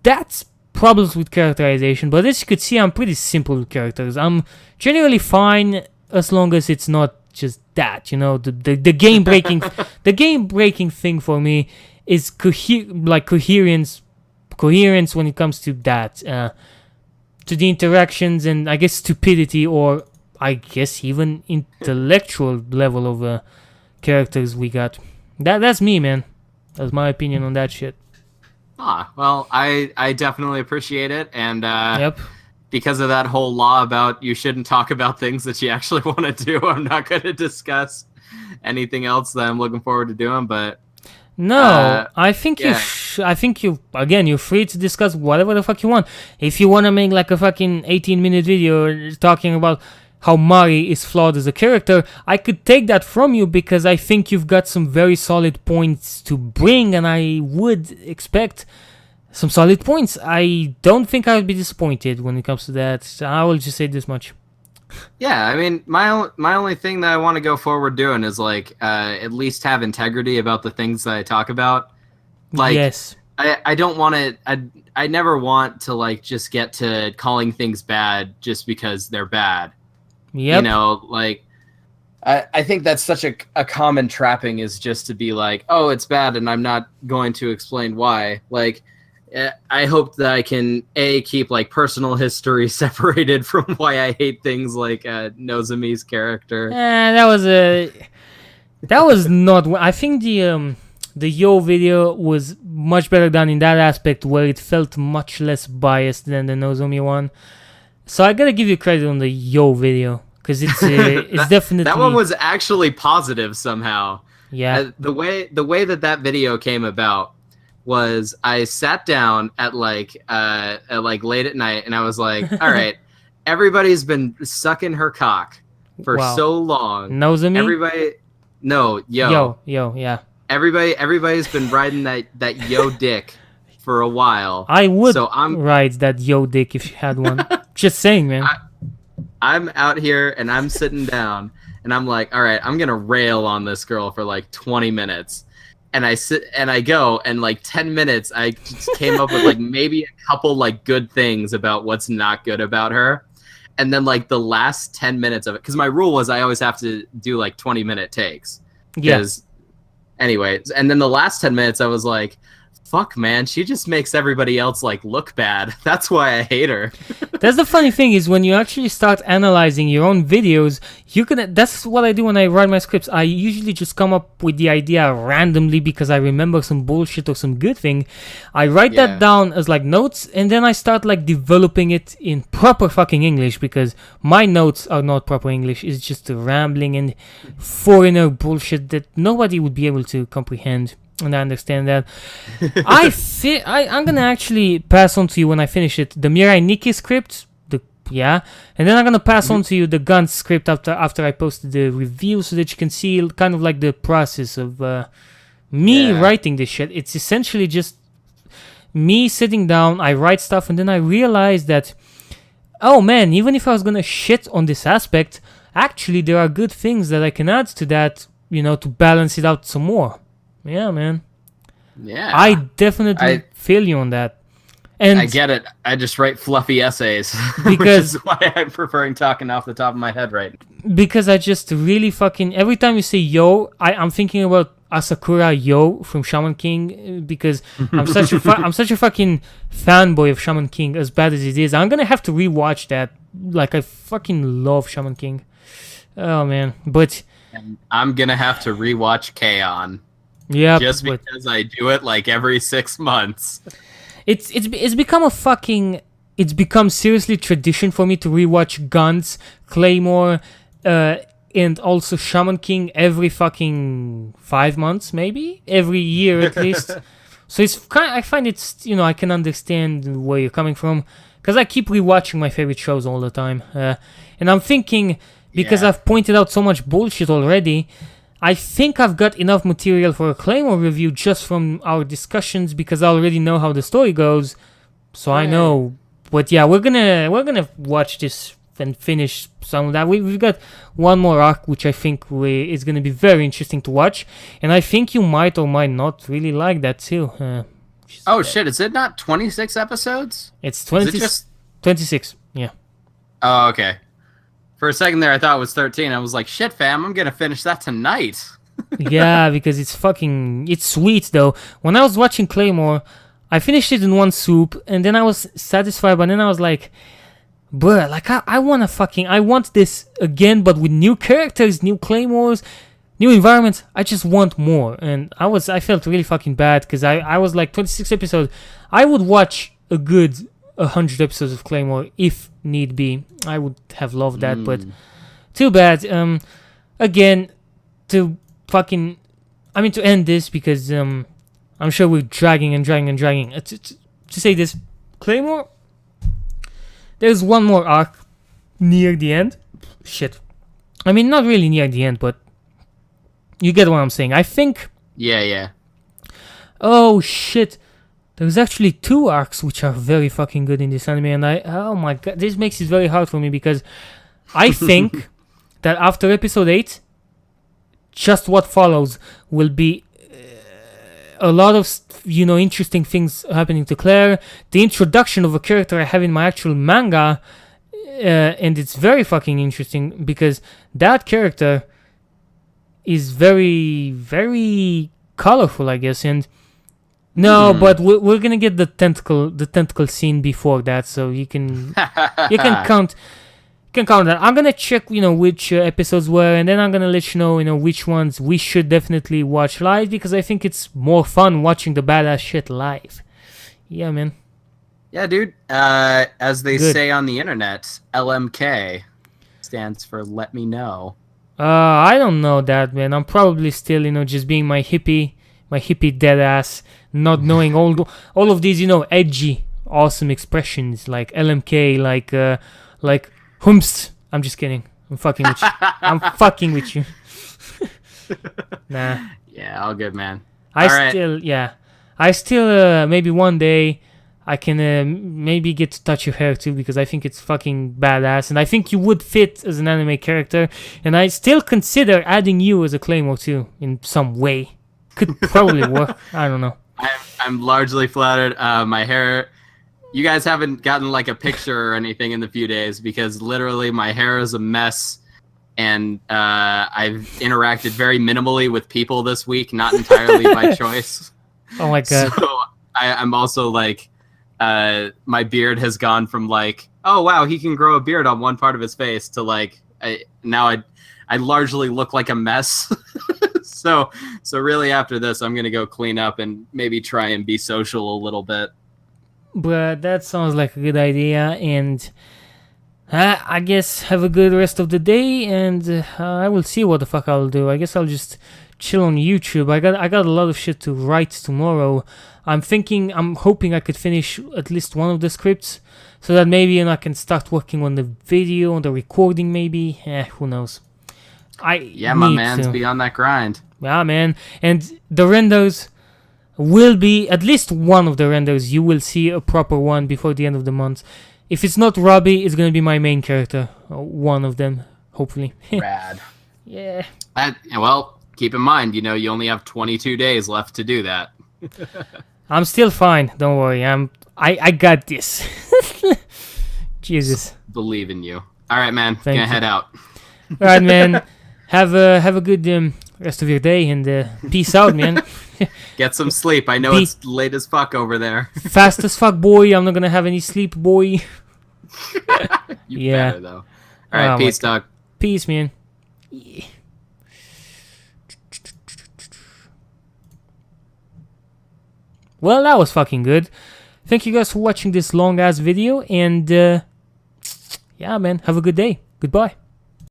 that's problems with characterization. But as you could see, I'm pretty simple with characters. I'm generally fine as long as it's not just that, the game breaking the game breaking thing for me is coherence when it comes to that, to the interactions, and I guess stupidity, or I guess even intellectual level of characters we got. That's me, man. That's my opinion on that shit. Well, I definitely appreciate it, and yep. Because of that whole law about you shouldn't talk about things that you actually want to do, I'm not going to discuss anything else that I'm looking forward to doing. But no, I think you're free to discuss whatever the fuck you want. If you want to make like a fucking 18-minute video talking about how Mari is flawed as a character, I could take that from you, because I think you've got some very solid points to bring, and I would expect some solid points. I don't think I would be disappointed when it comes to that. So I will just say this much. Yeah, I mean, my only thing that I want to go forward doing is at least have integrity about the things that I talk about. Yes. I don't want to. I never want to just get to calling things bad just because they're bad. Yep. I think that's such a common trapping, is just to be like, oh, it's bad, and I'm not going to explain why. I hope that I can keep personal history separated from why I hate things like Nozomi's character. That was not. I think the Yo video was much better done in that aspect, where it felt much less biased than the Nozomi one. So I gotta give you credit on the Yo video, because it's definitely, that one was actually positive somehow. Yeah. The way that video came about was I sat down at late at night, and I was like, all right, everybody's been sucking her cock for so long. Nozomi? Yo, yeah. Everybody's been riding that Yo dick for a while. I would ride that Yo dick if you had one. Just saying, man. I'm out here and I'm sitting down and I'm like, all right, I'm gonna rail on this girl for like 20 minutes. And I sit and I go and like 10 minutes I just came up with like maybe a couple like good things about what's not good about her. And then like the last 10 minutes of it, because my rule was I always have to do like 20-minute takes. Yes. Anyways, and then the last 10 minutes I was like, fuck, man, she just makes everybody else like look bad. That's why I hate her. That's the funny thing is when you actually start analyzing your own videos, you can. That's what I do when I write my scripts. I usually just come up with the idea randomly because I remember some bullshit or some good thing. I write that down as like notes, and then I start like developing it in proper fucking English because my notes are not proper English. It's just a rambling and foreigner bullshit that nobody would be able to comprehend. And I understand that. I'm gonna actually pass on to you when I finish it the Mirai Nikki script, and then I'm gonna pass on to you the Gun script after I posted the review so that you can see kind of like the process of me writing this shit. It's essentially just me sitting down, I write stuff, and then I realize that, oh man, even if I was gonna shit on this aspect, actually there are good things that I can add to that, to balance it out some more. Yeah, man. Yeah. I definitely feel you on that. And I get it. I just write fluffy essays. Because which is why I'm preferring talking off the top of my head right now. Because I just really fucking... Every time you say yo, I'm thinking about Asakura Yo from Shaman King because I'm such a fucking fanboy of Shaman King, as bad as it is. I'm gonna have to rewatch that. Like, I fucking love Shaman King. Oh, man. But... And I'm gonna have to rewatch K-On! Yeah, just because I do it like every 6 months. It's become seriously tradition for me to rewatch Guns, Claymore, and also Shaman King every fucking 5 months, maybe every year at least. So I find it's I can understand where you're coming from because I keep rewatching my favorite shows all the time, and I'm thinking because I've pointed out so much bullshit already. I think I've got enough material for a Claymore review just from our discussions because I already know how the story goes, so I know. But yeah, we're gonna watch this and finish some of that. We've got one more arc which I think is gonna be very interesting to watch, and I think you might or might not really like that too. Shit! Is it not 26 episodes? It's 26. Yeah. Oh, okay. For a second there, I thought it was 13. I was like, shit, fam, I'm going to finish that tonight. Yeah, because it's sweet, though. When I was watching Claymore, I finished it in one swoop, and then I was satisfied, but then I was like, bruh, like, I want this again, but with new characters, new Claymores, new environments. I just want more. And I felt really fucking bad, because I was like, 26 episodes. I would watch a good 100 episodes of Claymore if need be. I would have loved that, but too bad. Again, to end this because I'm sure we're dragging. To say this, Claymore, there's one more arc near the end. Shit. I mean, not really near the end, but you get what I'm saying. I think. Yeah. Oh shit. There's actually 2 arcs which are very fucking good in this anime, and oh my god, this makes it very hard for me because I think that after episode 8, just what follows will be a lot of interesting things happening to Claire, the introduction of a character I have in my actual manga, and it's very fucking interesting because that character is very, very colorful, I guess, and no, but we're gonna get the tentacle scene before that, so you can count that. I'm gonna check which episodes were, and then I'm gonna let you know which ones we should definitely watch live because I think it's more fun watching the badass shit live. Yeah, man. Yeah, dude. As they say on the internet, LMK stands for let me know. I don't know that, man. I'm probably still just being my hippie dead ass, not knowing all of these edgy awesome expressions like LMK, like humst. I'm just kidding. I'm fucking with you. I'm fucking with you. Nah. Yeah, all good, man. I still maybe one day I can maybe get to touch your hair too, because I think it's fucking badass, and I think you would fit as an anime character, and I still consider adding you as a Claymore too, in some way. Could probably work. I don't know. I'm largely flattered. My hair... You guys haven't gotten like a picture or anything in the few days, because literally my hair is a mess, and I've interacted very minimally with people this week, not entirely by choice. Oh my god. So I'm also like, my beard has gone from like, oh wow, he can grow a beard on one part of his face, to like, now I largely look like a mess. So really after this, I'm gonna go clean up and maybe try and be social a little bit. But that sounds like a good idea, and I guess have a good rest of the day, and I will see what the fuck I'll do. I guess I'll just chill on YouTube. I got a lot of shit to write tomorrow. I'm hoping I could finish at least one of the scripts, so that maybe I can start working on the video, on the recording maybe. Who knows. My man's be on that grind. Yeah, man. And the renders will be, at least one of the renders, you will see a proper one before the end of the month. If it's not Robbie, it's going to be my main character. One of them, hopefully. Rad. Yeah. Well, keep in mind, you only have 22 days left to do that. I'm still fine. Don't worry. I got this. Jesus. Believe in you. All right, man. Thank Gonna you. head out. All right, man. Have a good rest of your day, and peace out, man. Get some sleep. I know it's late as fuck over there. Fast as fuck, boy. I'm not gonna have any sleep, boy. You better, though. All right, peace, dog. Peace, man. Yeah. Well, that was fucking good. Thank you guys for watching this long-ass video, and yeah, man, have a good day. Goodbye.